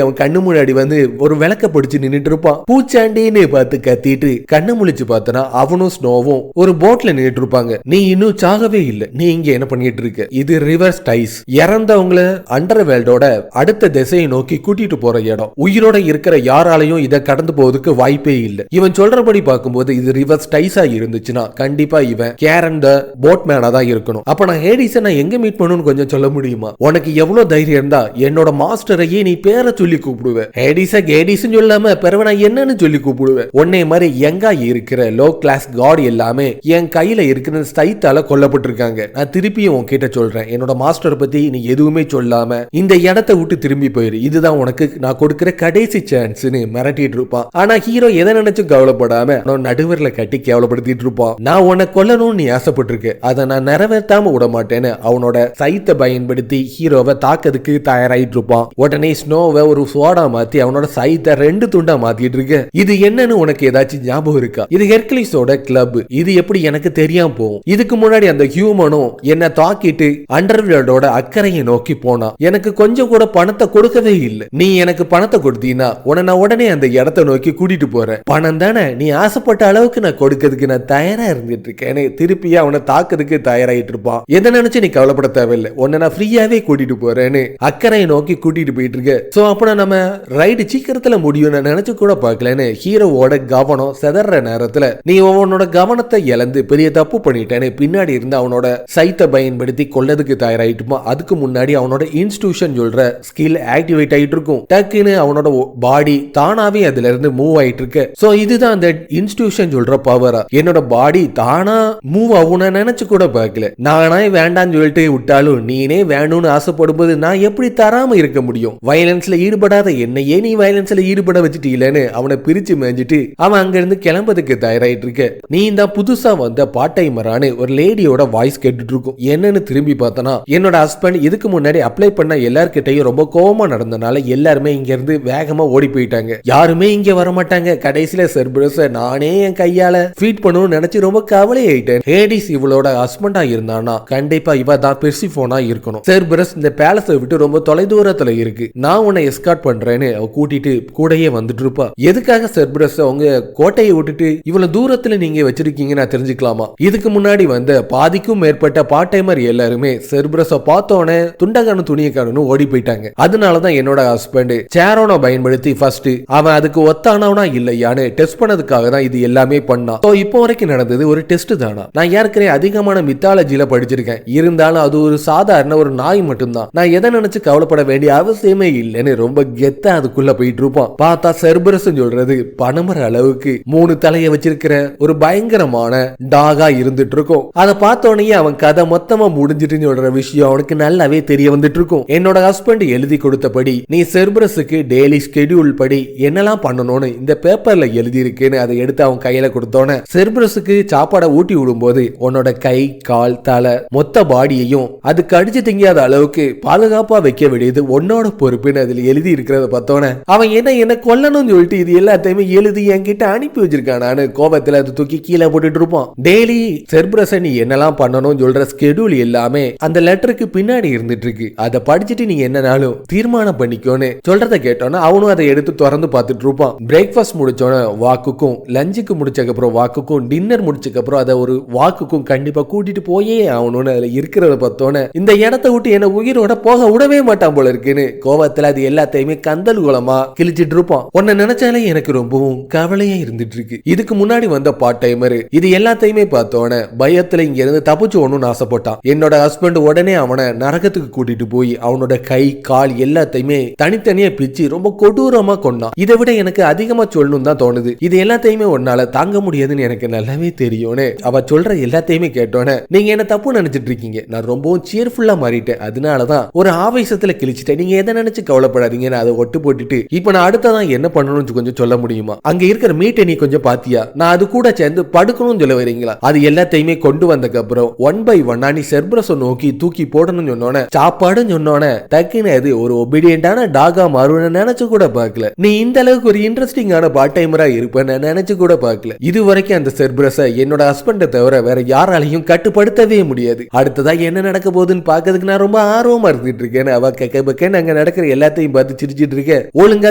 அவன் கண்ணு முன்னாடி வந்து ஒரு விளக்க பிடிச்சு நின்னுட்டு இருப்பான். பூச்சாண்டின்னு பார்த்து கத்திட்டு கண்ணை முழிச்சு பார்த்தனா அவனும் ஸ்னோவும் ஒரு போட்ல நின்னுட்டு இருப்பாங்க. நீ இன்னும் சாகவே இல்லை, நீ இங்க என்ன பண்ணிட்டு இருக்க? இது ரிவர்ஸ் டைஸ், இறந்தவங்கள அண்டர்வேல்டோட அடுத்த திசையை நோக்கி கூட்டிட்டு போற இடம். உயிரோட இருக்கிற யாராலையும் இதை கடந்து போவதுக்கு வாய்ப்பே இல்லை. இவன் சொல்றபடி பார்க்கும்போது இது ரிவர்ஸ் டைஸா இருந்துச்சுன்னா கண்டிப்பா இவன் கேரன் த போட்மேனா தான் இருக்கணும். அப்ப நான் ஹேடிஸை நான் எங்க மீட் பண்ணணும்னு கொஞ்சம் சொல்ல முடியுமா? உனக்கு எவ்வளவு தைரியம் இருந்தா என்னோட மாஸ்டரையே நீ பேரை சொல்லி கூப்பிடுவேன். ஹேடிஸ கேடிஸ் சொல்லாம பிறகு நான் என்னன்னு சொல்லி கூப்பிடுவேன். உன்னை மாதிரி எங்கா இருக்கிற லோ கிளாஸ் காட் எல்லாமே என் கையில இருக்கிற ஸ்டைத்தால கொல்லப்பட்டிருக்காங்க. நான் திருப்பியும் உன்கிட்ட சொல்றேன், என்னோட மாஸ்டர் பத்தி நீ எதுவுமே சொல்லாம இந்த இடத்தை விட்டு திரும்பி போயிரு. இதுதான் உனக்கு நான் கொடுக்கிற கடைசி சான்ஸ்னு மிரட்டிட்டு இருப்பான். ஆனா ஹீரோ எதை நினைச்சும் கவலைப்படாம நடுவர்ல கட்டி கேவலப்படுத்திட்டு இருப்பான். நான் உன்னை கொல்லணும்னு நீ ஆசைப்பட்டிருக்க, அதை நான் நிறைவேற்றாம விட மாட்டேன்னு அவனோட சைத்தை பயன்படுத்தி ஹீரோவை தாக்கிறதுக்கு தயாராயிட்டு இருப்பான். உடனே ஸ்னோவை ஒரு சோடா மாத்தி அவனோட சைத்தை 2 துண்டா மாத்திட்டு இருக்க. இது என்னன்னு உனக்கு ஏதாச்சும் ஞாபகம் இருக்கா? இது ஹெர்குலிஸோட கிளப். இது எப்படி எனக்கு தெரியாம போகும்? இதுக்கு முன்னாடி அந்த ஹியூமனும் என்ன தாக்கிட்டு அண்டர்வேல்டோட அக்கறையை நோக்கி போனா. எனக்கு கொஞ்சம் கூட பணத்தை கொடுக்கவே இல்லை. நீ எனக்கு பணத்தை கொடுத்தீங்கன்னா உன்னை நான் உடனே அந்த இடத்தை நோக்கி கூட்டிட்டு போறேன். பணம் தானே, நீ ஆசைப்பட்ட அளவுக்கு நான் கொடுக்கிறதுக்கு நான் தயாரா இருந்துட்டு இருக்கேன். திருப்பியா அவனை தாக்குறதுக்கு தயாராயிட்டு இருப்பான். எதை நினைச்சு நீ கவலைப்பட தேவையில்லை, உன்னை நான் ஃப்ரீயாவே கூட்டிட்டு போறேன்னு அக்கறையை நோக்கி கூட்டிட்டு போயிட்டு இருக்க. சோ அப்ப நம்ம ரைடு சீக்கிரத்துல முடியும் நான் நினைச்சு கூட பார்க்கலன்னு ஹீரோவோட கவனம் செதற நேரத்துல நீ அவனோட கவனத்தை இழந்து பெரிய தப்பு பண்ணிட்டேன்னு பின்னாடி இருந்து அவனோட சைத்தை பயன்படுத்தி கொள்ளதுக்கு தயாராயிட்டுமா. அதுக்கு முன்னாடி அவனோட இன்ஸ்டிடியூஷன் சொல்ற ஸ்கில் ஆக்டிவேட் ஆயிட்டு இருக்கும். டக்குன்னு அவனோட பாடி தானாவே அதுல இருந்து மூவ் ஆயிட்டு இருக்கு. சோ இதுதான் அந்த இன்ஸ்டிடியூஷன் சொல்ற பவரா. என்னோட பாடி தானா மூவ் ஆகும் நினைச்சு கூட பார்க்கல. நானே வேண்டான்னு சொல்லிட்டு விட்டாலும் நீனே வேணும்னு ஆசைப்படும் போது நான் எப்படி தராம இருக்க முடியும்? வயலன்ஸ்ல ஈடுபடாத என்னையே நீ வயலன்ஸ்ல ஈடுபட வச்சுட்டீங்கன்னு அவனை பிரிச்சு மேஞ்சிட்டு அவன் அங்க இருந்து கிளம்பதுக்கு தயாராயிட்டு இருக்க. நீ இந்த புதுசா வந்த பாட்டைமரானு ஒரு லேடியோட வாய்ஸ் கேட்டுட்டு இருக்கும். என்னன்னு திரும்பி பார்த்தனா என்னோட ஹஸ்பண்ட் இதுக்கு முன்னாடி அப்ளை பண்ண எல்லார்கிட்டையும் ரொம்ப கோவமா நடந்தனால எல்லாருமே இங்க இருந்து வேகமா ஓடி போயிட்டாங்க. யாருமே இங்க வர மாட்டாங்க. கடைசியில செர்பரஸ் நானே என் கையால ஃபீட் பண்ணணும்னு நினைச்சு ரொம்ப கவலை ஆயிட்டேன். ஹேடிஸ் இவளோட ஹஸ்பண்டா இருந்தானா கண்டிப்பா இவ தான் பெர்சிஃபோனா இருக்கணும். செர்பரஸ் இந்த பேலஸை விட்டு ரொம்ப தொலைதூரத்துல இருக்கு, நான் உன்னை எஸ்கார்ட் பண்றேன்னு அவ கூட்டிட்டு கூடயே வந்துட்டு இருப்பா. எதுக்காக செர்பரஸ் அவங்க கோட்டையை விட்டுட்டு இவ்வளவு தூரத்துல நீங்க வச்சிருக்கீங்க நான் தெரிஞ்சுக்கலாமா? இதுக்கு முன்னாடி வந்த பாதிக்கும் மேற்பட்ட பார்ட்-டைமர் எல்லாருமே செர்பரஸ பார்த்தோன்னே துண்டகான துணியக்கானு ஓடி போயிட்டாங்க. அதனாலதான் என்னோட ஹஸ்பண்ட் சேரோனை பயன்படுத்தி ஃபர்ஸ்ட் அவன் அதுக்கு ஒத்தானவனா இல்லையான்னு டெஸ்ட் பண்ணதுக்காக தான் இது எல்லாமே பண்ணான். இப்போ வரைக்கும் நடந்தது ஒரு டெஸ்ட் தானா? நான் ஏற்கனவே அதிகமான மித்தாலஜில படிச்சிருக்கேன். இருந்தாலும் அது ஒரு சாதாரண ஒரு நாய் மட்டும்தான். நான் எதை நினைச்சு கவலைப்பட வேண்டிய அவசியமே இல்லைன்னு ரொம்ப கெத்தா அதுக்குள்ள போயிட்டு இருப்பான். பார்த்தா செர்பரஸ் சொல்றது பணமர அளவுக்கு 3 தலையை வச்சிருக்கிற ஒரு பயங்கரமான டாகா இருந்துட்டு இருக்கும். அதை பார்த்தோன்னே அவன் கதை மொத்தமா முடிஞ்சிட்டு சொல்ற விஷயம் அவனுக்கு நல்லாவே தெரிய வந்துட்டு இருக்கும். என்னோட ஹஸ்பண்ட் எழுதி கொடுத்தபடி நீ செர்பரஸுக்கு டெய்லி ஸ்கெடியூல் படி என்னெல்லாம் பண்ணணும்னு இந்த பேப்பர்ல எழுதி இருக்குன்னு அதை எடுத்து அவன் கையில கொடுத்தோன்னு செர்பரஸுக்கு சாப்பாடை ஊட்டி விடும்போது உன்னோட கை கால் தலை மொத்த பாடியையும் அது கடிச்சு திங்காத அளவுக்கு பாதுகாப்பா வைக்க வேண்டியது உன்னோட பொறுப்புன்னு அதுல எழுதி இருக்கிறத பார்த்தோன்னே அவன் என்ன கொல்லணும்னு சொல்லிட்டு இது எல்லாத்தையுமே எழுதி என்கிட்ட அனுப்பி வச்சிருக்கானு கோபத்துல அது தூக்கி கீழே போட்டுட்டு இருப்பான். டெய்லி செர்பரஸ் நீ என்னெல்லாம் பண்ணணும் சொல்ற ஸ்கெடியூல் எல்லாமே அந்த லெட்டருக்கு பின்னாடி இருந்துட்டு இருக்கு. அதை படிச்சுட்டு நீ என்னனாலும் தீர்மானம் பண்ணிக்கோன்னு சொல்றத கேட்டோன்னா அவனும் அதை எடுத்து திறந்து பார்த்துட்டு இருப்பான். பிரேக்ஃபாஸ்ட் முடிச்சோன்னு வாக்குக்கும், லஞ்சுக்கு முடிச்சக்கப்புறம் வாக்குக்கும், டின்னர் முடிச்சக்கப்புறம் அதை ஒரு வாக்குக்கும் கண்டிப்பா கூட்டிட்டு போயே ஆகணும்னு அதுல இருக்கிறத பார்த்தோன்னே இந்த இடத்தை விட்டு என்ன உயிரோட போக விடவே மாட்டான் போல இருக்குன்னு கோபத்துல அது எல்லாத்தையுமே கந்தல் குலமா கிழிச்சிட்டு இருப்பான். உன்னை நினைச்சாலே எனக்கு ரொம்பவும் கவலையா இருந்துட்டு இருக்கு. இதுக்கு முன்னாடி வந்த பார்ட்-டைமர் இது எல்லாத்தையுமே பார்த்தோன்னே பயத்துல இங்க இருந்து தப்பிச்சு ஒண்ணுன்னு ஆசைப்பட்டான். என்னோட ஹஸ்பண்ட் உடனே அவனை நரகத்துக்கு கூட்டிட்டு போய் அவனோட கை கால் எல்லாத்தையுமே தனித்தனியா பிச்சு ரொம்ப கொடூரமா கொண்டான். இதை விட எனக்கு அதிகமா சொல்லணும் தான் தோணுது. இது எல்லாத்தையுமே உன்னால தாங்க முடியாதுன்னு எனக்கு நல்லாவே தெரியும்னு அவ சொல்ற எல்லாத்தையுமே கேட்டோன்னே நீங்க என்ன தப்பு நினைச்சிட்டு இருக்கீங்க, நான் ரொம்பவும் சியர்ஃபுல்லா மாறிட்டேன், அதனாலதான் ஒரு ஆவேசத்துல கிழிச்சிட்டேன், நீங்க எதை நினைச்சு கவலைப்படாதீங்கன்னு அதை ஒட்டு போட்டுட்டு இப்ப நான் அடுத்ததான் என்ன பண்ணணும்னு கொஞ்சம் சொல்ல முடியுமா? அங்க இருக்கிற மீட்டை நீ கொஞ்சம் பாத்தியா? நான் அது கூட சேர்ந்து படுக்கணும்னு சொல்ல வரீங்களா? அது எல்லாத்தையுமே கொண்டு வந்ததுக்கு அப்புறம் ஒன் பை ஒன்னா நீ செர்பரஸை நோக்கி தூக்கி போடணும்னு சொன்னோன்னே, சாப்பாடுன்னு சொன்னோன்னே டக்குன்னு அது ஒரு ஒபீடியன்டான டாகா மாறுன்னு நினைச்சு கூட பார்க்கல. நீ இந்த அளவுக்கு ஒரு இன்ட்ரெஸ்டிங்கான பார்ட் டைமரா இருப்பேன்னு நினைச்சு கூட பார்க்கல. இது வரைக்கும் அந்த செர்பரஸை என்னோட ஹஸ்பண்டை தவிர வேற யாராலையும் கட்டுப்படுத்தவே முடியாது. அடுத்ததா என்ன நடக்க போகுதுன்னு பாக்கிறதுக்கு நான் ரொம்ப ஆர்வமா இருந்துட்டு இருக்கேன். அவ கேட்க அங்க நடக்கிற எல்லாத்தையும் பார்த்து சிரிச்சிட்டு இருக்க. ஒழுங்கா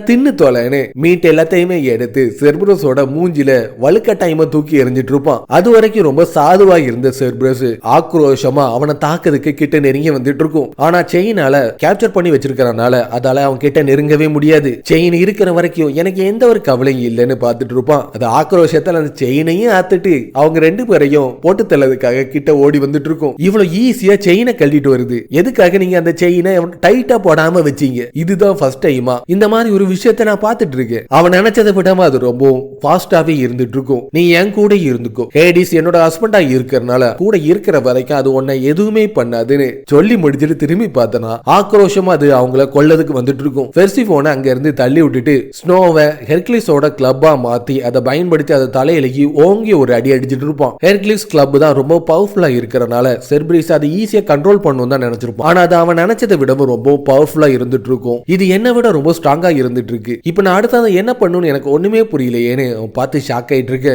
தின்னு தோலன்னு மீட் எல்லாத்தையுமே எடுத்து செர்பரஸோட மூஞ்சில வலுக்கட்டாயமா தூக்கி எறிஞ்சிட்டு இருப்பான். அது வரைக்கும் ரொம்ப சாதுவா இருந்த செர்பரஸ் ஆக்ரோஷமா அவனை தாக்குறதுக்கு கிட்ட நெருங்கி வந்துட்டு இருக்கும். ஆனா செயினால கேப்சர் பண்ணி வச்சிருக்கிறனால அதால அவன் கிட்ட நெருங்கவே முடியாது. செயின் இருக்கிற வரைக்கும் எனக்கு எந்த ஒரு கவலையும் இல்லைன்னு பார்த்துட்டு இருப்பான். அது ஆக்ரோஷத்துல அந்த செயினையும் ஆத்துட்டு அவங்க ரெண்டு பேரையும் போட்டு தள்ளதுக்காக கிட்ட ஓடி வந்துட்டு இருக்கும். இவ்வளவு ஈஸியா செயினை கழட்டிட்டு வருது. எதுக்காக நீங்க அந்த செயினை டைட்டா போடாம வச்சீங்க? இதுதான் ஃபர்ஸ்ட் டைமா இந்த மாதிரி ஒரு விஷயத்தை நான் பார்த்துட்டு இருக்கேன். அவன் நினைச்சதை விடாம அது ரொம்ப ஃபாஸ்டாவே இருந்துட்டு இருக்கும். நீ என் கூட இருந்துக்கோ, ஹேடிஸ் என்னோட ஹஸ்பண்டா இருக்கிறனால கூட இருக்கிற வரைக்கும் அது உன்னை எதுவுமே பண்ணாதுன்னு சொல்லி முடிச்சுட்டு திரும்பி பார்த்தனா ஆக்ரோஷமா அது அவங்கள கொல்லதுக்கு வந்துட்டு இருக்கும். பெர்சிஃபோனை அங்க இருந்து தள்ளி விட்டுட்டு ஸ்னோவை ஹெர்குலிஸோட கிளப்பா மாத்தி அதை பயன்படுத்தி அதை தலையிலகி ஓங்கி ஒரு அடி அடிச்சிட்டு இருப்பான். ஹெர்குலிஸ் கிளப் தான் ரொம்ப பவர்ஃபுல்லா இருக்கிறனால செர்பரிஸ் அதை ஈஸியா கண்ட்ரோல் பண்ணும் தான் நினைச்சிருப்பான். ஆனா அது அவன் நினைச்சதை விடவும் ரொம்ப பவர்ஃபுல்லா இருந்துட்டு இருக்கும். இது என்ன விட ரொம்ப ஸ்ட்ராங்கா இருந்துட்டு இருக்கு. இப்ப நான் அடுத்தது என்ன பண்ணணும்னு எனக்கு ஒண்ணுமே புரியலையேன்னு அவன் பார்த்து ஷாக் ஆயிட்டு இருக்க.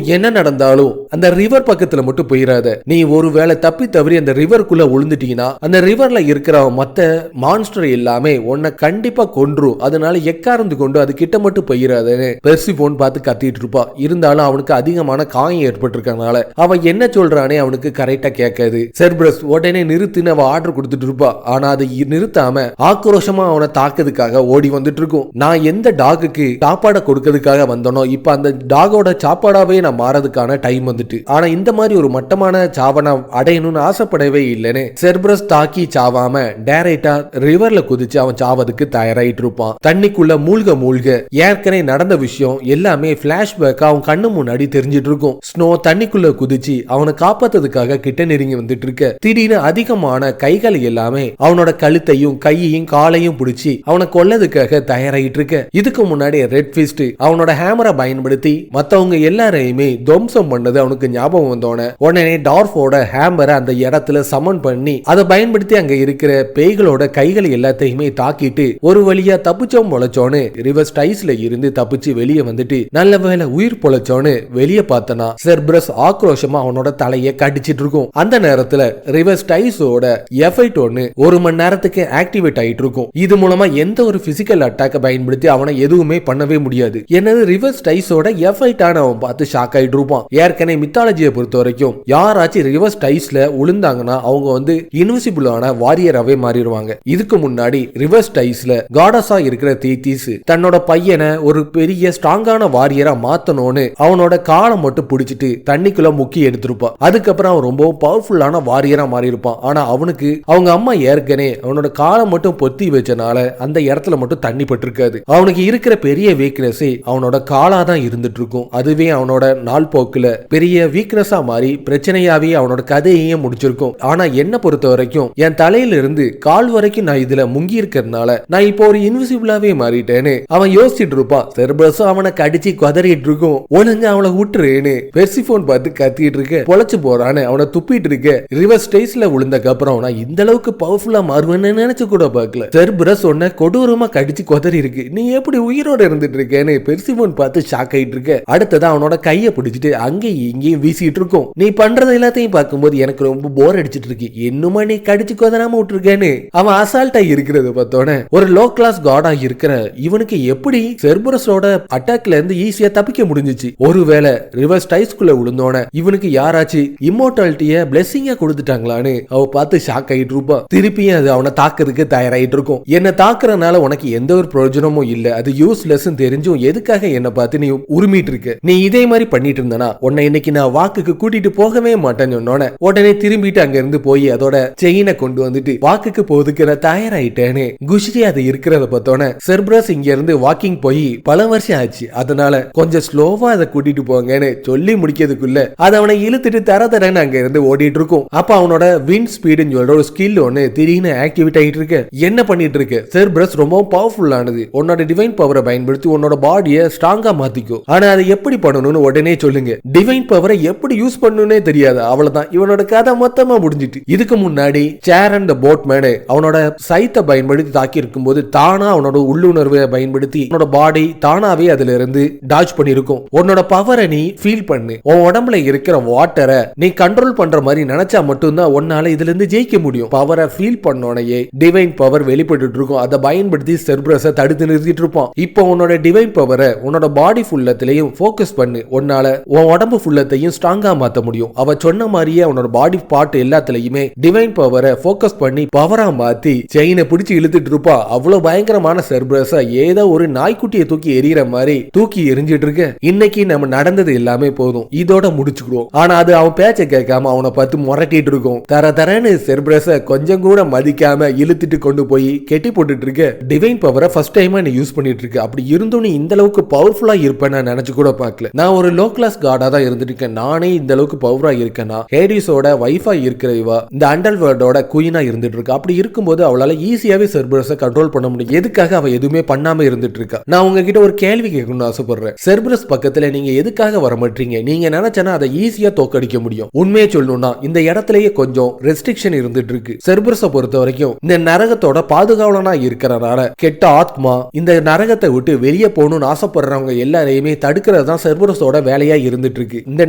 என்ன நடந்தாலும் அந்த ரிவர் பக்கத்துல மட்டும் போயிடாத. நீ ஒருவேளை தப்பி தவறி அந்த ரிவருக்குள்ள விழுந்துட்டீங்கன்னா அந்த ரிவர்ல இருக்கிற மத்த மான்ஸ்டர் எல்லாமே உன்னை கண்டிப்பா கொன்றும். அதனால எக்காரந்து கொண்டு அது கிட்ட மட்டும் போயிடாதன்னு பெர்சிஃபோன் பார்த்து கத்திட்டு இருப்பா. இருந்தாலும் அவனுக்கு அதிகமான காயம் ஏற்பட்டிருக்கனால அவன் என்ன சொல்றானே அவனுக்கு கரெக்டா கேட்காது. செர்பரஸ் உடனே நிறுத்தின்னு அவ ஆர்டர் கொடுத்துட்டு இருப்பா. ஆனா அதை நிறுத்தாம ஆக்ரோஷமா அவனை தாக்குறதுக்காக ஓடி வந்துட்டு இருக்கும். நான் எந்த டாகுக்கு சாப்பாடை கொடுக்கறதுக்காக வந்தனோ இப்ப அந்த டாகோட சாப்பாடாவே நான் மாறதுக்கான டைம் வந்துட்டு. ஆனா இந்த மாதிரி ஒரு மட்டமான சாவனை அடையணும்னு ஆசைப்படவே இல்லைன்னு செர்பரஸ் தாக்கி சாவாம டைரக்டா ரிவர்ல குதிச்சு அவன் சாவதுக்கு தயாராயிட்டு இருப்பான். தண்ணிக்குள்ள மூழ்க ஏற்கனவே நடந்த விஷயம் எல்லாமே பிளாஷ்பேக்கா அவன் கண்ணு முன்னாடி தெரிஞ்சிட்டு இருக்கும். ஸ்னோ தண்ணிக்குள்ள குதிச்சு அவனை காப்பாத்ததுக்காக கிட்ட நெருங்கி வந்துட்டு இருக்க. திடீர்னு அதிகமான கைகளை எல்லாமே அவனோட கழுத்தையும் கையையும் காலையும் பிடிச்சி அவனை கொல்லதுக்காக தயாராயிட்டு இருக்க. இதுக்கு முன்னாடி ரெட் ஃபிஸ்ட் அவனோட ஹேமரை பயன்படுத்தி மத்தவங்க எல்லாரையுமே துவம்சம் பண்ணது அவனுக்கு ஞாபகம் வந்தோன உடனே டார்ஃபோட ஹேமரை அந்த இடத்துல சமன் பண்ணி அதை பயன்படுத்தி அங்க இருக்கிற பேய்களோட கைகளை எல்லாத்தையுமே தாக்கிட்டு ஒரு வழியா தப்பிச்சோம் பொழைச்சோன்னு ரிவர் ஸ்டைஸ்ல இருந்து தப்பிச்சு வெளியே வந்துட்டு நல்ல வேலை உயிர் பொழைச்சோன்னு வெளியே பார்த்தனா செர்பரஸ் ஆக்ரோஷமா அவனோட தலையை கடிச்சிட்டு இருக்கும். அந்த நேரத்துல ரிவர் ஸ்டைஸோட எஃபைட் ஒன்னு ஒரு மணி நேரத்துக்கு ஆக்டிவேட் ஆயிட்டு இருக்கும். இது மூலமா எந்த ஒரு பிசிக்கல் அட்டாக்க பயன்படுத்தி அவனை எதுவுமே பண்ணவே முடியாது. என்னது ரிவர் ஸ்டைஸோட எஃபைட் ஆன அவன் பார்த்து ஷாக் ஆயிட்டு இருப்பான். ஏற்கனவே மித்தாலஜியை பொறுத்த வரைக்கும் யாராச்சும் ரிவர் ஸ்டைஸ்ல உளுந்தாங்கன்னா அவங்க வந்து இன்விசிபிளான வாரியராவே மாறிடுவாங்க. இதுக்கு முன்னாடி ரிவர் ஸ்டைஸ்ல காடஸா இருக்கிற தீத்திஸ் தன்னோட பையனை ஒரு பெரிய ஸ்ட்ராங்கான வாரியரா மாத்தணும்னு அவனோட காலை மட்டும் பிடிச்சிட்டு தண்ணிக்குள்ள முக்கி எடுத்திருப்பா. அதுக்கப்புறம் அவன் ரொம்ப பவர்ஃபுல்லான வாரியரா மாறி இருப்பான். ஆனா அவனுக்கு அவங்க அம்மா ஏற்கனவே அவனோட காலை மட்டும் பொத்தி வச்சனால அந்த இடத்துல மட்டும் தண்ணி பட்டிருக்காது. அவனுக்கு இருக்கிற பெரிய வீக்னஸ் அவனோட காலா தான் இருந்துட்டு இருக்கும். அதுவே அவனோட நாள் போக்குல பெரிய வீக்னஸா மாறி பிரச்சனையாவே அவனோட கதையையும் முடிச்சிருக்கும். ஆனா என்ன பொறுத்த வரைக்கும் என் தலையில இருந்து கால் வரைக்கும் நான் இதுல முங்கி இருக்கிறதுனால நான் இப்போ ஒரு இன்விசிபிளாவே மாறிட்டேன்னு அவன் யோசிச்சுட்டு இருப்பான். செர்பரஸும் அவனை கடிச்சு கொதறிட்டு இருக்கும். ஒழுங்கு அவனை விட்டுருன்னு பெர்சிஃபோன் பார்த்து கத்திட்டு இருக்க. பொழைச்சு போறான்னு அவனை துப்பிட்டு இருக்க. ரிவர் ஸ்டேஸ்ல விழுந்தக்கு அப்புறம் நான் இந்த அளவுக்கு பவர்ஃபுல்லா மாறுவேன்னு நினைச்சு கூட பார்க்கல. செர்பரஸ் ஒன்ன கொடூரமா கடிச்சு கொதறி இருக்கு. நீ எப்படி உயிரோட இருந்துட்டு இருக்கேன்னு பெர்சிஃபோன் பார்த்து ஷாக் ஆயிட்டு இருக்க. அடுத்ததா அவனோட கையை பிடிச்சிட்டு அங்கேயும் இங்கேயும் வீசிட்டு இருக்கும். நீ பண்றது எல்லாத்தையும் பார்க்கும்போது எனக்கு ரொம்ப போர் அடிச்சிட்டு இருக்கு. என்னமா நீ கடிச்சு கொதறாம விட்டுருக்கேன்னு அவன் அசால்ட்டா இருக்கிறது பார்த்தோன்னே ஒரு லோ கிளாஸ் காடா இருக்கிற இவனுக்கு எப்படி செர்பரஸோட அட்டாக்ல இருந்து ஈஸியா தப்பிக்க முடிஞ்சிச்சு? ஒருவேளை ரிவர் ஸ்டைஸ்குள்ள விழுந்தோன இவனுக்கு யாராச்சும் இம்மோர்டாலிட்டிய பிளெஸிங்கா கொடுத்துட்டாங்களான்னு அவ பார்த்து ஷாக் ஆயிட்டு இருப்பா. திருப்பியும் அது அவனை தாக்குறதுக்கு தயாராயிட்டு இருக்கும். என்ன தாக்குறதுனால உனக்கு எந்த ஒரு பிரயோஜனமும் இல்ல, அது யூஸ்லெஸ் தெரிஞ்சும் எதுக்காக என்ன பார்த்து நீ உரிமிட்டு இருக்க? நீ இதே மாதிரி பண்ணிட்டு இருந்தானா உன்னை இன்னைக்கு நான் வாக்குக்கு கூட்டிட்டு போகவே மாட்டேன்னு சொன்னோன உடனே திரும்பிட்டு அங்க இருந்து போய் அதோட செயினை கொண்டு வந்துட்டு வாக்குக்கு போறதுக்கு நான் தயாராயிட்டேன்னு குஷி அது இருக்கிறத பார்த்தோன்னே செர்பரஸ் இங்க இருந்து வாக்கிங் போய் பல வருஷம் ஆச்சு. அதனால கொஞ்சம் ஸ்லோவா அதை கூட்டிட்டு போங்கன்னு சொல்லி முடிக்கிறதுக்குள்ள அது அவனை இழுத்துட்டு தரன்னு அங்க இருந்து ஓடிட்டு இருக்கும். அப்ப அவனோட விண்ட் ஸ்பீடுன்னு சொல்ற ஒரு ஸ்கில் ஒன்னு திடீர்னு ஆக்டிவேட் ஆகிட்டு இருக்கு. என்ன பண்ணிட்டு இருக்கு? செர்பரஸ் ரொம்ப பவர்ஃபுல்லானது பண்ணுது, உன்னோட டிவைன் பவரை பயன்படுத்தி உன்னோட பாடியை ஸ்ட்ராங்கா மாத்திக்கோ. ஆனா அதை எப்படி பண்ணணும்னு உடனே சொல்லுங்க. டிவைன் பவரை எப்படி யூஸ் பண்ணணும்னே தெரியாது. அவ்வளவுதான், இவனோட கதை மொத்தமா முடிஞ்சிட்டு. இதுக்கு முன்னாடி சேர் அண்ட் போட்மேன் அவனோட சைத்தை பயன்படுத்தி தாக்கி இருக்கும் போது தானா அவனோட உள்ளுணர்வை பயன்படுத்தி உன்னோட பாடி தானாவே அதுல இருந்து டாஜ் பண்ணிருக்கும். உன்னோட பவரை நீ ஃபீல் பண்ணு. உன் உடம்புல இருக்கிற வாட்டரை நீ கண்ட்ரோல் பண்ற மாதிரி நினைச்சா மட்டும்தான் உன்னால இதுல இருந்து ஜெயிக்க முடியும். பவரை ஃபீல் பண்ணோனையே டிவைன் பவர் வெளிப்பட்டு இருக்கும். அதை பயன்படுத்தி செர்பரஸை தடுத்து நிறுத்திட்டு இருப்பான். இப்போ உன்னோட டிவைன் பவரை உன்னோட பாடி ஃபுல்லத்திலையும் ஃபோக்கஸ் பண்ணு. உன்னால உன் உடம்பு ஃபுல்லத்தையும் ஸ்ட்ராங்கா மாத்த முடியும். அவ சொன்ன மாதிரியே உன்னோட பாடி பார்ட் எல்லாத்துலயுமே டிவைன் பவரை ஃபோக்கஸ் பண்ணி பவரா மாத்தி செயினை பிடிச்சு இழுத்துட்டு இருப்பா. அவ்வளவு பயங்கரமான செர்பரஸா ஏதோ ஒரு நாய்க்குட்டியை தூக்கி எறிகிற மாதிரி தூக்கி எரிஞ்சிட்டு இருக்க. இன்னைக்கு நம்ம நடந்தது எல்லாமே போதும், இதோட முடிச்சுக்கிறோம். ஆனா அது அவன் பேச்ச கேட்காம அவனை பார்த்து முரட்டிட்டு இருக்கும். தரன்னு செர்பரஸ கொஞ்சம் கூட மதிக்காம இழுத்துட்டு கொண்டு போய் கெட்டி போட்டுட்டு இருக்க. டிவைன் பவரை ஃபர்ஸ்ட் டைமா நீ யூஸ் பண்ணிட்டு இருக்க. அப்படி இருந்தும் நீ இந்த அளவுக்கு பவர்ஃபுல்லா இருப்பேன் நான் நினைச்சு கூட பார்க்கல. நான் ஒரு லோ கிளாஸ் காடா தான் இருந்துட்டு இருக்கேன். நானே இந்த அளவுக்கு பவரா இருக்கேன்னா ஹேடிஸோட வைஃபா இருக்கிற இவா இந்த அண்டர்வேர்ல்டோட குயினா இருந்துட்டு இருக்கா. அப்படி இருக்கும்போது அவளால ஈஸியாவே செர்பரஸை கண்ட்ரோல் பண்ண முடியும். எதுக்காக அவ எதுவுமே பண்ணாம இருந்துட்டு இருக்கா? நான் உங்ககிட்ட ஒரு கேள்வி கேட்கணும்னு ஆசைப்படுறேன். செர்பரஸ் பக்கத்துல நீங்க எதுக்காக வர மாட்டீங்க? நீங்க நினைச்சனா அதை ஈஸியா தோக்கடிக்க முடியும். உண்மையை சொல்லணும்னா இந்த இடத்துலயே கொஞ்சம் ரெஸ்ட்ரிக்ஷன் இருந்துட்டு இருக்கு. செர்பரஸை பொறுத்த வரைக்கும் இந்த நரகத்தோட பாதுகாவலனா இருக்கிறனால கெட்ட ஆத்மா இந்த நரகத்தை விட்டு வெளியே போகணும்னு ஆசைப்படுறவங்க எல்லாரையுமே தடுக்கிறது தான் செர்பரஸோட வேலையா இருந்துட்டு இருக்கு. இந்த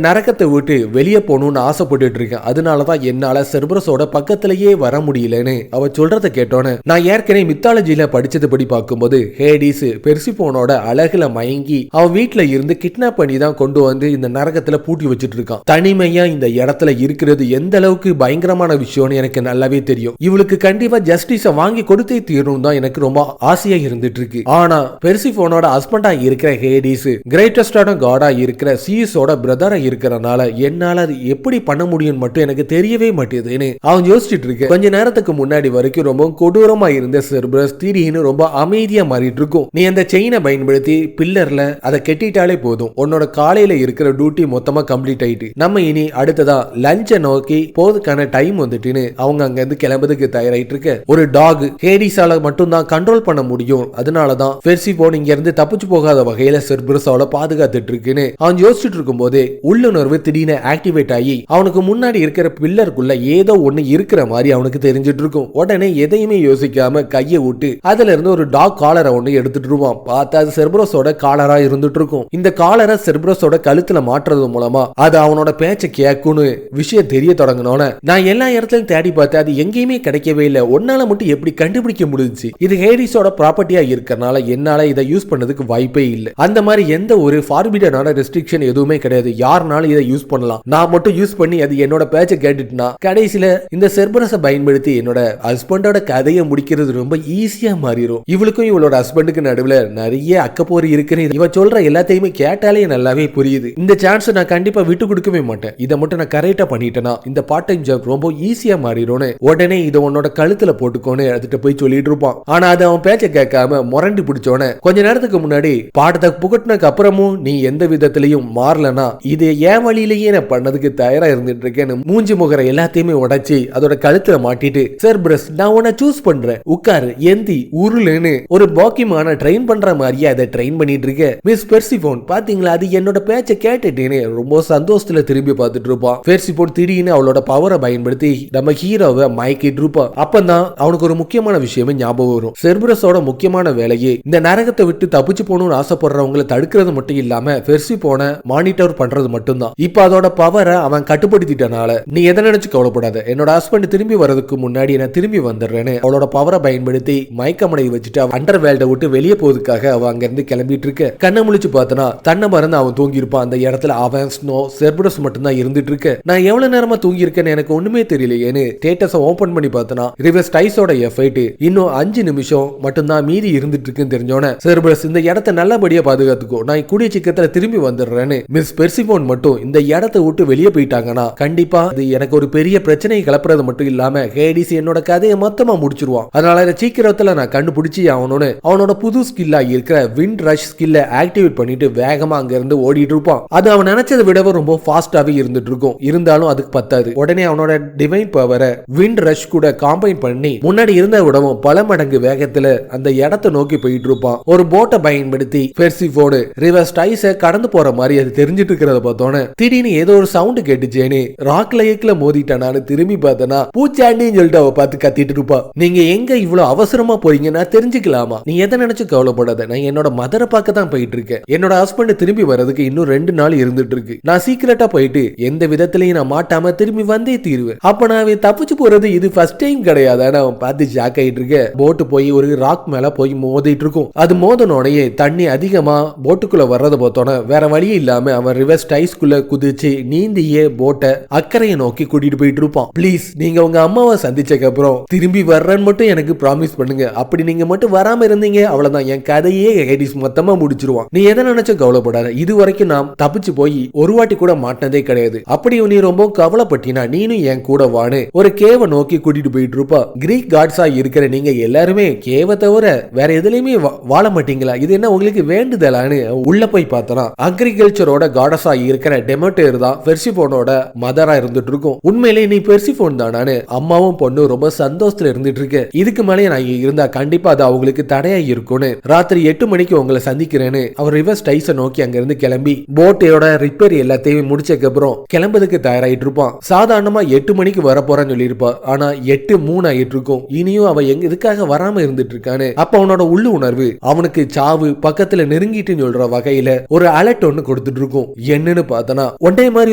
நரகத்தை விட்டு வெளியே போகணும்னு ஆசைப்பட்டு இருக்கேன். அதனாலதான் என்னால செர்பரஸோட பக்கத்திலேயே வர முடியலன்னு அவ சொல்றதை கேட்டோன்னு நான் ஏற்கனவே மித்தாலஜில படிச்சது படி பார்க்கும்போது ஹேடிஸ் பெர்சிபோனோட அழகுல மயங்கி அவன் வீட்டுல இருந்து கிட்னாப் பண்ணி தான் கொண்டு வந்து இந்த நரகத்துல பூட்டி வச்சிட்டு இருக்கான். தனிமையா இந்த இடத்துல இருக்கிறது எந்த அளவுக்கு பயங்கரமான விஷயம்னு எனக்கு நல்லாவே தெரியும். இவளுக்கு கண்டிப்பா ஜஸ்டிஸ வாங்கி கொடுத்தே தீரும் தான் எனக்கு ரொம்ப ஆசையா இருந்துட்டு இருக்கு. ஆனா பெர்சிபோனோட ஹஸ்பண்டா இருக்கிற ஹேடிஸ் கிரேட்டஸ்டான காடா இருக்கிற சீஸோட பிரதரா இருக்கிறனால என்னால அது எப்படி பண்ண முடியும் மட்டும் எனக்கு தெரியவே மாட்டேதுன்னு அவன் யோசிச்சுட்டு இருக்கு. கொஞ்ச நேரத்துக்கு முன்னாடி வரைக்கும் ரொம்ப கொடூரமா இருந்த செர்பரஸ் திடீர்னு ரொம்ப அமைதியா மாறிட்டு இருக்கும். நீ அந்த செயினை பயன்படுத்தி பில்லர்ல அதை கெட்டிட்டாலே போதும், உன்னோட காலையில இருக்கிற டியூட்டி மொத்தமா கம்ப்ளீட் ஆயிட்டு நம்ம இனி அடுத்ததா லஞ்சை நோக்கி போதுக்கான டைம் வந்துட்டுன்னு அவங்க அங்க இருந்து கிளம்புறதுக்கு தயாராயிட்டு இருக்க. ஒரு டாக் ஹேடிஸால மட்டும் தான் கண்ட்ரோல் பண்ண முடியும். அதனாலதான் பெர்சிபோன் இங்க இருந்து தப்பிச்சு போகாத வகையில செர்பரஸால பாதுகாத்துட்டு இருக்குன்னு அவன் யோசிச்சுட்டு இருக்கும் போதே உள்ளுணர்வு திடீர்னு ஆக்டிவேட் ஆகி அவனுக்கு முன்னாடி இருக்கிற பில்லருக்குள்ள ஏதோ ஒண்ணு இருக்கிற மாதிரி அவனுக்கு தெரிஞ்சிட்டு இருக்கும். உடனே எதையுமே யோசிக்காம கையை விட்டு அதுல இருந்து ஒரு டாக் காலரை ஒண்ணு எடுத்துட்டு இருவான். பார்த்தா அது செர்பரஸோட காலரா இருந்துட்டு இருக்கும். இந்த காலரை செர்பரஸோட கழுத்துல மாற்றுறது மூலமா அது அவனோட பேச்ச கேக்குன்னு விஷயம் தெரிய தொடங்கினோன்னு நான் எல்லா இடத்துலயும் தேடி பார்த்தேன், அது எங்கேயுமே கிடைக்கவே இல்லை. ஒன்னால மட்டும் எப்படி கண்டுபிடிக்க முடிஞ்சுச்சு? இது ஹேடிஸோட ப்ராப்பர்ட்டியா இருக்கறனால என்னால இதை யூஸ் பண்ணதுக்கு வாய்ப்பே இல்லை. அந்த மாதிரி எந்த ஒரு ஃபார்பிடனான ரெஸ்ட்ரிக்ஷன் எதுவுமே கிடையாது. யாருனாலும் இதை யூஸ் பண்ணலாம். நான் மட்டும் யூஸ் பண்ணி அது என்னோட பேச்ச கேட்டுட்டுனா கடைசியில இந்த செர்பரஸை பயன்படுத்தி என்னோட ஹஸ்பண்டோட கதையை முடிக்கிறது ரொம்ப ஈஸியா மாறிடும். இவளுக்கும் இவளோட ஹஸ்பண்டுக்கு நடுவுல நிறைய அக்கப்போர் இருக்குன்னு இவ சொல்ற எல்லாத்தையுமே கேட்டாலே நல்லாவே புரியுது. இந்த சான்ஸ் நான் கண்டிப்பா விட்டு கொடுக்கவே மாட்டேன். இதை மட்டும் நான் கரெக்டா பண்ணிட்டேனா இந்த பார்ட் டைம் ஜாப் ரொம்ப ஈஸியா மாறிடும்னு உடனே இதை உன்னோட கழுத்துல போட்டுக்கோன்னு எடுத்துட்டு போய் சொல்லிட்டு இருப்பான். ஆனா அது அவன் பேச்ச கேட்காம முரண்டி பிடிச்சோன்னு கொஞ்ச நேரத்துக்கு முன்னாடி பாடத்தை புகட்டினக்கு அப்புறமும் நீ எந்த விதத்திலையும் மாறலனா இது ஏன் வழியிலேயே நான் பண்ணதுக்கு தயாரா இருந்துட்டு இருக்கேன்னு மூஞ்சி முகர எல்லாத்தையுமே உடைச்சி அதோட கழுத்துல மாட்டிட்டு செர்பரஸ் நான் உன்னை சூஸ் பண்றேன், உட்காரு, எந்தி, உருளுன்னு ஒரு பாக்கியமான ட்ரெயின் பண்ற மாதிரியே அதை ட்ரெயின் பண்ணிட்டு இருக்க. மிஸ் பெர்சிபோன் பாத்தீங்களா, அது என்னோட பேச்ச கேட்டுட்டேன்னு ரொம்ப சந்தோஷத்துல திரும்பி பார்த்துட்டு இருப்பான். பெர்சிபோன் திடீர்னு அவளோட பவரை பயன்படுத்தி நம்ம ஹீரோவை மயக்கிட்டு இருப்பான். அப்பதான் அவனுக்கு ஒரு முக்கியமான விஷயமே ஞாபகம் வரும். செர்பரஸோட முக்கியமான வேலையே இந்த நரகத்தை விட்டு தப்பிச்சு போகணும்னு ஆசைப்படுறவங்களை தடுக்கிறது மட்டும் இல்லாம பெர்சிபோனை மானிட்டர் பண்றது மட்டும்தான். இப்ப அதோட பவரை அவன் கட்டுப்படுத்திட்டனால நீ எதை நினைச்சு கவலைப்படாத, என்னோட ஹஸ்பண்ட் திரும்பி வரதுக்கு முன்னாடி நான் திரும்பி வந்துடுறேன்னு அவளோட பவரை பயன்படுத்தி மயக்கமடை வச்சுட்டு அண்டர் வேல்ட விட்டு வெளியே போறதுக்காக அவ அங்க இருந்து கிளம்பிட்டு இருக்க. கண்ணை முழிச்சு பார்த்தனா தன்னை மறந்து அவன் தூங்கி இருப்பான். அந்த இடத்துல அவன் ஸ்னோ செர்பரஸ் மட்டும் தான் இருந்துட்டு இருக்க. நான் எவ்வளவு நேரமா தூங்கி இருக்கேன்னு எனக்கு ஒண்ணுமே தெரியலையேன்னு ஸ்டேட்டஸை ஓபன் பண்ணி பார்த்தனா ரிவர்ஸ் டைஸோட எஃபைட் இன்னும் 5 நிமிஷம் மட்டும் தான் மீதி இருந்துட்டு இருக்குன்னு தெரிஞ்சோன செர்பரஸ் இந்த இடத்தை நல்லபடியா பாதுகாத்துக்கோ, நான் கூடிய சீக்கிரத்துல திரும்பி வந்துடுறேன்னு மிஸ் பெர்சிபோன் மட்டும் இந்த இடத்தை விட்டு வெளியே போயிட்டாங்கன்னா கண்டிப்பா அது எனக்கு ஒரு பெரிய பிரச்சனையை கிளப்புறது மட்டும் இல்லாம ஹேடிஸ் என்னோட கதையை மொத்தமா முடிச்சிருவான். அதனால சீக்கிரத்துல நான் கண்டுபிடிச்சி அவனோட புது ஸ்கில்லா இருக்கிற விண்ட் ரஷ் ஸ்கில்ல ஆக்டிவேட் பண்ணிட்டு வேகமா அங்க இருந்து ஓடிட்டு இருப்பான். அது அவன் நினைச்சதை விடவும் ரொம்ப ஃபாஸ்டாவே இருந்துட்டு இருக்கும். இருந்தாலும் அதுக்கு பத்தாது. உடனே அவனோட டிவைன் பவரை விண்ட் ரஷ் கூட காம்பைன் பண்ணி முன்னாடி இருந்த விடவும் பல மடங்கு வேகத்துல அந்த இடத்த இடத்தை நோக்கி போயிட்டு இருப்பான். ஒரு போட்டை பயன்படுத்தி பெர்சிஃபோன் ரிவர் ஸ்டைஸ கடந்து போற மாதிரி அது தெரிஞ்சிட்டு இருக்கிறத பார்த்தோன்னே திடீர்னு ஏதோ ஒரு சவுண்ட் கேட்டுச்சேன்னு ராக் லேக்ல மோதிட்டானு திரும்பி பார்த்தனா பூச்சாண்டின்னு சொல்லிட்டு அவ பார்த்து கத்திட்டு இருப்பா. நீங்க எங்க இவ்வளவு அவசரமா போறீங்க, நான் தெரிஞ்சுக்கலாமா? நீ எதை நினைச்சு கவலைப்படாத, நான் என்னோட மதரை பார்க்க தான் போயிட்டு இருக்கேன். என்னோட ஹஸ்பண்ட் திரும்பி வர்றதுக்கு இன்னும் 2 நாள் இருந்துட்டு இருக்கு. நான் சீக்கிரட்டா போயிட்டு எந்த விதத்திலையும் நான் மாட்டாம திரும்பி வந்தே தீருவேன். அப்ப நான் தப்பிச்சு போறது இது ஃபர்ஸ்ட் டைம் கிடையாது. அவன் பார்த்து ஜாக் ஆயிட்டு இருக்க. போட்டு போய் ஒரு ராக் மேல போய் மோதிட்டு இருக்கும். அது மோதனோடனே தண்ணி அதிகமா போட்டுக்குள்ள வர்றத பார்த்தோன்னே வேற வழியே இல்லாம அவன் ரிவர்ஸ் டைஸ்குள்ள குதிச்சு நீந்தியே போட்டை அக்கறையை நோக்கி கூட்டிட்டு போயிட்டு இருப்பான். ப்ளீஸ், நீங்க உங்க அம்மாவை சந்திச்சக்கு அப்புறம் திரும்பி வர்றேன்னு மட்டும் எனக்கு ப்ராமிஸ் பண்ணுங்க. அப்படி நீங்க மட்டும் வராம இருந்தீங்க அவ்வளவுதான், என் கதையே ஹேடிஸ் மொத்தமா முடிச்சிருவான். நீ எதை நினைச்சும் கவலைப்படாத. இது வரைக்கும் நான் தப்பிச்சு போய் ஒரு வாட்டி கூட மாட்டினதே கிடையாது. அப்படி நீ ரொம்ப கவலைப்பட்டினா நீனும் என் கூட வான்னு ஒரு கேவை நோக்கி கூட்டிட்டு போயிட்டு இருப்பா. கிரீக் காட்ஸா இருக்கிற நீங்க எல்லாருமே கேவை தவிர வேற எதுலயுமே வாழ மாட்டீங்களா? இது என்ன உங்களுக்கு வேண்டுதலான்னு உள்ள போய் பார்த்தனா அக்ரிகல்ச்சரோட காடஸா இருக்கிற டெமோட்டர் தான் பெர்சிஃபோனோட மதரா இருந்துட்டு இருக்கும். உண்மையிலே நீ பெர்சிஃபோன் தானான்னு அம்மாவும் பொண்ணு ரொம்ப சந்தோஷத்துல இருந்துட்டு இருக்கு. இதுக்கு மேலே நான் இருந்தா கண்டிப்பா அது அவங்களுக்கு தடையா இருக்கும்னு ராத்திரி 8 மணிக்கு உங்களை சந்திக்கிறேன்னு அவர் ரிவர்ஸ் டைஸ நோக்கி அங்க இருந்து கிளம்பி போட்டோட ரிப்பேர் எல்லாத்தையும் முடிச்சதுக்கு அப்புறம் கிளம்புறதுக்கு தயாராயிட்டு இருப்பான். சாதாரணமா 8 மணிக்கு வர போறான்னு சொல்லியிருப்பா. ஆனா 8:03 ஆயிட்டு இருக்கும். இனியும் அவ எங்க இதுக்காக வராம இருந்துட்டு இருக்கான்னு அப்ப அவனோட உள்ளு உணர்வு அவனுக்கு சாவு பக்கத்துல நெருங்கிட்டுன்னு சொல்ற வகையில ஒரு அலர்ட் ஒன்னு கொடுத்துட்டு இருக்கும். என்னன்னு பார்த்தனா ஒன்றே மாதிரி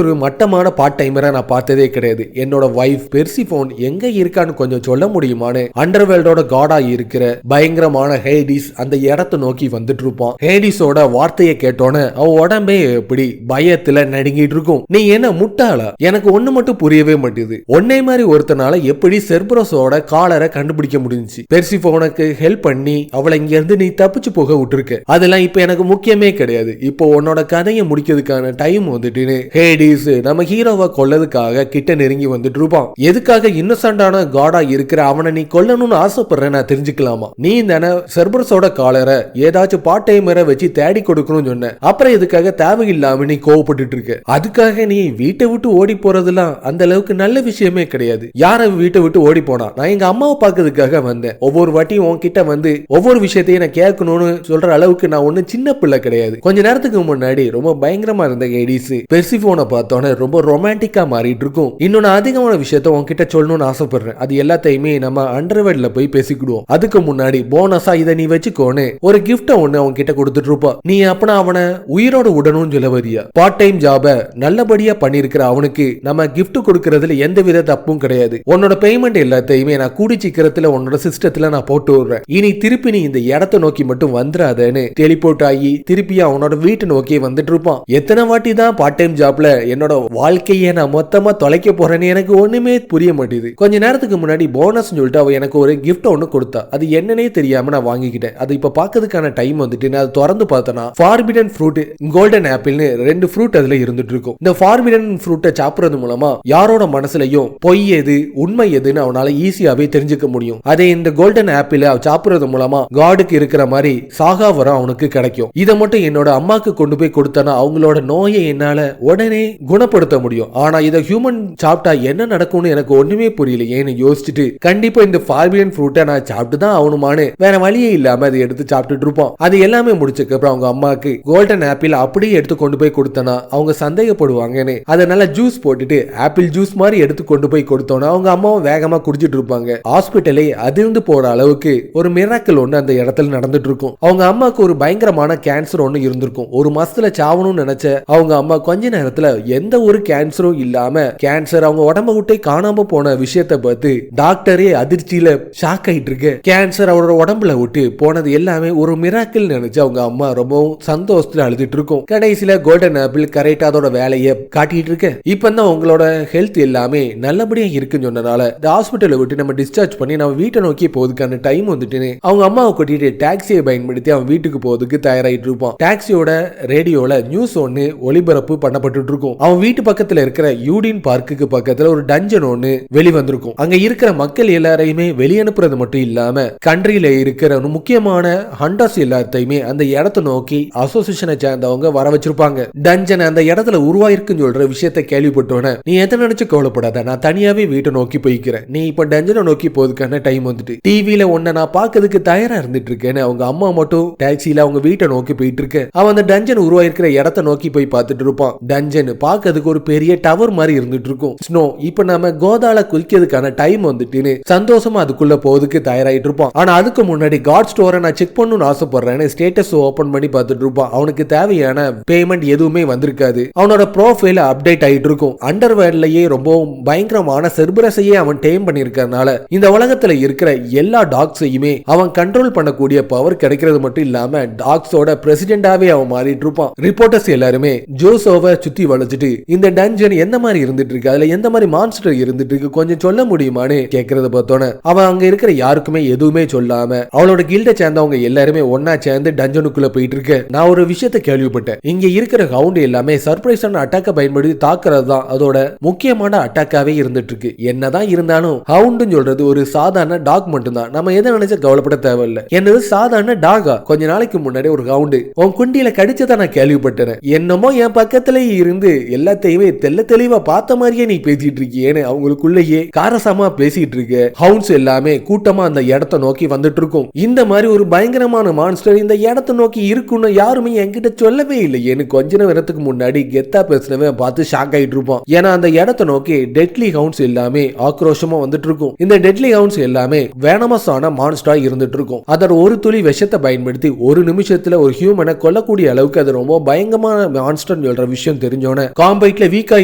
ஒரு மட்டமான பார்ட் டைமரா நான் பார்த்ததே கிடையாது. என்னோட வைஃப் பெர்சிஃபோன் எங்க இருக்கான்னு கொஞ்சம் சொல்ல முடியுமான்னு அண்டர்வேல்டோட காடா இருக்கிற பயங்கரமான ஹேடிஸ் அந்த இடத்தை நோக்கி வந்துட்டு இருப்பான். ஹேடிஸோட வார்த்தையை கேட்டோன்னு அவ உடம்பே எப்படி பயத்துல நடுங்கிட்டு இருக்கும். நீ என்ன முட்டாளா? எனக்கு ஒண்ணு மட்டும் புரியவே மாட்டேது. ஒன்னே மாதிரி ஒருத்தனால எப்படி செர்பரோஸோட காலரை கண்டுபிடிக்க முடிஞ்சுச்சு? பெர்சிஃபோனுக்கு ஹெல்ப் பண்ணி அவளை இங்க இருந்து நீ தப்பிச்சு போக விட்டுருக்க. அதெல்லாம் இப்ப எனக்கு முக்கியமே கிடையாது. இப்போ உன்னோட கதையை முடிக்கிறதுக்கான டைம் வந்துட்டு ஹேடிஸ் நம்ம ஹீரோவை கொல்லதுக்காக கிட்ட நெருங்கி வந்துட்டு இருப்பான். எதுக்காக இன்னசென்டான காடா இருக்கிற அவனை நீ கொல்லணும்னு ஆசைப்படுற நான் தெரிஞ்சுக்கலாமா? நீ தானே செர்பரோஸோட காலரை ஏதாச்சும் பார்ட் டைமரை வச்சு தேடி கொடுக்கணும்னு சொன்ன. அப்புறம் இதுக்காக தேவையில்லாம நீ கோவப்பட்டு இருக்க. அதுக்காக நீ வீட்டை விட்டு ஓடி போறதுலாம் அந்த அளவுக்கு நல்ல விஷயமே கிடையாது. யார வீட்டை விட்டு ஓடி போனா? நான் எங்க அம்மாவை பார்க்கறதுக்காக வந்தேன். ஒவ்வொரு வாட்டியும் உன்கிட்ட வந்து ஒவ்வொரு விஷயத்தையும் நான் கேட்கணும்னு சொல்ற அளவுக்கு நான் ஒண்ணு சின்ன பிள்ளை கிடையாது. கொஞ்ச நேரத்துக்கு முன்னாடி ரொம்ப பயங்கரமா இருந்த ஹேடிஸ் பெர்சிஃபோனை பார்த்தோன்னே ரொம்ப ரொமான்டிக்கா மாறிட்டு இருக்கும். இன்னொன்னு அதிகமான விஷயத்த உன்கிட்ட சொல்லணும்னு ஆசைப்படுறேன். அது எல்லாத்தையுமே நம்ம அண்டர்வேர்ட்ல போய் பேசிக்கிடுவோம். அதுக்கு முன்னாடி போனஸா இதை நீ வச்சுக்கோன்னு ஒரு கிஃப்ட ஒண்ணு அவன் கிட்ட கொடுத்துட்டு இருப்பா. நீ அப்பனா அவனை உயிரோட உடனும் சொல்ல வரியா? பார்ட் டைம் ஜாப நல்லபடியா பண்ணிருக்கிற அவனுக்கு நம்ம கிஃப்ட் கொடுக்கறதுல எந்த வித தப்பும் கிடையாது. உன்னோட பேமெண்ட் எல்லாத்தையுமே நான் கூடி சீக்கிரத்துல உன்னோட சிஸ்டத்துல நான் போட்டு விடுறேன். இனி திருப்பி நீ இந்த இடத்தை நோக்கி மட்டும் வந்துடாதேன்னு டெலிபோர்ட் ஆகி திருப்பி அவனோட வீட்டு நோக்கி வந்துட்டு இருப்பான். எத்தனை வாட்டி தான் பார்ட் டைம் ஜாப்ல என்னோட வாழ்க்கையை நான் மொத்தமா தொலைக்க போறேன்னு எனக்கு ஒண்ணுமே புரிய மாட்டேது. கொஞ்ச நேரத்துக்கு முன்னாடி போனஸ் சொல்லிட்டு அவ எனக்கு ஒரு கிஃப்ட் ஒன்னு கொடுத்தா. அது என்னன்னே தெரியாம நான் வாங்கிக்கிட்டேன். அது இப்ப பாக்கிறதுக்கான டைம் வந்துட்டு நான் திறந்து பார்த்தனா ஃபார்பிடன் ஃப்ரூட் கோல்டன் ஆப்பிள்னு 2 ஃப்ரூட் அதுல இருந்துட்டு இருக்கும். இந்த ஃபார்பிடன் ஃப்ரூட்டை சாப்பிடுறது மூலமா யாரோட மனசுலயும் பொய் எது உண்மை எதுன்னு அவனால ஈஸியாவே தெரிஞ்சுக்க முடியும். அதே இந்த கோல்டன் ஆப்பிள் சாப்பிடுறது மூலமா காடுக்கு இருக்கிற மாதிரி சாகா வரம் அவனுக்கு கிடைக்கும். இதை மட்டும் என்னோட அம்மாக்கு கொண்டு போய் கொடுத்தனா அவங்களோட நோயை என்னால உடனே குணப்படுத்த முடியும். ஆனா இதை ஹியூமன் சாப்பிட்டா என்ன நடக்கும்னு எனக்கு ஒண்ணுமே புரியல. ஏன்னு யோசிச்சுட்டு கண்டிப்பா இந்த ஃபார்பிடன் ஃப்ரூட்டை நான் சாப்பிட்டு தான் ஆகணுமான்னு வேற வழியே இல்லாம அதை எடுத்து சாப்பிட்டுட்டு இருப்போம். அது எல்லாமே முடிச்சக்கு அப்புறம் அவங்க அம்மாக்கு கோல்டன் ஆப்பிள் அப்படியே எடுத்து கொண்டு போய் கொடுத்தனா அவங்க சந்தேகப்படுவாங்கன்னு அதை நல்லா ஜூஸ் போட்டுட்டு ஆப்பிள் ஜூஸ் மாதிரி எடுத்து கொண்டு போய் கொடுத்தோன்னா அவங்க அம்மாவும் வேகமா குடிச்சிட்டு இருப்பாங்க. ஹாஸ்பிட்டலே அதிர்ந்து போற அளவுக்கு ஒரு மிராக்கிள் ஒண்ணு அந்த இடத்துல நடந்துட்டு இருக்கும். அவங்க அம்மாக்கு ஒரு பயங்கரமான கேன்சர் ஒண்ணு இருந்திருக்கும். 1 மாசத்துல சாவணும்னு நினைச்ச அவங்க அம்மா கொஞ்ச நேரத்துல எந்த ஒரு கேன்சரும் இல்லாம கேன்சர் அவங்க உடம்ப விட்டே காணாம போன விஷயத்தை பார்த்து டாக்டரே அதிர்ச்சியில ஷாக் ஆயிட்டு இருக்கு. கேன்சர் அவரோட உடம்புல விட்டு போனது எல்லாமே ஒரு மிராக்கிள் நினைச்சு அவங்க அம்மா ரொம்பவும் சந்தோஷத்துல அழுதுட்டு இருக்கும். கடைசியில கோல்டன் ஆப்பிள் கரெக்டா அதோட வேலையை காட்டிட்டு இருக்கு. இப்பதான் உங்களோட ஹெல்த் எல்லாமே நல்லபடியா இருக்குன்னு சொன்னனால இந்த ஹாஸ்பிட்டலை விட்டு நம்ம டிஸ்சார்ஜ் பண்ணி நம்ம வீட்டை நோக்கி போறதுக்கான டைம் வந்துட்டு அவங்க அம்மாவை கூட்டிட்டு டாக்ஸியை பயன்படுத்தி அவன் வீட்டுக்கு போறதுக்கு தயாராயிட்டு இருப்பான். டாக்ஸியோட ரேடியோல நியூஸ் ஒன்னு ஒளிபரப்பு பண்ணப்பட்டு இருக்கும். அவன் வீட்டு பக்கத்துல இருக்கிற யூடின் பார்க்குக்கு பக்கத்துல ஒரு டஞ்சன் ஒன்னு வெளிவந்திருக்கும். அங்க இருக்கிற மக்கள் எல்லாரையுமே வெளியனுப்புறது மட்டும் இல்லாம கண்ட்ரியில இருக்கிற முக்கியமான ஹண்டர்ஸ் எல்லாத்தையுமே அந்த இடத்தை நோக்கி அசோசியேஷனை சேர்ந்தவங்க வர வச்சிருப்பாங்க. டஞ்சன் அந்த இடத்துல உருவாயிருக்குன்னு சொல்ற விஷயத்தை கேள்விப்பட்டோன நீ எதை நினைச்சு கவலைப்படாத, நான் தனியாவே வீட்டை நோக்கி போய்க்கிறேன். நீ இப்ப டஞ்சனை நோக்கி போறதுக்கான டைம் வந்துட்டு டிவில ஒன்ன நான் பாக்கிறதுக்கு போறதுக்கு தயாரா இருந்துட்டு இருக்கேன்னு அவங்க அம்மா மட்டும் டாக்ஸில அவங்க வீட்டை நோக்கி போயிட்டு இருக்கு. அவன் அந்த டஞ்சன் உருவாயிருக்கிற இடத்த நோக்கி போய் பார்த்துட்டு இருப்பான். டஞ்சன் பாக்கிறதுக்கு ஒரு பெரிய டவர் மாதிரி இருந்துட்டு இருக்கும். ஸ்னோ இப்ப நம்ம கோதால குளிக்கிறதுக்கான டைம் வந்துட்டுன்னு சந்தோஷமா அதுக்குள்ள போறதுக்கு தயாராயிட்டு இருப்பான். ஆனா அதுக்கு முன்னாடி காட் ஸ்டோரை நான் செக் பண்ணணும்னு ஆசைப்படுறேன்னு ஸ்டேட்டஸ் ஓபன் பண்ணி பார்த்துட்டு இருப்பான். அவனுக்கு தேவையான பேமெண்ட் எதுவுமே வந்திருக்காது. அவனோட ப்ரோஃபைல் அப்டேட் ஆயிட்டு இருக்கும். அண்டர்வேர்லயே ரொம்பவும் பயங்கரமான செர்பரஸையே அவன் டேம் பண்ணிருக்கறனால இந்த உலகத்துல இருக்கிற எல்லா டாக்ஸையுமே அவன் கண்ட்ரோல் பண்ணக்கூடிய பவர் கிடைக்கிறது மட்டும் இல்லாம டாக்ஸோட பிரசிடென்டாவே அவன் மாறிட்டு இருப்பான். ரிப்போர்ட்டர்ஸ் எல்லாருமே ஜோசோவை சுத்தி வளைச்சிட்டு இந்த டஞ்சன் எந்த மாதிரி இருந்துட்டு இருக்கு, அதுல எந்த மாதிரி மான்ஸ்டர் இருந்துட்டு இருக்கு, கொஞ்சம் சொல்ல முடியுமான்னு கேட்கறத பார்த்தோன்னே அவன் அங்க இருக்கிற யாருக்குமே எதுவுமே சொல்லாம அவளோட கில்ட சேர்ந்தவங்க எல்லாருமே ஒன்னா சேர்ந்து டஞ்சனுக்குள்ள போயிட்டு இருக்கு. நான் ஒரு விஷயத்தை கேள்விப்பட்டேன். இங்க இருக்கிற ஹவுண்ட் எல்லாமே சர்ப்ரைஸான அட்டாக்க பயன்படுத்தி தாக்குறது தான் அதோட முக்கியமான அட்டாக்காவே இருந்துட்டு இருக்கு. என்னதான் இருந்தாலும் ஹவுண்ட்னு சொல்றது ஒரு சாதாரண டாக் மட்டும்தான். நம்ம எதை நினைச்சு கவலைப்பட தேவையில்லை. என்னது சாதாரண டாகா? கொஞ்ச நாளைக்கு முன்னாடி ஒரு ஹவுண்ட் உன் குண்டியில கடிச்சதா நான் கேள்விப்பட்டேன். என்னமோ என் பக்கத்திலேயே இருந்து எல்லாத்தையுமே தெல்ல தெளிவா பார்த்த மாதிரியே நீ பேசிட்டு இருக்கியேன்னு அவங்களுக்குள்ளேயே காரசாமா பேசிட்டு இருக்கு. ஹவுண்ட்ஸ் எல்லாமே கூட்டமா அந்த இடத்தை நோக்கி வந்துட்டு இருக்கும். இந்த மாதிரி ஒரு பயங்கரமான மான்ஸ்டர் இந்த இடத்தை நோக்கி இருக்குன்னு யாருமே என்கிட்ட சொல்லவே இல்லை. எனக்கு கொஞ்ச நேரத்துக்கு முன்னாடி கெத்தா பேசினவன் பார்த்து ஷாக் ஆயிட்டு இருப்பான். ஏன்னா அந்த இடத்தை நோக்கி டெட்லி ஹவுண்ட்ஸ் எல்லாமே ஆக்ரோஷமா வந்துட்டு இருக்கும். இந்த டெட்லி ஹவுண்ட்ஸ் எல்லாமே வேனமஸான மான்ஸ்டரா இருந்துட்டு இருக்கும். அதோட ஒரு துளி விஷத்தை பயன்படுத்தி ஒரு நிமிஷத்துல ஒரு ஹியூமனை கொல்லக்கூடிய அளவுக்கு அது ரொம்ப பயங்கரமான மான்ஸ்டர் சொல்ற விஷயம் தெரிஞ்சோன காம்பைட்ல வீக்கா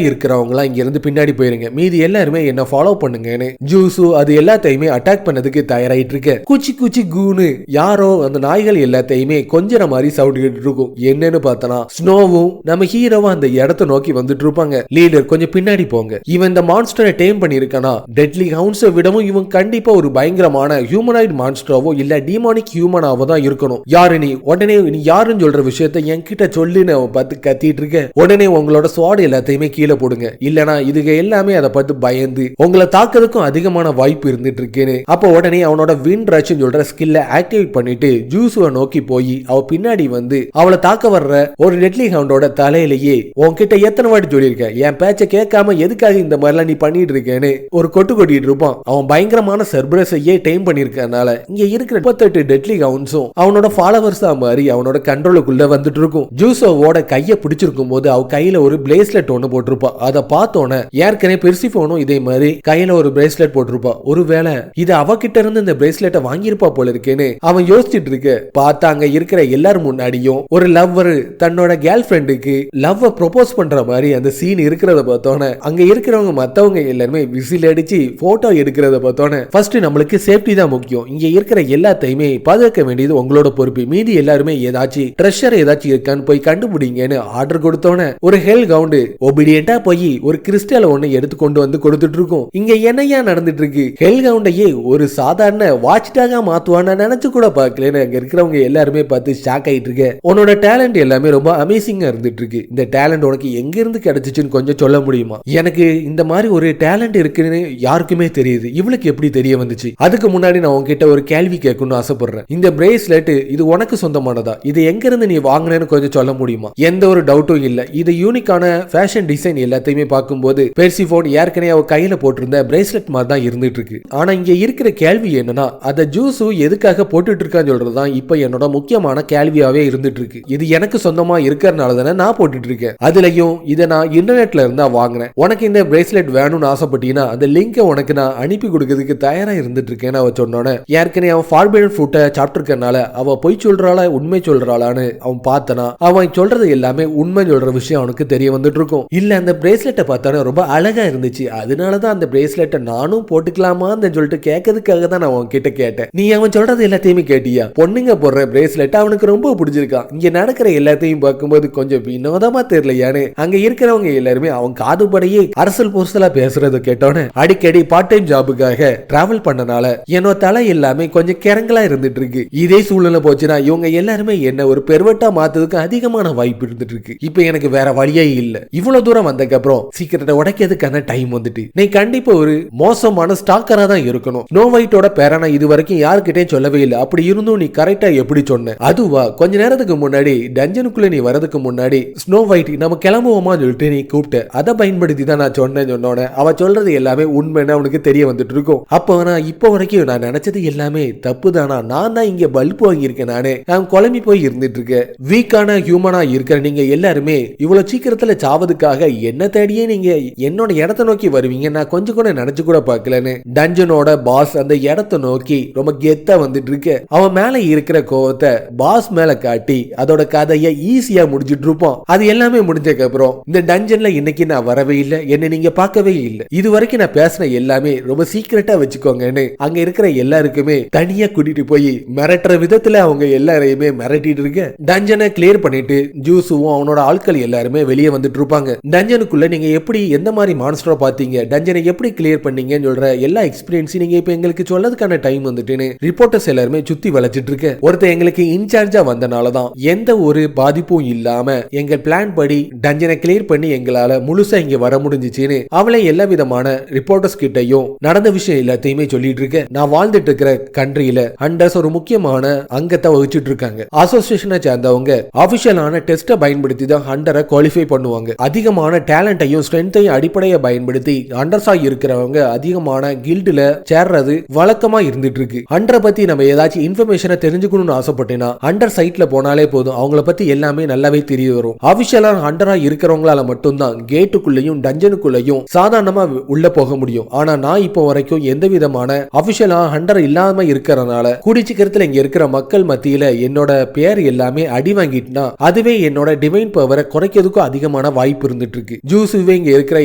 இருக்கிறவங்க எல்லாம் இங்க இருந்து பின்னாடி போயிருங்க, மீதி எல்லாருமே என்ன ஃபாலோ பண்ணுங்கன்னு ஜூசு அது எல்லாத்தையுமே அட்டாக் பண்ணதுக்கு தயாராயிட்டு இருக்கு. குச்சி குச்சி கூனு யாரோ அந்த நாய்கள் எல்லாத்தையுமே கொஞ்சற மாதிரி சவுண்ட் இருக்கும். என்னன்னு பார்த்தனா ஸ்னோவும் நம்ம ஹீரோவும் அந்த இடத்தை நோக்கி வந்துட்டு இருப்பாங்க. லீடர் கொஞ்சம் பின்னாடி போங்க, இவன் இந்த மான்ஸ்டரை டேம் பண்ணிருக்கானா டெட்லி ஹவுண்ட்ஸை விடவும் இவன் கண்டிப்பா ஒரு பயங்கரமான ஹியூமனாய்டு மான்ஸ்டராவோ இல்ல டீமானிக் ஹியூமனாவோ தான் இருக்கணும். யாரு நீ? உடனே நீ யாருன்னு சொல்ற விஷயத்தை என்கிட்ட சொல்லுன்னு அவன் பார்த்து கத்திட்டு இருக்க. உடனே உங்களோட ஸ்வாட் எல்லாத்தையுமே கீழே போடுங்க, இல்லனா இதுக எல்லாமே அதை பார்த்து பயந்து உங்களை தாக்குறதுக்கும் அதிகமான வாய்ப்பு இருந்துட்டு இருக்குன்னு. அப்ப உடனே அவனோட வின் ரஷ் சொல்ற ஸ்கில்ல ஆக்டிவேட் பண்ணிட்டு ஜூசுவை நோக்கி போய் அவ பின்னாடி வந்து அவளை தாக்க வர்ற ஒரு டெட்லி ஹவுண்டோட தலையிலேயே உன்கிட்ட எத்தனை வாட்டி சொல்லியிருக்கேன் என் பேச்சை கேட்காம எதுக்காக இந்த மாதிரிலாம் நீ பண்ணிட்டு இருக்கேன்னு ஒரு கொட்டு கொட்டிட்டு இருப்பான். அவன் பயங்கரமான சர்ப்ரைஸையே டைம் பண்ணிருக்கனால இங்க இருக்கிற 38 டெட்லி ஹவுண்ட்ஸும் அவனோட ஃபாலோவர்ஸா மாதிரி அவனோட கண்ட்ரோலுக்குள்ள வந்துட்டு இருக்கும். ஜூசோவோட கையை பிடிச்சிருக்கும் போது அவ கையில ஒரு பிரேஸ்லெட் ஒண்ணு போட்டிருப்பா. அதை பார்த்தோன்னே ஏற்கனவே பெர்சிஃபோனும் இதே மாதிரி கையில ஒரு பிரேஸ்லெட் போட்டிருப்பா. ஒருவேளை இது அவகிட்ட இருந்து இந்த பிரேஸ்லெட்டை வாங்கியிருப்பா போல இருக்கேன்னு அவன் யோசிச்சுட்டு இருக்க. பார்த்தா அங்க இருக்கிற எல்லாரும் முன்னாடியும் ஒரு லவ்வர் தன்னோட கேர்ள் ஃப்ரெண்டுக்கு லவ் ப்ரொபோஸ் பண்ற மாதிரி அந்த சீன் இருக்கிறத பார்த்தோன்னே அங்க இருக்கிறவங்க மத்தவங்க எல்லாருமே விசில் அடிச்சு போட்டோ எடுக்கிறத பார்த்தோன்னே ஃபர்ஸ்ட் நம்மளுக்கு சேஃப்டி தான் முக்கியம், இங்க இருக்கிற எல்லாத்தையுமே பாதுகாக்க வேண்டியது உங்களோட பொறுப்பு, மீதி எல்லாருமே ஏதாச்சும் ட்ரெஷர் ஏதாச்சும் இருக்கான்னு போய் கண்டுபிடிங்கன்னு ஆர்டர் கொடுத்தோன்னே ஒரு ஹெல் கவுண்ட் ஒபீடியன்ட்டா போய் ஒரு கிறிஸ்டல் ஒண்ணு எடுத்து கொண்டு வந்து கொடுத்துட்டு இருக்கும். இங்க என்னையா நடந்துட்டு இருக்கு? ஹெல் கவுண்டையே ஒரு சாதாரண வாட்ச் டாகா மாத்துவான்னு நினைச்சு கூட பார்க்கலன்னு அங்க இருக்கிறவங்க எல்லாருமே பார்த்து ஷாக் ஆயிட்டு இருக்கு. உன்னோட டேலண்ட் எல்லாமே ரொம்ப அமேசிங்கா இருந்துட்டு இருக்கு. இந்த டேலண்ட் உனக்கு எங்க இருந்து கிடைச்சிச்சுன்னு கொஞ்சம் சொல்ல முடியுமா? எனக்கு இந்த மாதிரி ஒரு டேலண்ட் இருக்குன்னு யாருக்குமே தெரியுது, இவளுக்கு எப்படி தெரிய வந்துச்சு? அதுக்கு முன்னாடி நான் உன்கிட்ட ஒரு கேள்வி கேட்கணும்னு ஆசைப்படுறேன். இந்த பிரேஸ்லெட் இது உனக்கு சொந்தமானதா? இது எங்க இருந்து நீ வாங்கினேன்னு கொஞ்சம் சொல்ல முடியுமா? எந்த ஒரு டவுட்டும் இல்ல, இது யூனிக்கான ஃபேஷன் டிசைன் எல்லாத்தையுமே பார்க்கும்போது பெர்சிஃபோன் ஏற்கனவே அவ கையில போட்டிருந்த பிரேஸ்லெட் மாதிரி தான் இருந்துட்டு இருக்கு. ஆனா இங்க இருக்கிற கேள்வி என்னன்னா அத ஜூசு எதுக்காக போட்டுட்டு இருக்கான்னு சொல்றதுதான் இப்ப என்னோட முக்கியமான கேள்வியாவே இருந்துட்டு இருக்கு. இது எனக்கு சொந்தமா இருக்கிறதுனால தானே நான் போட்டுட்டு இருக்கேன். அதுலயும் இதை நான் இன்டர்நெட்ல இருந்தா வாங்கினேன். உனக்கு இந்த பிரேஸ்லெட் வேணும்னு ஆசைப்பட்டீங்கன்னா அந்த லிங்கை உனக்கு நான் அனுப்பி கொடுக்கறதுக்கு தயாரா இருந்துட்டு இருக்கேன்னு அவ சொன்னோன்னே ஏற்கனவே அவன் ஃபார்பிடன் ஃப்ரூட்டை சாப்பிட்டுருக்கனால அவ பொய் சொல்றாளா உண்மை சொல்றாளான்னு அவன் பார்த்தனா அவன் சொல்றது எல்லாமே உண்மை சொல்ற விஷயம் அவனுக்கு தெரிய வந்துட்டு இருக்கும். இல்ல அந்த பிரேஸ்லெட்டை பார்த்தானே ரொம்ப அழகா இருந்துச்சு, அதனாலதான் அந்த பிரேஸ்லெட்டை நானும் போட்டுக்கலாமான்னு சொல்லிட்டு கேட்கறதுக்காக தான் நான் அவன் கிட்ட கேட்டேன். நீ அவன் சொல்றது எல்லாத்தையுமே கேட்டியா? பொண்ணுங்க போடுற பிரேஸ்லெட் அவனுக்கு ரொம்ப பிடிச்சிருக்கான். இங்க நடக்கிற எல்லாத்தையும் பார்க்கும்போது கொஞ்சம் வினோதமா தெரியலையான்னு அங்க இருக்கிறவங்க எல்லாருமே அவன் காதுபடையே அரசல் பொருசலா பேசுறத கேட்டோன்னு அடிக்கடி பார்ட் டைம் ஜாபுக்காக டிராவல் பண்ணனால என்னோட தலை எல்லாமே கொஞ்சம் கிறங்கலா இருந்துட்டு இருக்கு. இதே சூழ்நிலை போச்சுன்னா இவங்க எல்லாருமே என்ன ஒரு பெர்வெட்டா மாத்ததுக்கு அதிகமான வாய்ப்பு இருந்துட்டு இருக்கு. இப்ப எனக்கு வேற வழியே இல்ல. இவ்வளவு தூரம் வந்ததுக்கு அப்புறம் சீக்கிரத்தை உடைக்கிறதுக்கான டைம் வந்துட்டு நீ கண்டிப்பா ஒரு மோசமான ஸ்டாக்கரா தான் இருக்கணும். ஸ்னோ ஒயிட்டோட பேரை நான் இது வரைக்கும் யாருக்கிட்டே சொல்லவே இல்லை. அப்படி இருந்தும் நீ கரெக்டா எப்படி சொன்ன? அதுவா கொஞ்ச நேரத்துக்கு முன்னாடி டஞ்சனுக்குள்ள நீ வரதுக்கு முன்னாடி ஸ்னோ ஒயிட் நம்ம கிளம்புவோமா சொல்லிட்டு நீ கூப்பிட்ட, அதை பயன்படுத்தி தான் நான் சொன்னோட அவ சொல்றது எல்லாமே உண்மைன்னு அவனுக்கு தெரிய வந்துட்டு இருக்கும். அப்போ நான் இப்போ வரைக்கும் நான் நினைச்சது எல்லாமே தப்பு தானா, நான் தான் இங்க பல்ப் வாங்கியிருக்கேன், நான் குழம்பி போய் இருந்துட்டு இருக்கேன். வீக்கான ஹியூமனா இருக்கிற நீங்க எல்லாருமே இவ்வளவு சீக்கிரத்துல சாவதுக்காக என்ன தேடியே நீங்க என்னோட இடத்தை நோக்கி வருவீங்க, நான் கொஞ்சம் கூட நினைச்சு கூட பார்க்கலன்னு டஞ்சனோட பாஸ் அந்த இடத்தை நோக்கி ரொம்ப கெத்தா வந்துட்டு இருக்கு. அவன் மேல இருக்கிற கோவத்தை பாஸ் மேல காட்டி அதோட கதையை ஈஸியா முடிச்சிட்டு இருப்போம். அது எல்லாமே முடிஞ்சதுக்கு அப்புறம் இந்த டஞ்சன்ல இன்னைக்கு நான் வரவே இல்லை, என்ன நீங்க பார்க்கவே இல்லை, இது வரைக்கும் நான் பேசின எல்லாமே ரொம்ப சீக்கிரட்டா வச்சுக்கோங்கன்னு அங்க இருக்கிற எல்லாருக்குமே தனியா கூட்டிட்டு போய் மிரட்டுற விதத்துல அவங்க எல்லாரையுமே மிரட்டிட்டு இருக்க. டஞ்சனை கிளியர் பண்ணிட்டு ஜூஸும் அவனோட ஆட்கள் எல்லாருமே வெளியே வந்துட்டு இருப்பாங்க. டஞ்சனுக்குள்ள நீங்க எப்படி எந்த மாதிரி மான்ஸ்டரை பாத்தீங்க, டஞ்சனை எப்படி கிளியர் பண்ணீங்கன்னு சொல்ற எல்லா எக்ஸ்பீரியன்ஸும் நீங்க இப்ப எங்களுக்கு சொல்லதுக்கான டைம் வந்துட்டுன்னு ரிப்போர்ட்டர்ஸ் எல்லாருமே சுத்தி வளைச்சிட்டு இருக்க. ஒருத்தர் எங்களுக்கு இன்சார்ஜா வந்தனாலதான் எந்த ஒரு பாதிப்பும் இல்லாம எங்க பிளான் படி டஞ்சனை கிளியர் பண்ணி எங்களால முழுசா இங்க வர முடிஞ்சிச்சுன்னு அவளை எல்லா விதமான ரிப்போர்ட்டர்ஸ் கிட்டையும் நடந்த விஷயம் எல்லாத்தையுமே சொல்லிட்டு இருக்க. நான் வாழ்ந்துட்டு இருக்கிற கண்ட்ரியில ஹண்டர்ஸ் ஒரு முக்கியமான அங்கத்தை வகிச்சுட்டு இருக்காங்க. அசோசியேஷனை சேர்ந்தவங்க ஆபிஷியலான டெஸ்ட்டை பயன்படுத்தி தான் ஹண்டரை குவாலிஃபை பண்ணுவாங்க. அதிகமான டேலண்டையும் ஸ்ட்ரென்த்தையும் அடிப்படையை பயன்படுத்தி ஹண்டர்ஸா இருக்கிறவங்க அதிகமான கில்டுல சேர்றது வழக்கமா இருந்துட்டு இருக்கு. ஹண்டரை பத்தி நம்ம ஏதாச்சும் இன்ஃபர்மேஷனை தெரிஞ்சுக்கணும்னு ஆசைப்பட்டேன்னா ஹண்டர் சைட்ல போனாலே போதும், அவங்கள பத்தி எல்லாமே நல்லாவே தெரிய வரும். ஆபிஷியலான ஹண்டரா இருக்கிறவங்களால மட்டும்தான் கேட்டுக்குள்ளேயும் டஞ்சனுக்குள்ளேயும் சாதாரணமா உள்ள போக முடியும். ஆனா நான் இப்போ வரைக்கும் எந்த விதமான ஆபிஷியலா ஹண்டர் இல்லாம இருக்கிறதுனால குடிச்சிக்கிறதுல இங்க இருக்கிற மக்கள் மத்தியில என்னோட பேர் எல்லாமே அடி வாங்கிட்டுனா அதுவே என்னோட டிவைன் பவரை குறைக்கிறதுக்கும் அதிகமான வாய்ப்பு இருந்துட்டு இருக்கு. ஜூஸுவே இங்க இருக்கிற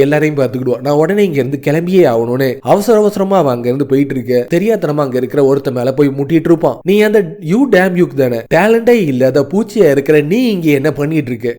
எல்லாரையும் பார்த்துக்கிடுவோம். நான் உடனே இங்க இருந்து கிளம்பியே ஆகணும்னு அவசர அவசரமா அங்க இருந்து போயிட்டு இருக்க. தெரியாதனமா அங்க இருக்கிற ஒருத்த மேல போய் முட்டிட்டு இருப்பான். நீ அந்த யூ டேம் யூக் தானே, டேலண்டே இல்லாத பூச்சியா இருக்கிற நீ இங்க என்ன பண்ணிட்டு இருக்க,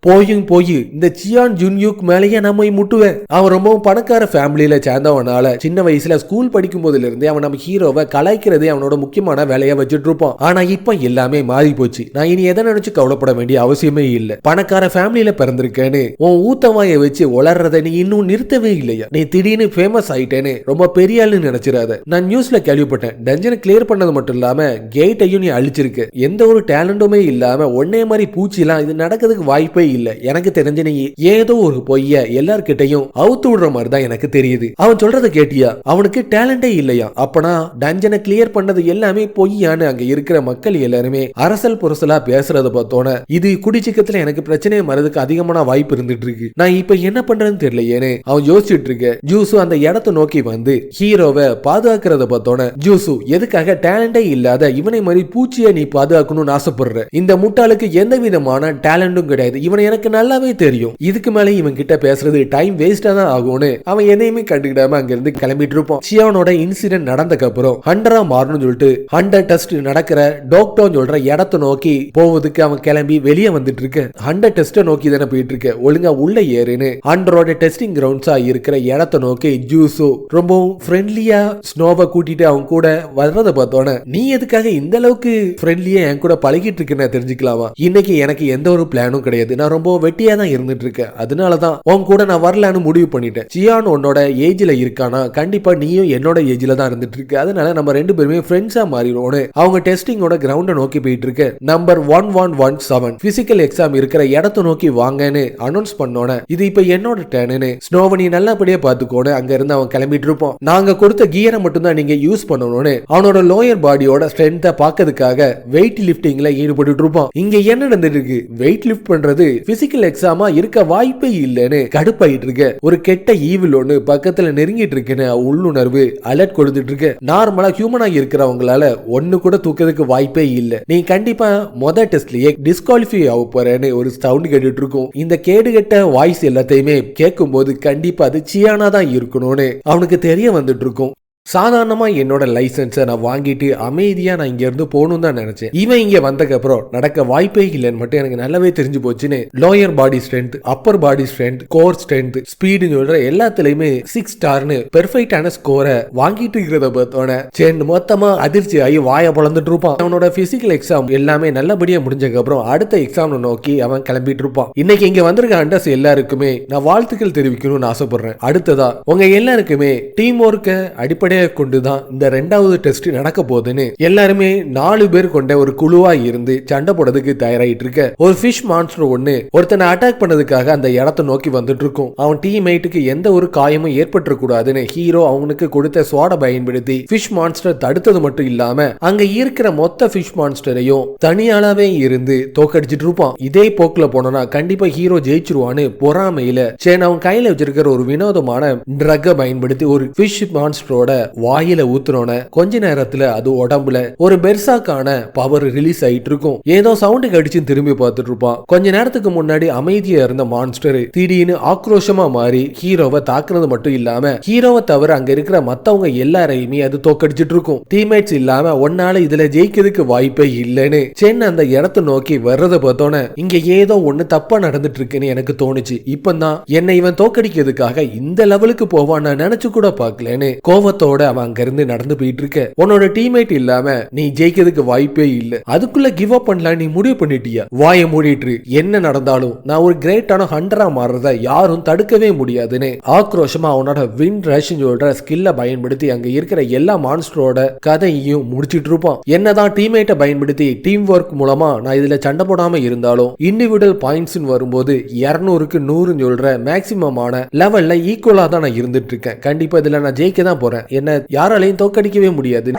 போய் இந்த சியான் ஜுன்யூக் மேலேயே நான் போய் முட்டுவேன். அவன் ரொம்பவும் பணக்கார ஃபேமிலியில சேர்ந்தவனால சின்ன வயசுல ஸ்கூல் படிக்கும் போதுல இருந்தே அவன் நம்ம ஹீரோவை கலாய்க்கிறதே அவனோட முக்கியமான வேலையா வச்சுட்டு இருப்பான். ஆனா இப்ப எல்லாமே மாறி போச்சு. நான் இனி எதை நினைச்சு கவலைப்பட வேண்டிய அவசியமே இல்ல. பணக்கார ஃபேமிலியில பிறந்திருக்கேன்னு உன் ஊத்தவாய வச்சு வளர்றத நீ இன்னும் நிறுத்தவே இல்லையா, நீ திடீர்னு ஃபேமஸ் ஆயிட்டேன்னு ரொம்ப பெரிய ஆளுன்னு நினைச்சிடாத. நான் நியூஸ்ல கேள்விப்பட்டேன், டஞ்சனை கிளியர் பண்ணது மட்டும் இல்லாம கேட்டையும் நீ அழிச்சிருக்க. எந்த ஒரு டேலண்டுமே இல்லாம ஒன்னே மாதிரி பூச்சிலாம் இது நடக்கிறதுக்கு வாய்ப்பே இல்ல. எனக்கு தெரிஞ்ச நீ ஏதோ ஒரு பொய்ய எல்லார்கிட்டையும் அவுத்து விடுற மாதிரி தான் எனக்கு தெரியுது. அவன் சொல்றதை கேட்டியா, அவனுக்கு டேலண்டே இல்லையா, அப்பனா டஞ்சனை கிளியர் பண்ணது எல்லாமே பொய்யான்னு அங்க இருக்கிற மக்கள் எல்லாருமே அரசல் புரசலா பேசுறத பார்த்தோன்னே இது குடிச்சிக்கத்துல எனக்கு பிரச்சனையை மறதுக்கு அதிகமான வாய்ப்பு இருந்துட்டு இருக்கு. நான் இப்ப என்ன பண்றேன்னு தெரியலையேன்னு அவன் யோசிச்சுட்டு இருக்க. ஜூசு அந்த இடத்தை நோக்கி வந்து ஹீரோவை பாதுகாக்கிறத பார்த்தோன்னே, ஜூசு எதுக்காக டேலண்டே இல்லாத இவனை மாதிரி பூச்சியை நீ பாதுகாக்கணும்னு ஆசைப்படுற, இந்த முட்டாளுக்கு எந்த விதமான டேலண்டும் கிடையாது, இவனை எனக்கு நல்லாவே தெரியும், இதுக்கு மேல இவன் கிட்ட பேசுறது டைம் வேஸ்டா தான் ஆகும்னு அவன் எதையுமே கண்டுக்கிடாம அங்க இருந்து கிளம்பிட்டு இருப்பான். சியானோட இன்சிடென்ட் நடந்ததுக்கு அப்புறம் ஹண்டரா மாறணும்னு சொல்லிட்டு ஹண்டர் டெஸ்ட் நடக்கிற டாக்டர் சொல்ற இடத்தை நோக்கி போவதுக்கு அவன் கிளம்பி வெளியே வந்துட்டு இருக்க. ஹண்டர் டெஸ்ட நோக்கி தானே போயிட்டு இருக்க, ஒழுங்கா உள்ள ஏறுன்னு ஹண்டரோட டெஸ்டிங் கிரவுண்ட்ஸா இருக்கிற இடத்தை நோக்கி ஜூஸோ ரொம்பவும் ஃப்ரெண்ட்லியா ஸ்னோவை கூட்டிட்டு அவன் கூட வர்றத பார்த்தோன்னே, நீ எதுக்காக இந்த அளவுக்கு ஃப்ரெண்ட்லியா என் கூட பழகிட்டு இருக்கேன்னு தெரிஞ்சுக்கலாமா, இன்னைக்கு எனக்கு எந்த ஒரு பிளானும் கிடையாது, நான் ரொம்ப வெட்டியா தான் இருந்துட்டு இருக்கேன், அதனாலதான் உன் கூட நான் வரலான்னு முடிவு பண்ணிட்டேன். சியான் உன்னோட ஏஜ்ல இருக்கானா, கண்டிப்பா நீயும் என்னோட ஏஜ்ல தான் இருந்துட்டு இருக்கு, அதனால நம்ம ரெண்டு பேருமே ஃப்ரெண்ட்ஸா மாறிடுவோம்னு அவங்க டெஸ்டிங்கோட கிரவுண்ட நோக்கி போயிட்டு இருக்க. நம்பர் 1117 பிசிக்கல் எக்ஸாம் இருக்கிற இடத்தை நோக்கி வாங்கன்னு அனௌன்ஸ் பண்ணோன, இது இப்ப என்னோட டர்னு, ஸ்னோவை நீ நல்லபடியா பாத்துக்கோன்னு அங்க இருந்து அவன் கிளம்பிட்டு இருப்பான். நாங்க கொடுத்த கியரை மட்டும் தான் நீங்க யூஸ் பண்ணணும்னு அவனோட லோயர் பாடியோட ஸ்ட்ரென்த்தை பாக்கிறதுக்காக வெயிட் லிஃப்டிங்ல ஈடுபட்டு இருப்பான். இங்க என்ன நடந்துட்டு இருக்கு, வெயிட் லிஃப்ட் பண்றது பிசிக்கல் எக்ஸாமா இருக்க வாய்ப்பே இல்லைன்னு கடுப்பாயிட்டு இருக்க. ஒரு கெட்ட ஈவில் ஒண்ணு பக்கத்துல நெருங்கிட்டு இருக்குன்னு உள்ளுணர்வு அலர்ட் கொடுத்துட்டு இருக்க. நார்மலா ஹியூமனா இருக்கிறவங்களால ஒண்ணு கூட தூக்கிறதுக்கு வாய்ப்பே இல்ல, நீ கண்டிப்பா மொத டெஸ்ட்லயே டிஸ்குவாலிஃபை ஆக போறேன்னு ஒரு சவுண்ட் கேட்டுட்டு இருக்கும். இந்த கேடுகட்ட வாய்ஸ் எல்லாத்தையுமே கேட்கும் போது கண்டிப்பா அது சியானா தான் இருக்கணும்னு அவனுக்கு தெரிய வந்துட்டு இருக்கும். சாதாரணமா என்னோட லைசன்ஸை நான் வாங்கிட்டு அமைதியா நான் இங்க இருந்து போகணும் தான் நினைச்சேன். இவன் இங்க வந்ததுக்கு அப்புறம் நடக்க வாய்ப்பே இல்லைன்னு மட்டும் எனக்கு நல்லாவே தெரிஞ்சு போச்சுன்னு லோயர் பாடி ஸ்ட்ரென்த், அப்பர் பாடி ஸ்ட்ரென்த், கோர் ஸ்ட்ரென்த், ஸ்பீடு சொல்ற எல்லாத்துலயுமே 6 ஸ்டார்னு பெர்ஃபெக்டான ஸ்கோரை வாங்கிட்டு இருக்கிறத பார்த்தோன்னே சேர்ந்து மொத்தமா அதிர்ச்சி ஆகி வாய பொழந்துட்டு இருப்பான். அவனோட பிசிக்கல் எக்ஸாம் எல்லாமே நல்லபடியா முடிஞ்சதுக்கு அப்புறம் அடுத்த எக்ஸாம் நோக்கி அவன் கிளம்பிட்டு இருப்பான். இன்னைக்கு இங்க வந்திருக்க அண்டர்ஸ் எல்லாருக்குமே நான் வாழ்த்துக்கள் தெரிவிக்கணும்னு ஆசைப்படுறேன். அடுத்ததா உங்க எல்லாருக்குமே டீம் ஒர்க்க அடிப்படை வேலையை கொண்டுதான் இந்த 2வது டெஸ்ட் நடக்க போகுதுன்னு எல்லாருமே 4 பேர் கொண்ட ஒரு குழுவா இருந்து சண்டை போடுறதுக்கு தயாராயிட்டு இருக்க ஒரு ஃபிஷ் மான்ஸ்டர் ஒண்ணு ஒருத்தனை அட்டாக் பண்ணதுக்காக அந்த இடத்தை நோக்கி வந்துட்டு இருக்கும். அவன் டீம்மேட்டுக்கு எந்த ஒரு காயமும் ஏற்பட்டு கூடாதுன்னு ஹீரோ அவனுக்கு கொடுத்த சோட பயன்படுத்தி ஃபிஷ் மான்ஸ்டர் தடுத்தது மட்டும் இல்லாம அங்க இருக்கிற மொத்த ஃபிஷ் மான்ஸ்டரையும் தனியாளாவே இருந்து தோக்கடிச்சிட்டு இருப்பான். இதே போக்குல போனா கண்டிப்பா ஹீரோ ஜெயிச்சிருவான்னு பொறாமையில சேன் அவன் கையில வச்சிருக்கிற ஒரு வினோதமான ட்ரக்கை பயன்படுத்தி ஒரு ஃபிஷ் மான்ஸ்டரோட வாயில ஊத்துறோன கொஞ்ச நேரத்துல அது உடம்புல ஒரு பெர்சாக்கான பவர் ரிலீஸ் ஆயிட்டு இருக்கும். ஏதோ சவுண்ட் கடிச்சு திரும்பி பார்த்துட்டு இருப்பான். கொஞ்ச நேரத்துக்கு முன்னாடி அமைதியா இருந்த மான்ஸ்டர் திடீர்னு ஆக்ரோஷமா மாறி ஹீரோவை தாக்குறது மட்டும் இல்லாம ஹீரோவை தவிர அங்க இருக்கிற மத்தவங்க எல்லாரையுமே அது தோக்கடிச்சிட்டு இருக்கும். டீம்மேட்ஸ் இல்லாம ஒன்னால இதுல ஜெயிக்கிறதுக்கு வாய்ப்பே இல்லைன்னு சென் அந்த இடத்தை நோக்கி வர்றதை பார்த்தோன்னே இங்க ஏதோ ஒண்ணு தப்பா நடந்துட்டு இருக்குன்னு எனக்கு தோணுச்சு. இப்பதான் என்னை இவன் தோக்கடிக்கிறதுக்காக இந்த லெவலுக்கு போவான் நான் நினைச்சு கூட பாக்கலன்னு கோவத்தோட அவன் அங்க இருந்து நடந்து போயிட்டு இருக்க. உன்னோட டீம்மேட் இல்லாம நீ ஜெயிக்கிறதுக்கு வாய்ப்பே இல்ல, அதுக்குள்ள கிவ் அப் பண்ணலாம் நீ முடிவு பண்ணிட்டியா? வாயை மூடிட்டு என்ன நடந்தாலும் நான் ஒரு கிரேட்டான ஹண்டரா மாறுறத யாரும் தடுக்கவே முடியாதுன்னு ஆக்ரோஷமா அவனோட வின் ரஷ் சொல்ற ஸ்கில்ல பயன்படுத்தி அங்க இருக்கிற எல்லா மான்ஸ்டரோட கதையையும் முடிச்சிட்டு இருப்பான். என்னதான் டீம்மேட்டை பயன்படுத்தி டீம் ஒர்க் மூலமா நான் இதுல சண்டை போடாம இருந்தாலும் இண்டிவிஜுவல் பாயிண்ட்ஸ் வரும்போது 200க்கு 100 சொல்ற மேக்சிமமான லெவல்ல ஈக்குவலா தான் நான் இருந்துட்டு இருக்கேன். கண்டிப்பா இதுல நான் ஜெயிக்க தான் போறேன், என்ன யாராலையும் தோக்கடிக்கவே முடியாது.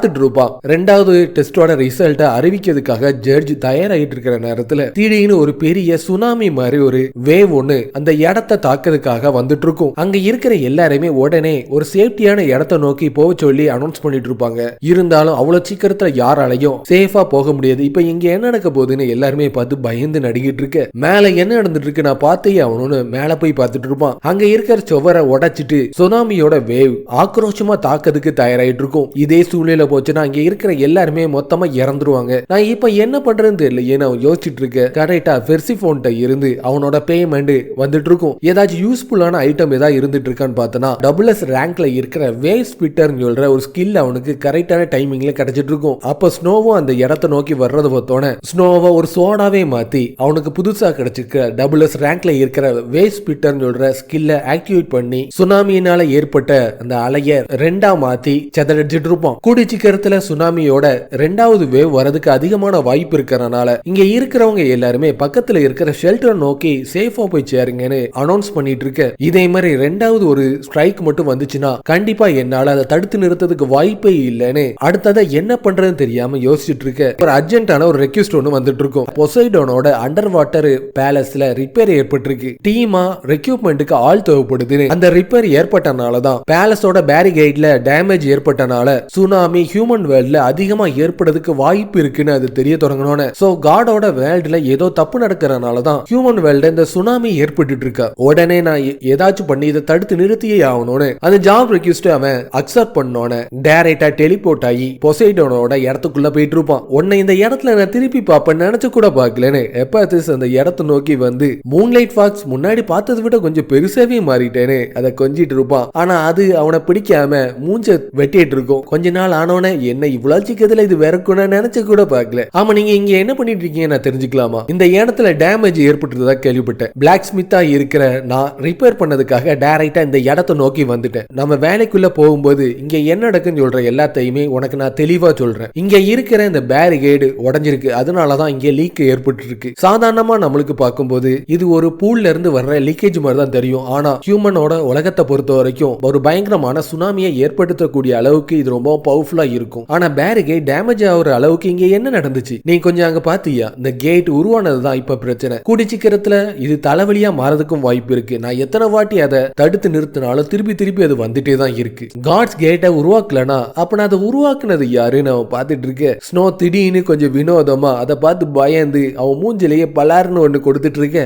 2வது டெஸ்டோட ரிசல்ட்டை அறிவிக்கிறதுக்காக ஜட்ஜ் தயாராகிட்டு இருக்கிற நேரத்துல திடீர்னு ஒரு பெரிய சுனாமி மாதிரி ஒரு வேவ் ஒண்ணு அந்த இடத்தை தாக்கிறதுக்காக வந்துட்டு இருக்கும். அங்க இருக்கிற எல்லாருமே உடனே ஒரு சேஃப்டியான இடத்தை நோக்கி போக சொல்லி அனௌன்ஸ் பண்ணிட்டு இருப்பாங்க. இருந்தாலும் அவ்வளவு சீக்கிரத்துல யாராலையும் சேஃபா போக முடியாது. இப்ப இங்க என்ன நடக்க போகுதுன்னு எல்லாருமே பார்த்து பயந்து நடிக்கிட்டு இருக்க. மேல என்ன நடந்துட்டு இருக்கு நான் பார்த்தே அவனு மேல போய் பார்த்துட்டு இருப்பான். அங்க இருக்கிற சுவரை உடைச்சிட்டு சுனாமியோட வேவ் ஆக்ரோஷமா தாக்கிறதுக்கு தயாராயிட்டு இருக்கும். இதே சூழ்நிலை போச்சுன்னா அங்க இருக்கிற எல்லாருமே மொத்தமா இறந்துருவாங்க. நான் இப்ப என்ன பண்றேன்னு தெரியல ஏன்னா யோசிச்சுட்டு இருக்க. கரெக்டா பெர்சிஃபோன்ட்ட இருந்து அவனோட பேமெண்ட் வந்துட்டு இருக்கும். ஏதாச்சும் யூஸ்ஃபுல்லான ஐட்டம் ஏதாவது இருந்துட்டு இருக்கான்னு பார்த்தனா டபுள்எஸ் ரேங்க்ல இருக்கிற வேவ் ஸ்பிட்டர் சொல்ற ஒரு ஸ்கில் அவனுக்கு கரெக்டான டைமிங்ல கிடைச்சிட்டு இருக்கும். அப்ப ஸ்னோவும் அந்த இடத்தை நோக்கி வர்றது பார்த்தோன்னே ஸ்னோவை ஒரு சோடாவே மாத்தி அவனுக்கு புதுசா கிடைச்சிருக்க டபுள்எஸ் ரேங்க்ல இருக்கிற வேவ் ஸ்பிட்டர் சொல்ற ஸ்கில்ல ஆக்டிவேட் பண்ணி சுனாமியினால ஏற்பட்ட அந்த அலைய ரெண்டா மாத்தி செதறடிச்சிட்டு இருப்பான். கூடி சீக்கிரத்துல சுனாமியோட 2வது வேவ் வரதுக்கு அதிகமான வாய்ப்பு இருக்கிறனால இங்க இருக்கிறவங்க எல்லாருமே பக்கத்துல இருக்கிற ஷெல்டர் நோக்கி சேஃபா போய் சேருங்கன்னு அனௌன்ஸ் பண்ணிட்டு இருக்க. இதே மாதிரி 2வது ஒரு ஸ்ட்ரைக் மட்டும் வந்துச்சுன்னா கண்டிப்பா என்னால அதை தடுத்து நிறுத்ததுக்கு வாய்ப்பே இல்லைன்னு அடுத்ததை என்ன பண்றதுன்னு தெரியாம யோசிச்சுட்டு இருக்க. ஒரு அர்ஜென்டான ஒரு ரெக்வெஸ்ட் ஒன்று வந்துட்டு இருக்கும். பொசைடோனோட அண்டர் வாட்டர் பேலஸ்ல ரிப்பேர் ஏற்பட்டிருக்கு, டீமா ரெக்யூப்மெண்ட்டுக்கு ஆள் தேவைப்படுது. அந்த ரிப்பேர் ஏற்பட்டனாலதான் பேலஸோட பேரிகேட்ல டேமேஜ் ஏற்பட்டனால சுனாமி ஹியூமன் வேர்ல்ட்ல அதிகமா ஏற்படுறதுக்கு வாய்ப்பு இருக்குன்னு அது தெரிய தொடங்கணும். சோ காடோட வேர்ல்ட்ல ஏதோ தப்பு நடக்கிறனாலதான் ஹியூமன் வேர்ல்ட் இந்த சுனாமி ஏற்பட்டு இருக்கா. உடனே நான் ஏதாச்சும் பண்ணி இதை தடுத்து நிறுத்தியே ஆகணும்னு அந்த ஜாப் ரெக்வெஸ்ட் அவன் அக்செப்ட் பண்ணோன்னு டைரக்டா டெலிபோர்ட் ஆகி பொசைடோனோட இடத்துக்குள்ள போயிட்டு இருப்பான். உன்னை இந்த இடத்துல நான் திருப்பி பாப்பேன் நினைச்சு கூட பாக்கலன்னு எப்பாத்திஸ் அந்த இடத்தை நோக்கி வந்து மூன்லைட் ஃபாக்ஸ் முன்னாடி பார்த்ததை விட கொஞ்சம் பெருசாவே மாறிட்டேன்னு அதை கொஞ்சிட்டு இருப்பான். ஆனா அது அவனை பிடிக்காம மூஞ்ச வெட்டிட்டு இருக்கும். கொஞ்ச நாள் ஆனோனே என்ன இவ்வளவு சீக்கிரத்துல இது வேறக்குன்னு நினைச்சு கூட பாக்கல. ஆமா நீங்க இங்க என்ன பண்ணிட்டு இருக்கீங்க நான் தெரிஞ்சுக்கலாமா? இந்த இடத்துல டேமேஜ் ஏற்பட்டதா கேள்விப்பட்டேன். பிளாக் ஸ்மித்தா இருக்கிற நான் ரிப்பேர் பண்ணதுக்காக டைரக்டா இந்த இடத்தை நோக்கி வந்துட்டேன். நம்ம வேலைக்குள்ள போகும்போது இங்க என்ன நடக்குன்னு சொல்ற எல்லாத்தையுமே உனக்கு நான் தெளிவா சொல்றேன். இங்க இருக்கிற இந்த பேரிகேடு உடைஞ்சிருக்கு, அதனாலதான் இங்க லீக் ஏற்பட்டு இருக்கு. சாதாரணமா நம்மளுக்கு பார்க்கும்போது இது ஒரு பூல்ல இருந்து வர்ற லீக்கேஜ் மாதிரி தான் தெரியும். ஆனா ஹியூமனோட உலகத்தை பொறுத்த வரைக்கும் ஒரு பயங்கரமான சுனாமியை ஏற்படுத்தக்கூடிய அளவுக்கு இது ரொம்ப பவர்ஃபுல்லா இருக்கும். ஆனா பேரிகேட் டேமேஜ் ஆகுற அளவுக்கு இங்க என்ன நடந்துச்சு நீ கொஞ்சம் அங்க பாத்தியா? இந்த கேட் உருவானதுதான் இப்ப பிரச்சனை. கூடிச்சிக்கிறதுல இது தலைவலியா மாறதுக்கும் வாய்ப்பு இருக்கு. நான் எத்தனை வாட்டி அதை தடுத்து நிறுத்தினாலும் திருப்பி திருப்பி அது வந்துட்டே தான் இருக்கு. காட்ஸ் கேட்டை உருவாக்கலனா அப்ப நான் அதை உருவாக்குனது யாருன்னு அவன் பார்த்துட்டு இருக்க. ஸ்னோ திடீர்னு கொஞ்சம் வினோதமா அதை பார்த்து பயந்து அவன் மூஞ்சிலேயே பலார்னு ஒண்ணு கொடுத்துட்டு இருக்க.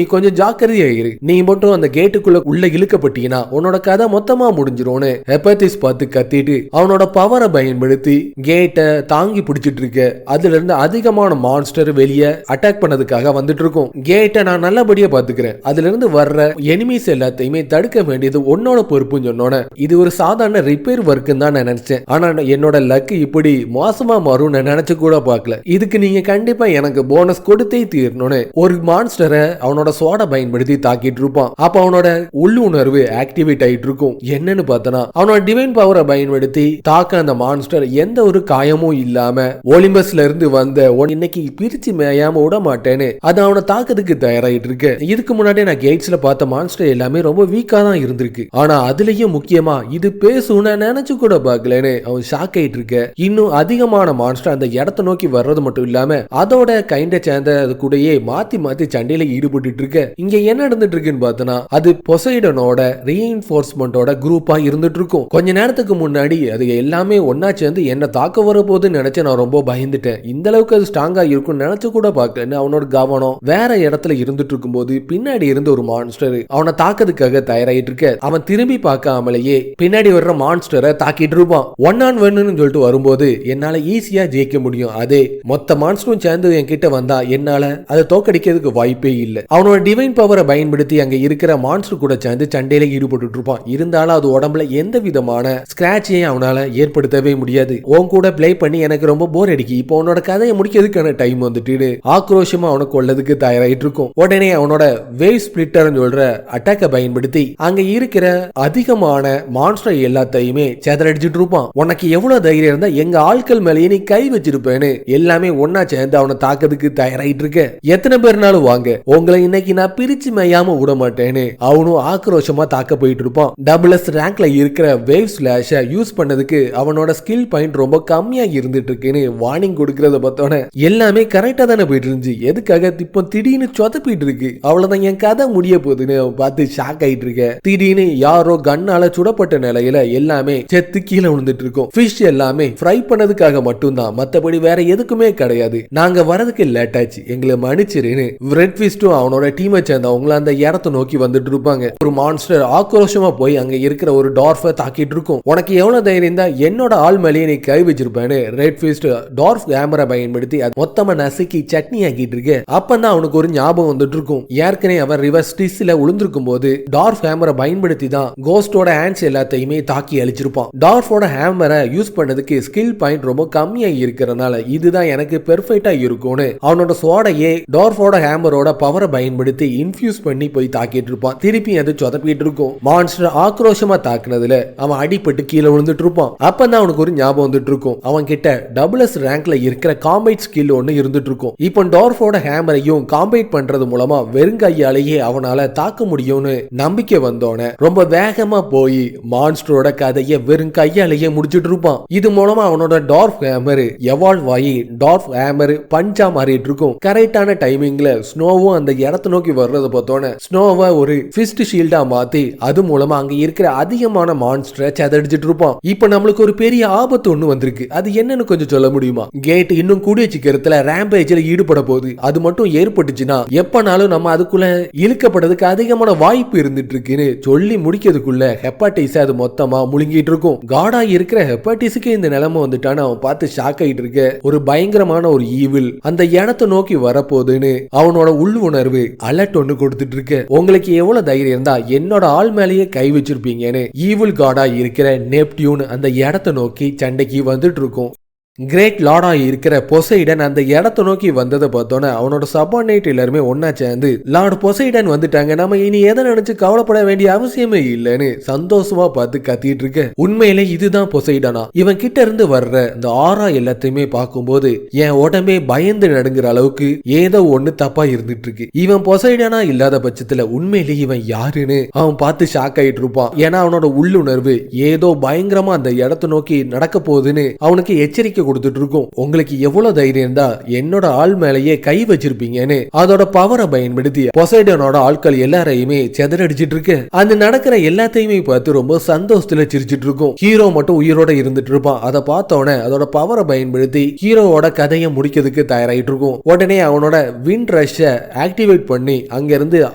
நீ கொஞ்சம் ஜாக்கிரதையா இரு, நீ மட்டும் அந்த கேட்டுக்குள்ள உள்ள இழுக்கப்பட்டீங்கன்னா உன்னோட கதை மொத்தமா முடிஞ்சிரும்னு ஹெப்பத்திஸ் பார்த்து கத்திட்டு அவனோட பவரை பயன்படுத்தி கேட்டை தாங்கி பிடிச்சிட்டு இருக்க. அதுல இருந்து அதிகமான மான்ஸ்டர் வெளியே அட்டாக் பண்ணதுக்காக வந்துட்டு இருக்கும். கேட்டை நான் நல்லபடியா பாத்துக்கிறேன், அதுல இருந்து வர்ற எனிமீஸ் எல்லாத்தையுமே தடுக்க வேண்டியது உன்னோட பொறுப்புன்னு சொன்னோன்னே இது ஒரு சாதாரண ரிப்பேர் ஒர்க்கு தான் நான் நினைச்சேன். ஆனா என்னோட லக்கு இப்படி மோசமா மாறும் நான் நினைச்சு கூட பார்க்கல. இதுக்கு நீங்க கண்டிப்பா எனக்கு போனஸ் கொடுத்தே தீரணும்னு ஒரு மான்ஸ்டரை அவனோட சோட பயன்படுத்தி தாக்கிட்டு இருப்பான். அப்ப அவனோட உள்ளுணர்வு ஆக்டிவேட் ஆயிட்டு இருக்கும். என்னன்னு பார்த்தனா அவனோட டிவைன் பவரை பயன்படுத்தி தாக்க அந்த மான்ஸ்டர் எந்த ஒரு காயமும் இல்லாம ஒலிம்பஸ்ல இருந்து வந்த இன்னைக்கு பிரிச்சு மேயாம விட மாட்டேன்னு அது அவனை தாக்கிறதுக்கு தயாராயிட்டு இருக்கு. இதுக்கு முன்னாடி நான் கேட்ஸ்ல பார்த்த மான்ஸ்டர் எல்லாமே ரொம்ப வீக்கா தான் இருந்திருக்கு. ஆனா அதுலயும் முக்கியமா இது பேசுன்னு நினைச்சு கூட பார்க்கலன்னு அவன் ஷாக் ஆயிட்டு இருக்க. இன்னும் அதிகமான மான்ஸ்டர் அந்த இடத்தை நோக்கி வர்றது மட்டும் இல்லாம அதோட கைண்ட சேர்ந்த கூடயே மாத்தி மாத்தி சண்டையில ஈடுபட்டு இருக்க. இங்க என்ன நடந்துட்டு இருக்குன்னு பார்த்தனா அது பொசைடனோட ரீஇன்ஃபோர்ஸ்மெண்டோட குரூப்பா இருந்துட்டு இருக்கும். கொஞ்ச நேரத்துக்கு முன்னாடி அது எல்லாமே ஒன்னா சேர்ந்து என்ன தாக்க வர போதுன்னு நினைச்சு நான் ரொம்ப பயந்துட்டேன். இந்த அளவுக்கு அது ஸ்ட்ராங்கா இருக்கும்னு நினைச்சு கூட பார்க்கலன்னு அவனோட கவனம் வேற இடத்துல இருந்துட்டு இருக்கும் போது பின்னாடி இருந்த ஒரு மான்ஸ்டர் அவனை தாக்கிறதுக்காக தயாராயிட்டு இருக்க. அவன் திரும்பி பார்க்காமலேயே பின்னாடி வர்ற மான்ஸ்டரை தாக்கிட்டு இருப்பான். 1-on-1 சொல்லிட்டு வரும்போது என்னால ஈஸியா ஜெயிக்க முடியும். அதே மொத்த மான்ஸ்டரும் சேர்ந்து என் கிட்ட வந்தா என்னால அதை தோக்கடிக்கிறதுக்கு வாய்ப்பே இல்லை. அவனோட டிவைன் பவரை பயன்படுத்தி அங்க இருக்கிற மான்ஸ்டர் கூட சேர்ந்து சண்டையில ஈடுபட்டு இருப்பான். இருந்தாலும் அது உடம்புல எந்த விதமான ஸ்கிராட்சையும் அவனால ஏற்படுத்தவே முடியாது. உன் கூட பிளே பண்ணி எனக்கு ரொம்ப போர் அடிக்கி. இப்போ உன்னோட கதையை முடிக்கிறதுக்கான டைம் வந்துட்டு ஆக்ரோஷமா அவனை கொல்லதுக்கு தயாராயிட்டு இருக்கும். உடனே அவனோட வேவ் ஸ்பிளிட்டர் சொல்ற அட்டாக்க பயன்படுத்தி அங்க இருக்கிற அதிகமான மான்ஸ்டர் எல்லாத்தையுமே சேதறடிச்சிட்டு இருப்பான். உனக்கு எவ்வளவு தைரியம் இருந்தா எங்க ஆட்கள் மேலேயே நீ கை வச்சிருப்பேன்னு எல்லாமே ஒன்னா சேர்ந்து அவனை தாக்கிறதுக்கு தயாராயிட்டு இருக்க. எத்தனை பேர்னாலும் வாங்க, உங்களை இன்னைக்கு நான் பிரிச்சு மேயாம விட மாட்டேன்னு அவனும் ஆக்ரோஷமா தாக்க போயிட்டு இருப்பான். டபுள்எஸ் ரேங்க்ல இருக்கிற வேவ் ஸ்லாஷ யூஸ் பண்ணதுக்கு அவனோட ஸ்கில் பாயிண்ட் ரொம்ப கம்மியா இருந்துட்டு இருக்குன்னு வார்னிங் கொடுக்கறத பார்த்தோன்னே எல்லாமே கரெக்டா தானே போயிட்டு இருந்துச்சு. எதுக்காக இப்போ திடீர்னு சொதப்பிட்டு இருக்கு. அவ்வளவுதான் என் கதை முடிய போகுதுன்னு பார்த்து ஷாக் ஆயிட்டு இருக்க. திடீர்னு யாரோ கண்ணால சுடப்பட்ட நிலையில எல்லாமே செத்து கீழே விழுந்துட்டு இருக்கும். ஃபிஷ் எல்லாமே ஃப்ரை பண்ணதுக்காக மட்டும்தான், மத்தபடி வேற எதுக்குமே கிடையாது. நாங்க வரதுக்கு லேட் ஆச்சு, எங்களை மன்னிச்சிருன்னு ரெட் ஃபிஷ்டும் அவனோட டீமை சேர்ந்தவங்கள அந்த இடத்தை நோக்கி வந்துட்டு இருப்பாங்க. ஒரு மான்ஸ்டர் ஆக்ரோஷமா போய் அங்க இருக்கிற ஒரு டார்ஃபை தாக்கிட்டு இருக்கும். உனக்கு எவ்வளவு தைரியம் தான் என்னோட ஆள் மேலேயே நீ கை வச்சிருப்பேன்னு ரெட் ஃபிஷ் டார்ஃப் கேமரா பயன்படுத்தி மொத்தமா நசுக்கி சட்னி ஆக்கிட்டு இருக்கு. அப்பதான் அவனுக்கு ஒரு ஞாபகம் வந்துட்டு இருக்கும். ஏற்கனவே அவன் ரிவர்ஸ் டிஸ்ல விழுந்திருக்கும் போது டார்ஃப் ஹேமரை பயன்படுத்தி தான் கோஸ்டோட ஹேண்ட்ஸ் எல்லாத்தையுமே தாக்கி அழிச்சிருப்பான். டார்ஃபோட ஹேமரை யூஸ் பண்ணதுக்கு ஸ்கில் பாயிண்ட் ரொம்ப கம்மியா இருக்கிறனால இதுதான் எனக்கு பெர்ஃபெக்ட்டா இருக்கும்னு அவனோட சோடையே டார்ஃபோட ஹேமரோட பவரை பயன்படுத்தி இன்ஃபியூஸ் பண்ணி போய் தாக்கிட்டு இருப்பான். திருப்பி அது சொதப்பிட்டு இருக்கும். மான்ஸ்டர் ஆக்ரோஷமா தாக்குனதுல அவன் அடிபட்டு கீழே விழுந்துட்டு இருப்பான். அப்பதான் அவனுக்கு ஒரு ஞாபகம் வந்துட்டு இருக்கும். அவன் கிட்ட டபுள்எஸ் ரேங்க்ல இருக்கிற காம்பைட் ஸ்கில் ஒன்னு இருந்துட்டு இருக்கும். இப்போ டார்ஃபோட ஹேமரையும் காம்பைட் பண்றது மூலமா வெறுங்கையாலேயே அவனால தாக்க முடியும்னு நம்பிக்கை வந்தோன ரொம்ப வேகமா போய் மான்ஸ்டரோட கதையை வெறும் கையாலேயே முடிச்சிட்டு இருப்பான். இது மூலமா அவனோட டார்ஃப் ஹேமர் எவால்வ் ஆகி டார்ஃப் ஹேமர் பஞ்சா மாறிட்டு இருக்கும். கரெக்டான டைமிங்ல ஸ்னோவும் அந்த இடத்தை நோக்கி வர்றத பார்த்தோன்னே ஸ்னோவை ஒரு ஃபிஸ்ட் ஷீல்டா மாத்தி அது மூலமா அங்க இருக்கிற அதிகமான மான்ஸ்டரை சேதடிச்சிட்டு இருப்பான். இப்ப நம்மளுக்கு ஒரு பெரிய ஆபத்து ஒண்ணு வந்திருக்கு. அது என்னன்னு கொஞ்சம் சொல்ல முடியுமா? கேட் இன்னும் கூடிய சீக்கிரத்துல ரேம்பேஜ்ல ஈடுபட போகுது. அது மட்டும் ஏற்பட்டுச்சுன்னா எப்பனாலும் நம்ம அதுக்குள்ள இழுக்கப்படுறதுக்கு அதிகமான வாய்ப்பு இருந்துட்டு இருக்குன்னு சொல்லி முடிக்கிறதுக்குள்ள ஹெப்பாட்டிஸ் அது மொத்தமா முழுங்கிட்டு இருக்கும். காடா இருக்கிற ஹெப்பாட்டிஸுக்கு இந்த நிலைமை வந்துட்டான்னு அவன் பார்த்து ஷாக் ஆயிட்டு இருக்க. ஒரு பயங்கரமான ஒரு ஈவில் அந்த இடத்தை நோக்கி வரப்போகுதுன்னு அவனோட உள் உணர்வு அலர்ட் ஒண்ணு கொடுத்துட்டு இருக்கு. உங்களுக்கு எவ்வளவு தைரியம் இருந்தா என்னோட ஆள் மேலேயே கை வச்சிருப்பீங்கன்னு ஈவில் காடா இருக்கிற நெப்டியூன் அந்த இடத்தை நோக்கி சண்டைக்கு வந்துட்டு இருக்கும். கிரேட் லார்டா இருக்கிற பொசைடன் அந்த இடத்தை நோக்கி வந்ததை பார்த்தோன்னே அவனோட சபார்டினேட் எல்லாருமே ஒன்னா சேர்ந்து லார்ட் பொசைடன் வந்துட்டாங்க, நம்ம இனி எதை நினைச்சு கவலைப்பட வேண்டிய அவசியமே இல்லைன்னு சந்தோஷமா பார்த்து கத்திட்டு இருக்க. உண்மையிலே இதுதான் பொசைடனா? இவன் கிட்ட இருந்து வர்ற இந்த ஆரா எல்லாத்தையுமே பார்க்கும்போது என் உடம்பே பயந்து நடுங்குற அளவுக்கு ஏதோ ஒண்ணு தப்பா இருந்துட்டு இருக்கு. இவன் பொசைடனா இல்லாத பட்சத்துல உண்மையிலே இவன் யாருன்னு அவன் பார்த்து ஷாக் ஆயிட்டு இருப்பான். ஏன்னா அவனோட உள்ளுணர்வு ஏதோ பயங்கரமா அந்த இடத்தை நோக்கி நடக்க போகுதுன்னு அவனுக்கு எச்சரிக்கை கொடுத்துட்டு இருக்கும். உங்களுக்கு எவ்வளவு தைரியம் தான் என்னோட ஆள் மேலேயே கை வச்சிருப்பீங்கன்னு அதோட பவரை பயன்படுத்தி பொசைடனோட ஆட்கள் எல்லாரையுமே செதறடிச்சிட்டு இருக்கு. அந்த நடக்கிற எல்லாத்தையுமே பார்த்து ரொம்ப சந்தோஷத்துல சிரிச்சிட்டு இருக்கும். ஹீரோ மட்டும் உயிரோட இருந்துட்டு இருப்பான். அதை பார்த்தோன்னே அதோட பவரை பயன்படுத்தி ஹீரோவோட கதையை முடிக்கிறதுக்கு தயாராயிட்டு இருக்கும். உடனே அவனோட விண்ட் ரஷ் ஆக்டிவேட் பண்ணி அங்க இருந்து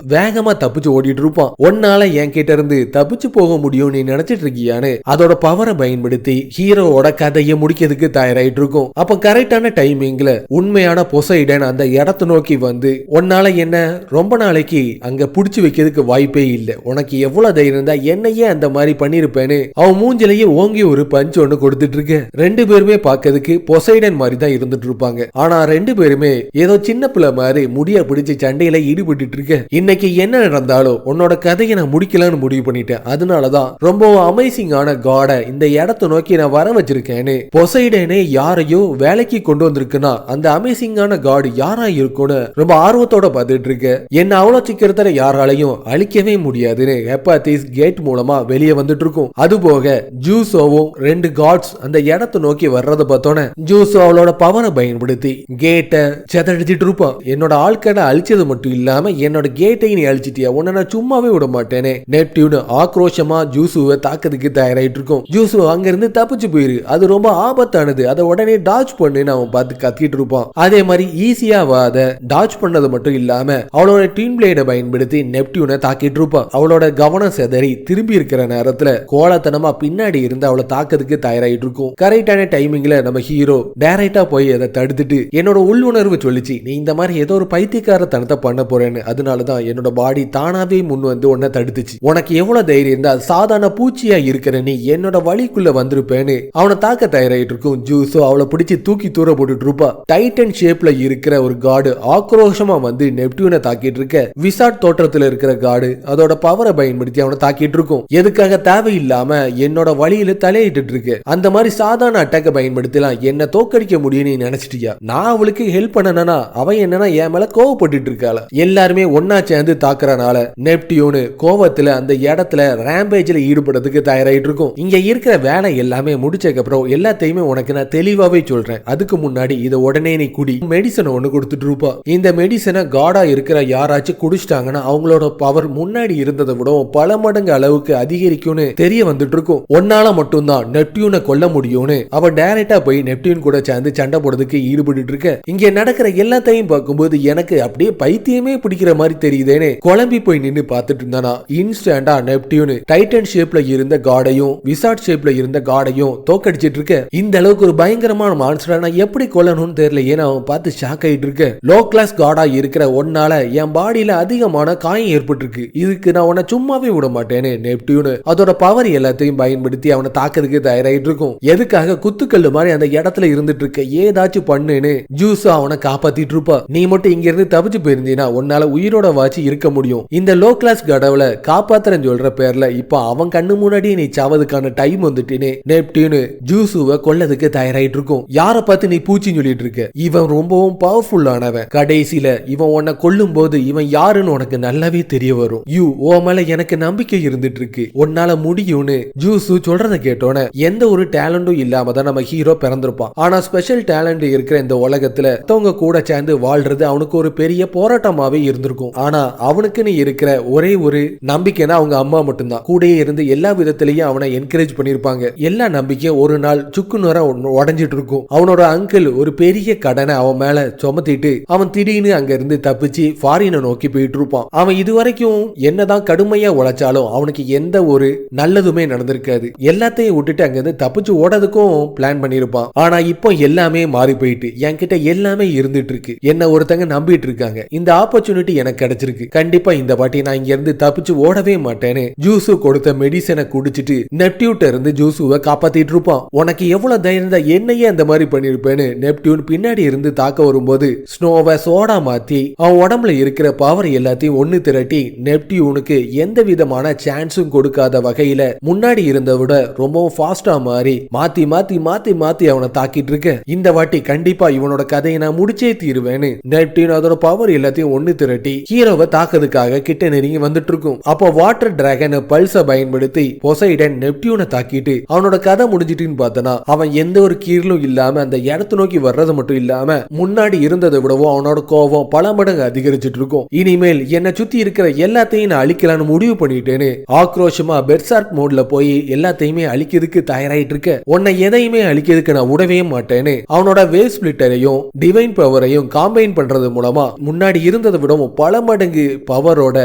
வேகமா தப்பிச்சு ஓடிட்டு இருப்பான். ஒன்னால என் கிட்ட இருந்து தப்பிச்சு போக முடியும் நீ நினைச்சிட்டு இருக்கியான்னு அதோட பவரை பயன்படுத்தி ஹீரோவோட கதையை முடிக்கிறதுக்கு தயாராயிட்டு தயாராயிட்டு இருக்கும். அப்ப கரெக்டான டைமிங்ல உண்மையான பொசைடன் அந்த இடத்தை நோக்கி வந்து, உன்னால என்ன ரொம்ப நாளைக்கு அங்க புடிச்சு வைக்கிறதுக்கு வாய்ப்பே இல்ல, உனக்கு எவ்வளவு தைரியம் இருந்தா என்னையே அந்த மாதிரி பண்ணிருப்பேன்னு அவன் மூஞ்சிலேயே ஓங்கி ஒரு பஞ்ச் ஒண்ணு கொடுத்துட்டு இருக்க. ரெண்டு பேருமே பார்க்கிறதுக்கு பொசைடன் மாதிரி தான் இருந்துட்டு இருப்பாங்க. ஆனா ரெண்டு பேருமே ஏதோ சின்ன பிள்ளை மாதிரி முடிய பிடிச்சு சண்டையில ஈடுபட்டு இருக்க. இன்னைக்கு என்ன நடந்தாலும் உன்னோட கதையை நான் முடிக்கலாம்னு முடிவு பண்ணிட்டேன், அதனாலதான் ரொம்ப அமேசிங்கான காட இந்த இடத்தை நோக்கி நான் வர வச்சிருக்கேன்னு பொசைடனே யாரையோ வேலைக்கு கொண்டு வந்திருக்குன்னா அந்த அமேசிங்கான காடு யாரா இருக்கும்னு ரொம்ப ஆர்வத்தோட பார்த்துட்டு இருக்க. என்ன அவ்வளவு சீக்கிரத்துல யாராலையும் அழிக்கவே முடியாதுன்னு ஹெப்பாத்திஸ் கேட் மூலமா வெளியே வந்துட்டு இருக்கும். அது போக ஜூசோவும் ரெண்டு காட்ஸ் அந்த இடத்தை நோக்கி வர்றத பார்த்தோன்னே ஜூசோ அவளோட பவரை பயன்படுத்தி கேட்டை செதடிச்சிட்டு இருப்பான். என்னோட ஆட்களை அழிச்சது மட்டும் இல்லாம என்னோட கேட்டை நீ அழிச்சிட்டியா, உன்னை நான் சும்மாவே விட மாட்டேனே. நெப்டியூன் ஆக்ரோஷமா ஜூசுவை தாக்குறதுக்கு தயாராயிட்டு இருக்கும். ஜூசு அங்க இருந்து தப்பிச்சு போயிரு, அது ரொம்ப ஆபத்தானது, அதை உடனே டாச் பண்ணுன்னு அவன் பார்த்து கத்திட்டு இருப்பான். அதே மாதிரி ஈஸியா அதை டாச் பண்ணது மட்டும் இல்லாம அவளோட டீன் பிளேட பயன்படுத்தி நெப்டியூனை தாக்கிட்டு இருப்பான். அவளோட கவனம் செதறி திரும்பி இருக்கிற நேரத்துல கோலத்தனமா பின்னாடி இருந்து அவளை தாக்கிறதுக்கு தயாராயிட்டு இருக்கும். கரெக்டான டைமிங்ல நம்ம ஹீரோ டைரக்டா போய் அதை தடுத்துட்டு, என்னோட உள்ளுணர்வு சொல்லிச்சு நீ இந்த மாதிரி ஏதோ ஒரு பைத்தியக்கார தனத்தை பண்ண போறேன்னு, அதனாலதான் என்னோட பாடி தானாவே முன் வந்து உன்னை தடுத்துச்சு. உனக்கு எவ்வளவு தைரியம் இருந்தா சாதாரண பூச்சியா இருக்கிற நீ என்னோட வழிக்குள்ள வந்திருப்பேன்னு அவனை தாக்க தயாராயிட்டு இருக்கும். ஜூஸோ அவளை பிடிச்சி தூக்கி தூர போட்டுட்டு இருப்பா. டைட்டன் ஷேப்ல இருக்கிற ஒரு காடு ஆக்ரோஷமா வந்து நெப்டியூனை தாக்கிட்டு இருக்க. விசாட் தோற்றத்துல இருக்கிற காடு அதோட பவரை பயன்படுத்தி அவனை தாக்கிட்டு இருக்கும். எதுக்காக தேவையில்லாம என்னோட வழியில தலையிட்டு இருக்கு, அந்த மாதிரி சாதாரண அட்டாக்க பயன்படுத்தலாம் என்ன தோக்கடிக்க முடியும் நீ நினைச்சிட்டியா? நான் அவளுக்கு ஹெல்ப் பண்ணனா அவன் என்னன்னா என் மேல கோவப்பட்டு இருக்காள. எல்லாருமே ஒன்னா சேர்ந்து தாக்குறனால நெப்டியூன் கோவத்துல அந்த இடத்துல ரேம்பேஜ்ல ஈடுபடுறதுக்கு தயாராயிட்டு இருக்கும். இங்க இருக்கிற வேலை எல்லாமே முடிச்சதுக்கு அப்புறம் எல்லாத்தையுமே உனக்கு நான் தெளிவாவே சொல்றேன், அதுக்கு முன்னாடி இதை உடனே நீ குடி. மெடிசன் ஒண்ணு கொடுத்துட்டு இருப்பா. இந்த மெடிசனை காடா இருக்கிற யாராச்சும் குடிச்சிட்டாங்கன்னா அவங்களோட பவர் முன்னாடி இருந்ததை விட பல மடங்கு அளவுக்கு அதிகரிக்கும்னு தெரிய வந்துட்டு இருக்கும். ஒன்னால மட்டும்தான் நெப்டியூனை கொல்ல முடியும்னு அவ டைரக்டா போய் நெப்டியூன் கூட சேர்ந்து சண்டை போடுறதுக்கு ஈடுபட்டு இருக்க. இங்க நடக்கிற எல்லாத்தையும் பார்க்கும்போது எனக்கு அப்படியே பைத்தியமே பிடிக்கிற மாதிரி தெரியுதேன்னு குழம்பி போய் நின்னு பார்த்துட்டு இருந்தானா இன்ஸ்டன்டா நெப்டியூன் டைட்டன் ஷேப்ல இருந்த காடையும் விசாட் ஷேப்ல இருந்த காடையும் தோக்கடிச்சிட்டு இருக்க. இந்த அளவுக்கு ஒரு பயங்கரமான மான்ஸ்டரை நான் எப்படி கொல்லணும்னு தெரியல, ஏன்னா அவன் பார்த்து ஷாக் ஆயிட்டு இருக்க. லோ கிளாஸ் காடா இருக்கிற ஒன்னால என் பாடியில அதிகமான காயம் ஏற்பட்டு இருக்கு, இதுக்கு நான் உன்னை சும்மாவே விட மாட்டேன்னு நெப்டியூன் அதோட பவர் எல்லாத்தையும் பயன்படுத்தி அவனை தாக்கிறதுக்கு தயாராயிட்டு இருக்கும். எதுக்காக குத்துக்கல்லு மாதிரி அந்த இடத்துல இருந்துட்டு இருக்க, ஏதாச்சும் பண்ணுன்னு ஜூஸ் அவனை காப்பாத்திட்டு இருப்பா. நீ மட்டும் இங்க இருந்து தப்பிச்சு போயிருந்தீனா உன்னால உயிரோட வாச்சு இருக்க முடியும். இந்த லோ கிளாஸ் கடவுளை காப்பாத்துறேன்னு சொல்ற பேர்ல இப்ப அவன் கண்ணு முன்னாடியே நீ சாவதுக்கான டைம் வந்துட்டேன்னு நெப்டியூன் ஜூசுவை கொல்லதுக்கு தயாராயிட்டு இருக்கும். யார பார்த்து நீ பூச்சின்னு சொல்லிட்டு இருக்க, இவன் ரொம்பவும் பவர்ஃபுல்லானவன். கடைசியில இவன் உன்னை கொல்லும் போது இவன் யாருன்னு உனக்கு நல்லாவே தெரிய வரும். ஓ மேல எனக்கு நம்பிக்கை இருந்துட்டு இருக்கு, உன்னால முடியும்னு ஜூசு சொல்றத கேட்டோன எந்த ஒரு டேலண்டும் இல்லாம தான் நம்ம ஹீரோ பிறந்திருப்பான். ஆனா ஸ்பெஷல் டேலண்ட் இருக்கிற இந்த உலகத்துல தவங்க கூட சேர்ந்து வாழ்றது அவனுக்கு ஒரு பெரிய போராட்டமாவே இருந்திருக்கும். ஆனா அவனுக்குன்னு இருக்கிற ஒரே ஒரு நம்பிக்கைனா அவங்க அம்மா மட்டும்தான். கூடயே இருந்து எல்லா விதத்திலையும் அவனை என்கரேஜ் பண்ணிருப்பாங்க. எல்லா நம்பிக்கையும் ஒரு நாள் சுக்குநூறா உடஞ்சிட்டு இருக்கும். அவனோட அங்கிள் ஒரு பெரிய கடனை அவன் மேல சுமத்திட்டு அவன் திடீர்னு அங்க இருந்து தப்பிச்சு ஃபாரினை நோக்கி போயிட்டு இருப்பான். அவன் இதுவரைக்கும் என்னதான் கடுமையா உழைச்சாலும் அவனுக்கு எந்த ஒரு நல்லதுமே நடந்திருக்காது. எல்லாத்தையும் விட்டுட்டு அங்க இருந்து தப்பிச்சு ஓடதுக்கும் பிளான் பண்ணிருப்பான். ஆனா இப்போ எல்லாமே மாறி போயிட்டு என்கிட்ட எல்லாமே இருந்துட்டு இருக்கு, என்ன ஒருத்தங்க நம்பிட்டு இருக்காங்க, இந்த ஆப்பர்ச்சுனிட்டி எனக்கு கிடைச்சிருக்கு, கண்டிப்பா இந்த வாட்டி நான் இங்க இருந்து தப்பிச்சு ஓடவே மாட்டேன்னு ஜூசு கொடுத்த மெடிசனை குடிச்சிட்டு நெப்டியூட்ட இருந்து ஜூசுவை காப்பாத்திட்டு இருப்பான். உனக்கு எவ்வளவு தைரியம் தான் என்னையே அந்த மாதிரி பண்ணிருப்பேன்னு நெப்டியூன் பின்னாடி இருந்து தாக்க வரும்போது ஸ்னோவை சோடா மாத்தி அவன் உடம்புல இருக்கிற பவர் எல்லாத்தையும் ஒண்ணு திரட்டி நெப்டியூனுக்கு எந்த விதமான சான்ஸும் கொடுக்காத வகையில முன்னாடி இருந்த விட ரொம்பவும் ஃபாஸ்டா மாறி மாத்தி மாத்தி மாத்தி மாத்தி அவனை தாக்கிட்டு இருக்க. இந்த வாட்டி கண்டிப்பா இவனோட கதையை நான் முடிச்சே தீருவேன்னு நெப்டியூன் அதோட பவர் எல்லாத்தையும் ஒண்ணு திரட்டி ஹீரோவை தாக்குறதுக்காக கிட்ட நெருங்கி வந்துட்டு இருக்கும். அப்போ வாட்டர் டிராகன் பல்ஸ பயன்படுத்தி பொசைடன் நெப்டியூனை தாக்கிட்டு அவனோட கதை முடிஞ்சிட்டுன்னு பார்த்தனா அவன் எந்த ஒரு கீரலும் இல்லாம அந்த இடத்தை நோக்கி வர்றது மட்டும் இல்லாம முன்னாடி இருந்ததை விடவும் அவனோட கோபம் பல மடங்கு அதிகரிச்சிட்டு இருக்கும். இனிமேல் என்னை சுத்தி இருக்கிற எல்லாத்தையும் நான் அழிக்கலான்னு முடிவு பண்ணிட்டேன்னு ஆக்ரோஷமா பெர்சார்க் மோட்ல போய் எல்லாத்தையுமே அழிக்கிறதுக்கு தயாராயிட்டு இருக்க. உன்னை எதையுமே அழிக்கிறதுக்கு நான் விடவே மாட்டேன்னு அவனோட வேவ் ஸ்பிளிட்டரையும் டிவைன் பவரையும் காம்பைன் பண்றது மூலமா முன்னாடி இருந்ததை விடவும் பல மடங்கு பவரோட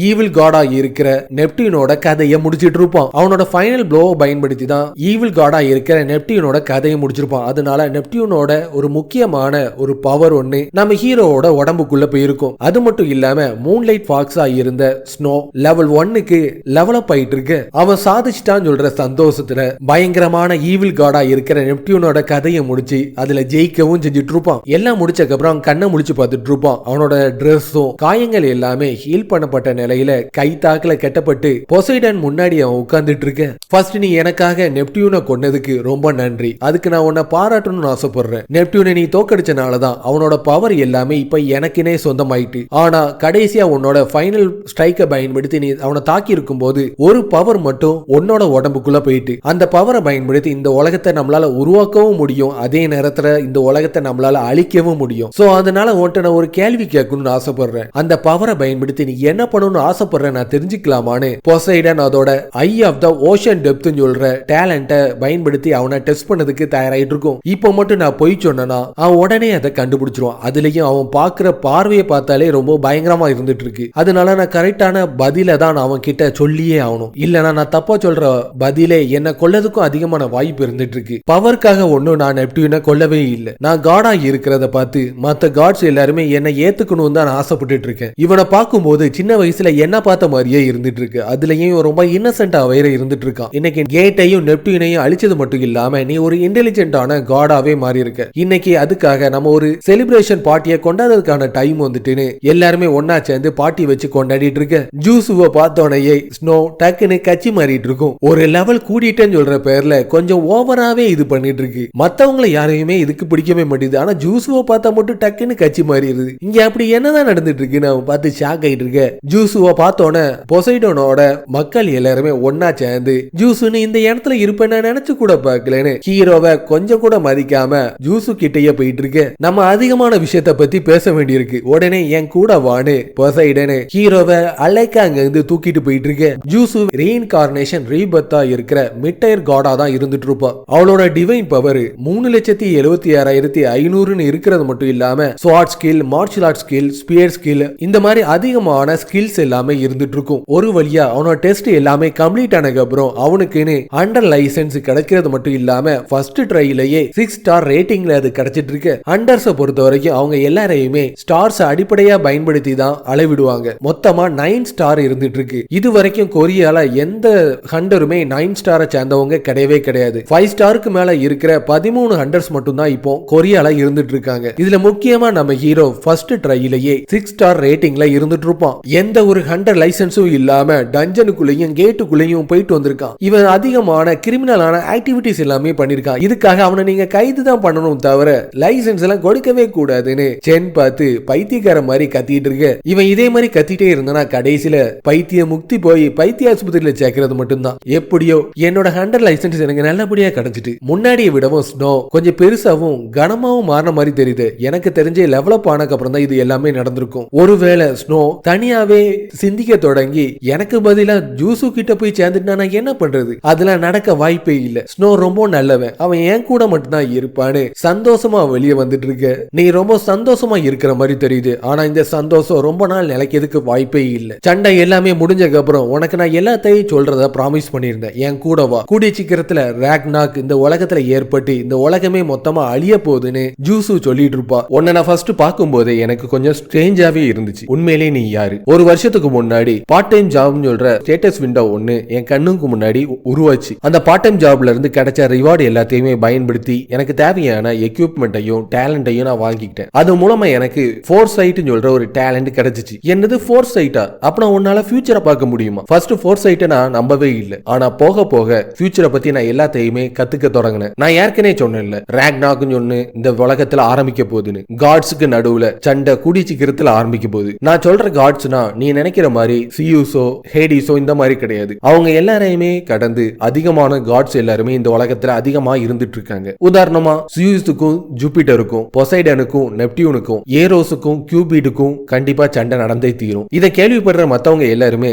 ஈவில் காடா இருக்கிற நெப்டியூனோட கதையை முடிச்சிட்டு இருப்பான். அவனோட ஃபைனல் ப்ளோவை பயன்படுத்தி தான் ஈவில் காடா இருக்கிற நெப்டியூனோட கதையை முடிச்சிட்டு வச்சிருப்பான். அதனால நெப்டியூனோட ஒரு முக்கியமான ஒரு பவர் ஒண்ணு நம்ம ஹீரோவோட உடம்புக்குள்ள போயிருக்கும். அது மட்டும் இல்லாம மூன்லைட் ஃபாக்ஸா இருந்த ஸ்னோ லெவல் 1க்கு லெவலப் ஆயிட்டு இருக்கு. அவன் சாதிச்சிட்டான்னு சொல்ற சந்தோஷத்துல பயங்கரமான ஈவில் காடா இருக்கிற நெப்டியூனோட கதையை முடிச்சு அதுல ஜெயிக்கவும் செஞ்சுட்டு இருப்பான். எல்லாம் முடிச்சக்கு அப்புறம் கண்ணை முடிச்சு பார்த்துட்டு இருப்பான். அவனோட டிரெஸ்ஸும் காயங்கள் எல்லாமே ஹீல் பண்ணப்பட்ட நிலையில கை தாக்குல கெட்டப்பட்டு பொசைடன் முன்னாடி அவன் உட்கார்ந்துட்டு இருக்க. ஃபர்ஸ்ட் நீ எனக்காக நெப்டியூனை கொன்னதுக்கு ரொம்ப நன்றி. அதுக்கு நான் உன்னை பாராட்டணும்னு ஆசைப்படுறேன். நெப்டியூனை நீ தோக்கடிச்சனாலதான் அவனோட பவர் எல்லாமே இப்ப எனக்குனே சொந்தமாயிட்டு. ஆனா கடைசியா உன்னோட ஃபைனல் ஸ்ட்ரைக்கை பயன்படுத்தி நீ அவனை தாக்கி இருக்கும் போது ஒரு பவர் மட்டும் உன்னோட உடம்புக்குள்ள போயிட்டு அந்த பவரை பயன்படுத்தி இந்த உலகத்தை நம்மளால உருவாக்கவும் முடியும், அதே நேரத்துல இந்த உலகத்தை நம்மளால அழிக்கவும் முடியும். சோ அதனால உன்கிட்ட நான் ஒரு கேள்வி கேட்கணும்னு ஆசைப்படுறேன். அந்த பவரை பயன்படுத்தி நீ என்ன பண்ணணும்னு ஆசைப்படுறேன் நான் தெரிஞ்சுக்கலாமான்னு பொசைடன் அதோட ஐ ஆஃப் த ஓஷன் டெப்த்னு சொல்ற டேலண்ட்டை பயன்படுத்தி அவனை டெஸ்ட் பண்ணதுக்கு தயாராயிட்டு இருக்கும். இப்போ மட்டும் நான் போய் சொன்னா அவன் உடனே அதை கண்டுபிடிச்சிருவான். அதுலயும் அவன் பாக்குற பார்வையை பார்த்தாலே ரொம்ப பயங்கரமா இருந்துட்டு இருக்கு. அதனால நான் கரெக்டான பதில தான் அவன் கிட்ட சொல்லியே ஆகணும். இல்லனா நான் தப்பா சொல்ற பதிலே என்ன கொல்லதுக்கும் அதிகமான வாய்ப்பு இருந்துட்டு இருக்கு. பவருக்காக ஒன்னும் நான் நெப்டியூனை கொல்லவே இல்லை. நான் காடா இருக்கிறத பார்த்து மத்த காட்ஸ் எல்லாருமே என்னை ஏத்துக்கணும் தான் நான் ஆசைப்பட்டு இருக்கேன். இவனை பார்க்கும்போது சின்ன வயசுல என்ன பார்த்த மாதிரியே இருந்துட்டு இருக்கு. அதுலயும் ரொம்ப இன்னசென்டா வேற இருந்துட்டு இருக்கான். இன்னைக்கு கேட்டையும் நெப்டியூனையும் அழிச்சது மட்டும் இல்லாம நீ ஒரு இன்டெலிஜென்ட்டான காடாவே மாறி இருக்க. இன்னைக்கு அதுக்காக நம்ம ஒரு செலிப்ரேஷன் பார்ட்டியை கொண்டாடுறதுக்கான டைம் வந்துட்டுன்னு எல்லாருமே ஒன்னா சேர்ந்து பார்ட்டி வச்சு கொண்டாடிட்டு இருக்க. ஜூசுவை பார்த்தோனையே ஸ்னோ டக்குன்னு கட்சி மாறிட்டு இருக்கும். ஒரு லெவல் கூடிட்டேன்னு சொல்ற பேர்ல கொஞ்சம் ஓவராவே இது பண்ணிட்டு இருக்கு. மத்தவங்களை யாரையுமே இதுக்கு பிடிக்கவே மாட்டேது. ஆனா ஜூசுவை பார்த்தா மட்டும் டக்குன்னு கட்சி மாறிடுது. இங்க அப்படி என்னதான் நடந்துட்டு இருக்கு நான் பார்த்து ஷாக் ஆயிட்டு இருக்கேன். ஜூசுவை பார்த்தோன்னே பொசைடோனோட மக்கள் எல்லாருமே ஒன்னா சேர்ந்து ஜூசுன்னு இந்த இடத்துல இருப்பேன் நான் நினைச்சு கூட பார்க்கலன்னு ஹீரோவை கொஞ்சம் கூட மதிக்காம ஜூசு கிட்டயே போயிட்டு இருக்கு. நம்ம அதிகமான விஷயத்த பத்தி பேச வேண்டியிருக்கு. உடனே என் கூட வான்னு பொசைடன் ஹீரோவை அலைக்க அங்க இருந்து தூக்கிட்டு போயிட்டு இருக்கு. ஜூசு ரீஇன்கார்னேஷன் ரீபர்த்தா இருக்கிற மிட்டயர் காடா தான் இருந்துட்டு இருப்பா. அவளோட டிவைன் பவர் 3,76,500 இருக்கிறது மட்டும் இல்லாம sword skill, martial art skill, spear skill இந்த மாதிரி அதிகமான ஸ்கில்ஸ் எல்லாமே இருந்துட்டு இருக்கும். ஒரு வழியா அவனோட டெஸ்ட் எல்லாமே கம்ப்ளீட் ஆனதுக்கு அப்புறம் அவனுக்குன்னு அண்டர் லைசன்ஸ் கிடைக்கிறது மட்டும் இல்லாம ஃபர்ஸ்ட் ட்ரையிலேயே 6 ஸ்டார் ரேட்டிங்ல அது கிடைச்சிட்டு இருக்கு. ஹண்டர்ஸை பொறுத்த வரைக்கும் அவங்க எல்லாரையுமே ஸ்டார்ஸ் அடிப்படையா பயன்படுத்தி தான் அளவிடுவாங்க. மொத்தமா 9 ஸ்டார் இருந்துட்டு இருக்கு. இது வரைக்கும் கொரியால எந்த ஹண்டருமே 9 ஸ்டாரை சேர்ந்தவங்க கிடையவே கிடையாது. 5 ஸ்டாருக்கு மேல இருக்கிற 13 ஹண்டர்ஸ் மட்டும் தான் இப்போ கொரியால இருந்துட்டு இருக்காங்க. இதுல முக்கியமா நம்ம ஹீரோ ஃபர்ஸ்ட் ட்ரையிலேயே 6 ஸ்டார் ரேட்டிங்ல இருந்துட்டு இருப்பான். எந்த ஒரு ஹண்டர் லைசன்ஸும் இல்லாம டஞ்சனுக்குள்ளேயும் கேட்டுக்குள்ளேயும் போயிட்டு வந்திருக்கான். இவன் அதிகமான கிரிமினலான ஆக்டிவிட்டிஸ் எல்லாமே பண்ணிருக்கான். இதுக்காக அவனை நீங்க கைது தான் பண்ணணும் தவிர லைசன்ஸ் எல்லாம் கொடுக்கவே கூடாதுன்னு சென் பார்த்து பைத்தியக்கார மாதிரி கத்திட்டு இருக்க. இவன் இதே மாதிரி கத்திட்டே இருந்தானா கடைசியில பைத்திய முக்தி போய் பைத்திய ஆஸ்பத்திரியில சேர்க்கிறது மட்டும்தான். எப்படியோ என்னோட ஹண்டர் லைசன்ஸ் எனக்கு நல்லபடியா கிடைச்சிட்டு முன்னாடியே விடவும் ஸ்னோ கொஞ்சம் பெருசாவும் கனமாவும் மாறின மாதிரி தெரியுது. எனக்கு தெரிஞ்ச லெவலப் ஆனக்கு அப்புறம் தான் இது எல்லாமே நடந்திருக்கும். ஒருவேளை ஸ்னோ தனியாவே சிந்திக்க தொடங்கி எனக்கு பதிலா ஜூசு கிட்ட போய் சேர்ந்துட்டு நான் என்ன பண்றது, அதெல்லாம் நடக்க வாய்ப்பே இல்ல. ஸ்னோ ரொம்ப நல்லவன், அவன் என் கூட மட்டும் தான் இருப்பான்னு சந்தோஷமா வெளியே வந்துட்டு இருக்க. நீ ரொம்ப சந்தோஷமா இருக்கிற மாதிரி தெரியுது. ஆனா இந்த சந்தோஷம் ரொம்ப நாள் நிலைக்கிறதுக்கு வாய்ப்பே இல்ல. சண்டை எல்லாமே முடிஞ்சதுக்கு அப்புறம் உனக்கு நான் எல்லாத்தையும் சொல்றத ப்ராமிஸ் பண்ணியிருந்தேன். என் கூட வா. கூடிய சீக்கிரத்துல ராக்னாக் இந்த உலகத்துல ஏற்பட்டு இந்த உலகமே மொத்தமா அழிய போகுதுன்னு ஜூசு சொல்லிட்டு இருப்பா. உன்னை நான் ஃபர்ஸ்ட் பார்க்கும் போதே எனக்கு கொஞ்சம் ஸ்ட்ரேஞ்சாவே இருந்துச்சு. உண்மையிலே நீ யாரு? ஒரு வருஷத்துக்கு முன்னாடி பார்ட் டைம் ஜாப்னு சொல்ற ஸ்டேட்டஸ் விண்டோ ஒன்னு என் கண்ணுக்கு முன்னாடி உருவாச்சு. அந்த பார்ட் டைம் ஜாப்ல இருந்து கிடைச்ச ரிவார்டு எல்லாத்தையுமே பயன்படுத்தி எனக்கு தேவையான எக்யூப்மெண்ட்டையும் டேலண்டையும் நான் வாங்கிக்கிட்டேன். அது மூலமா எனக்கு ஃபோர்சைட்னு சொல்ற ஒரு டேலண்ட் கிடைச்சிச்சு. என்னது ஃபோர்சைட்டா? அப்ப உன்னால ஃபியூச்சரை பார்க்க முடியுமா? ஃபர்ஸ்ட் ஃபோர்சைட்டை நான் நம்பவே இல்லை. ஆனா போக போக ஃபியூச்சரை பத்தி நான் எல்லாத்தையுமே கத்துக்க தொடங்கினேன். நான் ஏற்கனவே சொன்னேன்ல ராக்னாக்னு ஒன்னு இந்த உலகத்துல ஆரம்பிக்க போகுதுன்னு. காட்ஸுக்கு நடுவுல சண்டை கூடிச்சிக்கிறதுல ஆரம்பிக்க போகுது. நான் சொல்ற காட்ஸ்னா நீ நினைக்கிற மாதிரி சியூஸோ ஹேடிஸோ இந்த மாதிரி கிடையாது. அவங்க எல்லாரையுமே கடந்து அதிகமான காட்ஸ் எல்லாருமே இந்த உலகத்துல அதிகமா இருந்துட்டு இருக்காங்க. உதாரணமா சியூஸுக்கும் ஜூபிட்டருக்கும் பொசைடனுக்கும் நெப்டியூனுக்கும் ஏரோஸுக்கும் கியூபிடுக்கும் கண்டிப்பா சண்டை நடந்தே தீரும். இதை கேள்விப்படுற மத்தவங்க எல்லாருமே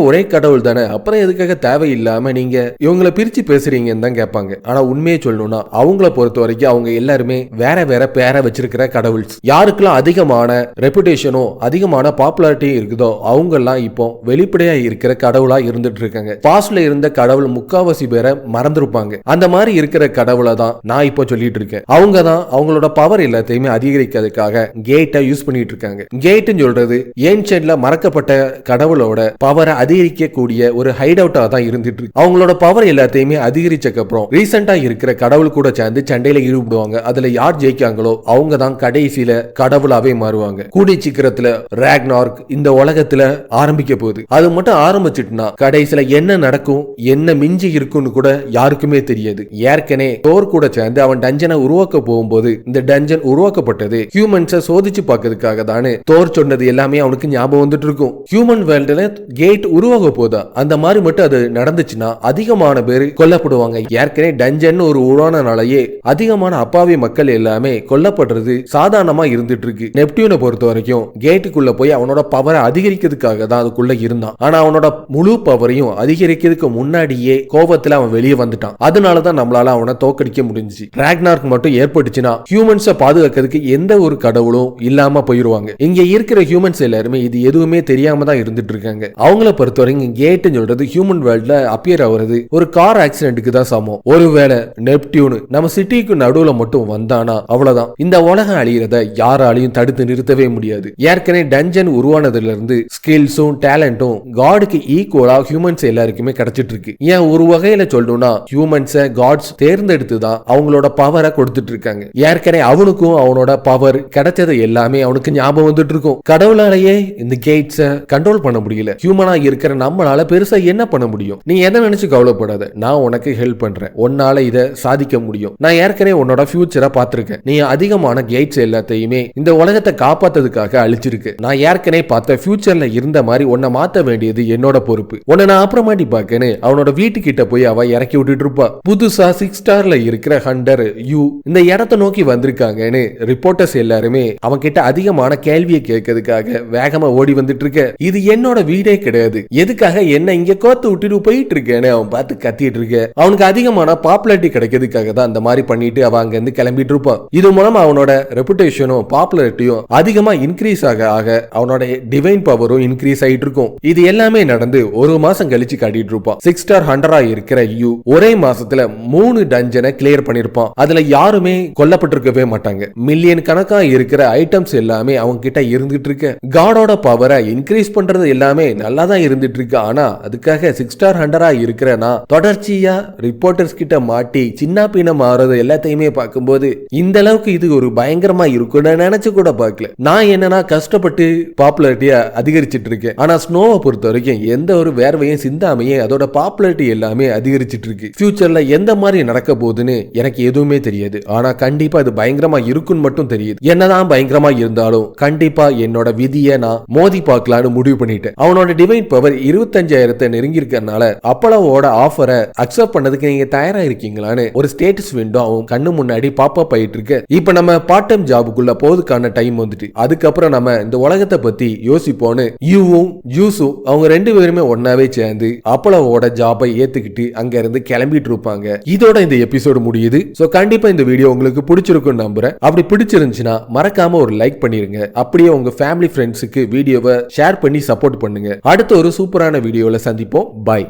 ஒரே கடவுள் தானே, அப்புறம் எதுக்காக தேவையில்லாம நீங்க இவங்களை பிரிச்சு பேசுறீங்கன்னு தான் கேட்பாங்க. ஆனா உண்மையை சொல்லணும்னா அவங்கள பொறுத்த வரைக்கும் அவங்க எல்லாருமே வேற வேற பேரை வச்சிருக்கிற கடவுள்ஸ். யாருக்கெல்லாம் அதிகமான ரெப்புடேஷனோ அதிகமான பாப்புலாரிட்டியும் இருக்குதோ அவங்க எல்லாம் இப்போ வெளிப்படையா இருக்கிற கடவுளா இருந்துட்டு இருக்காங்க. பாஸ்ட்ல இருந்த கடவுள் முக்காவாசி பேரை மறந்துருப்பாங்க. அந்த மாதிரி இருக்கிற கடவுளா கடவுளை தான் நான் இப்போ சொல்லிட்டு இருக்கேன். அவங்க தான் அவங்களோட பவர் எல்லாத்தையுமே அதிகரிக்கிறதுக்காக கேட்டை யூஸ் பண்ணிட்டு இருக்காங்க. கேட்னு சொல்றது ஏன்ஷியன்ட்ல மறக்கப்பட்ட கடவுளோட பவரை அதிகரிக்கக்கூடிய ஒரு ஹைட் அவுட்டா தான் இருந்துட்டு இருக்கு. அவங்களோட பவர் எல்லாத்தையுமே அதிகரிச்சக்கு அப்புறம் ரீசெண்டா இருக்கிற கடவுள் கூட சேர்ந்து சண்டையில ஈடுபடுவாங்க. அதுல யார் ஜெயிக்காங்களோ அவங்க தான் கடைசியில கடவுளாவே மாறுவாங்க. கூடி சீக்கிரத்துல ராக்னார்க் இந்த உலகத்துல ஆரம்பிக்க போகுது. அது மட்டும் ஆரம்பிச்சிட்டுனா கடைசியில என்ன நடக்கும், என்ன மிஞ்சி இருக்குன்னு கூட யாருக்குமே தெரியாது. ஏற்கனவே தோர் கூட சேர்ந்து அவன் டஞ்சனை உருவாக்க போகும்போது இந்த டஞ்சன் உருவாக்கப்பட்டது ஹியூமன்ஸை சோதிச்சு பார்க்கறதுக்காக தானே தோர் சொன்னது எல்லாமே அவனுக்கு ஞாபகம் வந்துட்டு இருக்கும். ஹியூமன் வேர்ல்டுல கேட் உருவாக போதா அந்த மாதிரி மட்டும் அது நடந்துச்சுன்னா அதிகமான பேர் கொல்லப்படுவாங்க. ஏற்கனவே டஞ்சன் ஒரு உருவானனாலேயே அதிகமான அப்பாவி மக்கள் எல்லாமே கொல்லப்படுறது சாதாரணமா இருந்துட்டு இருக்கு. நெப்டியூனை பொறுத்த வரைக்கும் கேட்டுக்குள்ள போய் அவனோட பவரை அதிகரிக்கிறதுக்காக தான் அதுக்குள்ள இருந்தான். ஆனா அவனோட முழு பவரையும் அதிகரிக்கிறதுக்கு முன்னாடியே கோபத்துல அவன் வெளியே வந்துட்டான். அதனாலதான் நம்மளால அவனை தோக்கடிக்க முடிஞ்சுச்சு. ராக்னார்க் மட்டும் ஏற்பட்டுச்சுன்னா ஹியூமன்ஸை பாதுகாக்கிறதுக்கு எந்த ஒரு கடவுளும் இல்லாம போயிருவாங்க. இங்க இருக்கிற ஹியூமன்ஸ் எல்லாருமே இது எதுவுமே தெரியாம தான் இருந்துட்டு இருக்காங்க. அவங்கள பொறுத்தவரைக்கும் கேட்னு சொல்றது ஹியூமன் வேர்ல்ட்ல அப்பியர் ஆகுறது ஒரு கார் ஆக்சிடென்ட்டுக்கு தான் சமம். ஒருவேளை நெப்டியூன் நம்ம சிட்டிக்கு நடுவுல மட்டும் வந்தானா அவ்வளவுதான். இந்த உலகம் அழியறத யாராலையும் தடுத்து நிறுத்தவே முடியாது. ஏற்கனவே டஞ்சன் உருவானதுல இருந்து ஸ்கில்ஸும் டேலண்டும் காடுக்கு ஈக்குவலா ஹியூமன்ஸ் எல்லாருக்குமே கிடைச்சிட்டு இருக்கு. ஏன் ஒரு வகையில சொல்லணும்னா ஹியூமன்ஸை காட்ஸ் தேர்ந்தெடுத்து தான் அவங்களோட பவரை கொடுத்துட்டு இருக்காங்க. ஏற்கனவே அவனுக்கும் அவனோட பவர் கிடைச்சது எல்லாமே அவனுக்கு ஞாபகம் வந்துட்டு இருக்கும். கடவுளாலேயே இந்த கேட்ஸை கண்ட்ரோல் பண்ண முடியல. ஹியூமனா இருக்கிற நம்மளால பெருசா என்ன பண்ண முடியும்? நீ எதை நினைச்சு கவலைப்படாத, நான் உனக்கு ஹெல்ப் பண்றேன். உன்னால இதை சாதிக்க முடியும். நான் ஏற்கனவே உன்னோட ஃபியூச்சரை பார்த்திருக்கேன். நீ அதிகமான கேட்ஸ் எல்லாத்தையுமே இந்த உலகத்தை காப்பாத்ததுக்காக அழிச்சிருக்கு. நான் ஏற்கனவே பார்த்த ஃபியூச்சர்ல இருந்த மாதிரி உன்னை மாத்த வேண்டியது என்னோட பொறுப்பு. உன்னை நான் அப்புறமாட்டி பார்க்கன்னு அவனோட வீட்டுக்கிட்ட போய் அவ இறக்கி விட்டுட்டு இருப்பா. புதுசா 6 ஸ்டார்ல இருக்கிற ஹண்டர் யூ இந்த இடத்தை நோக்கி வந்திருக்காங்கன்னு ரிப்போர்ட்டர்ஸ் எல்லாருமே அவன் கிட்ட அதிகமான கேள்வியை கேட்கறதுக்காக வேகமா ஓடி வந்துட்டு இருக்க. இது என்னோட வீடே கிடையாது, எதுக்காக என்ன இங்க கோத்து விட்டுட்டு போயிட்டு இருக்கேன்னு அவன் பார்த்து கத்திட்டு இருக்க. அவனுக்கு அதிகமான பாப்புலாரிட்டி கிடைக்கிறதுக்காக தான் அந்த மாதிரி பண்ணிட்டு அவன் அங்க இருந்து கிளம்பிட்டு இருப்பான். இது மூலமா அவனோட ரெப்புடேஷனும் பாப்புலாரிட்டியும் அதிகமா இன்க்ரீஸ் ஆக ஆக அவனோட டிவைன் பவரும் இன்க்ரீஸ் ஆயிட்டு இருக்கும். இது எல்லாமே நடந்து ஒரு மாசம் கழிச்சு காட்டிட்டு இருப்பான். 6 ஸ்டார் ஹண்டரா இருக்கிற யூ ஒரே மாசத்துல 3 டஞ்சனை கிளியர் பண்ணிருப்பான். அதுல யாருமே கொல்லப்பட்டிருக்கவே மாட்டாங்க. மில்லியன் கணக்கா இருக்கிற ஐட்டம்ஸ் எல்லாமே அவங்க கிட்ட இருந்துட்டு இருக்கு. காடோட பவரை இன்க்ரீஸ் பண்றது எல்லாமே நல்லா தான் இருந்துட்டு இருக்கு. ஆனா அதுக்காக 6 ஸ்டார் ஹண்டரா இருக்கிறனா தொடர்ச்சியா ரிப்போர்ட்டர்ஸ் கிட்ட மாட்டி சின்ன பின்ன மாறது எல்லாத்தையுமே பார்க்கும்போது இந்த அளவுக்கு இது ஒரு பயங்கரமா இருக்கும் நினைச்சு கூட பார்க்கல. நான் என்னன்னா கஷ்டப்பட்டு பாப்புலாரிட்டியா அதிகரிச்சிட்டு இருக்கேன். ஆனா ஸ்னோவை பொறுத்த வரைக்கும் எந்த ஒரு வேர்வையும் சிந்தாமையே அதோட பாப்புலாரிட்டி எல்லாமே அதிகரிச்சிட்டு இருக்கு. ஃபியூச்சர்ல எந்த மாதிரி நடக்க போகுதுன்னு எனக்கு எதுவுமே தெரியாது. ஆனா கண்டிப்பா இது பயங்கரமா இருக்குன்னு மட்டும் தெரியுது. என்னதான் பயங்கரமா இருந்தாலும் கண்டிப்பா என்னோட விதியை நான் மோதி பார்க்கலான்னு முடிவு பண்ணிட்டேன். அவனோட டிவைன் பவர் 25,000 நெருங்கி இருக்கறனால அப்பளவோட ஆஃபரை அக்செப்ட் பண்ணதுக்கு நீங்க தயாரா இருக்கீங்களான்னு ஒரு ஸ்டேட்டஸ் விண்டோ அவன் கண்ணு முன்னாடி பாப்பா போயிட்டு இருக்கு. இப்ப நம்ம பார்ட் டைம் ஜாபுக்குள்ள போறதுக்கான டைம் வந்துட்டு அதுக்கப்புறம் நம்ம இந்த உலகத்தை பத்தி யோசிப்போன்னு யூவும் ஜூஸும் அவங்க 2 பேருமே ஒன்னாவே சேர்ந்து அப்பளவோட ஜாபை ஏத்துக்கிட்டு அங்க இருந்து கிளம்பிட்டு இருப்பாங்க. இதோட இந்த எபிசோடு முடியுது. சோ கண்டிப்பா இந்த வீடியோ உங்களுக்கு பிடிச்சிருக்கும் நம்புறேன். அப்படி பிடிச்சிருந்துச்சுன்னா மறக்காம ஒரு லைக் பண்ணிருங்க. அப்படியே உங்க ஃபேமிலி ஃப்ரெண்ட்ஸுக்கு வீடியோவை ஷேர் பண்ணி சப்போர்ட் பண்ணுங்க. அடுத்த ஒரு சூப்பரான வீடியோல சந்திப்போம். பாய்.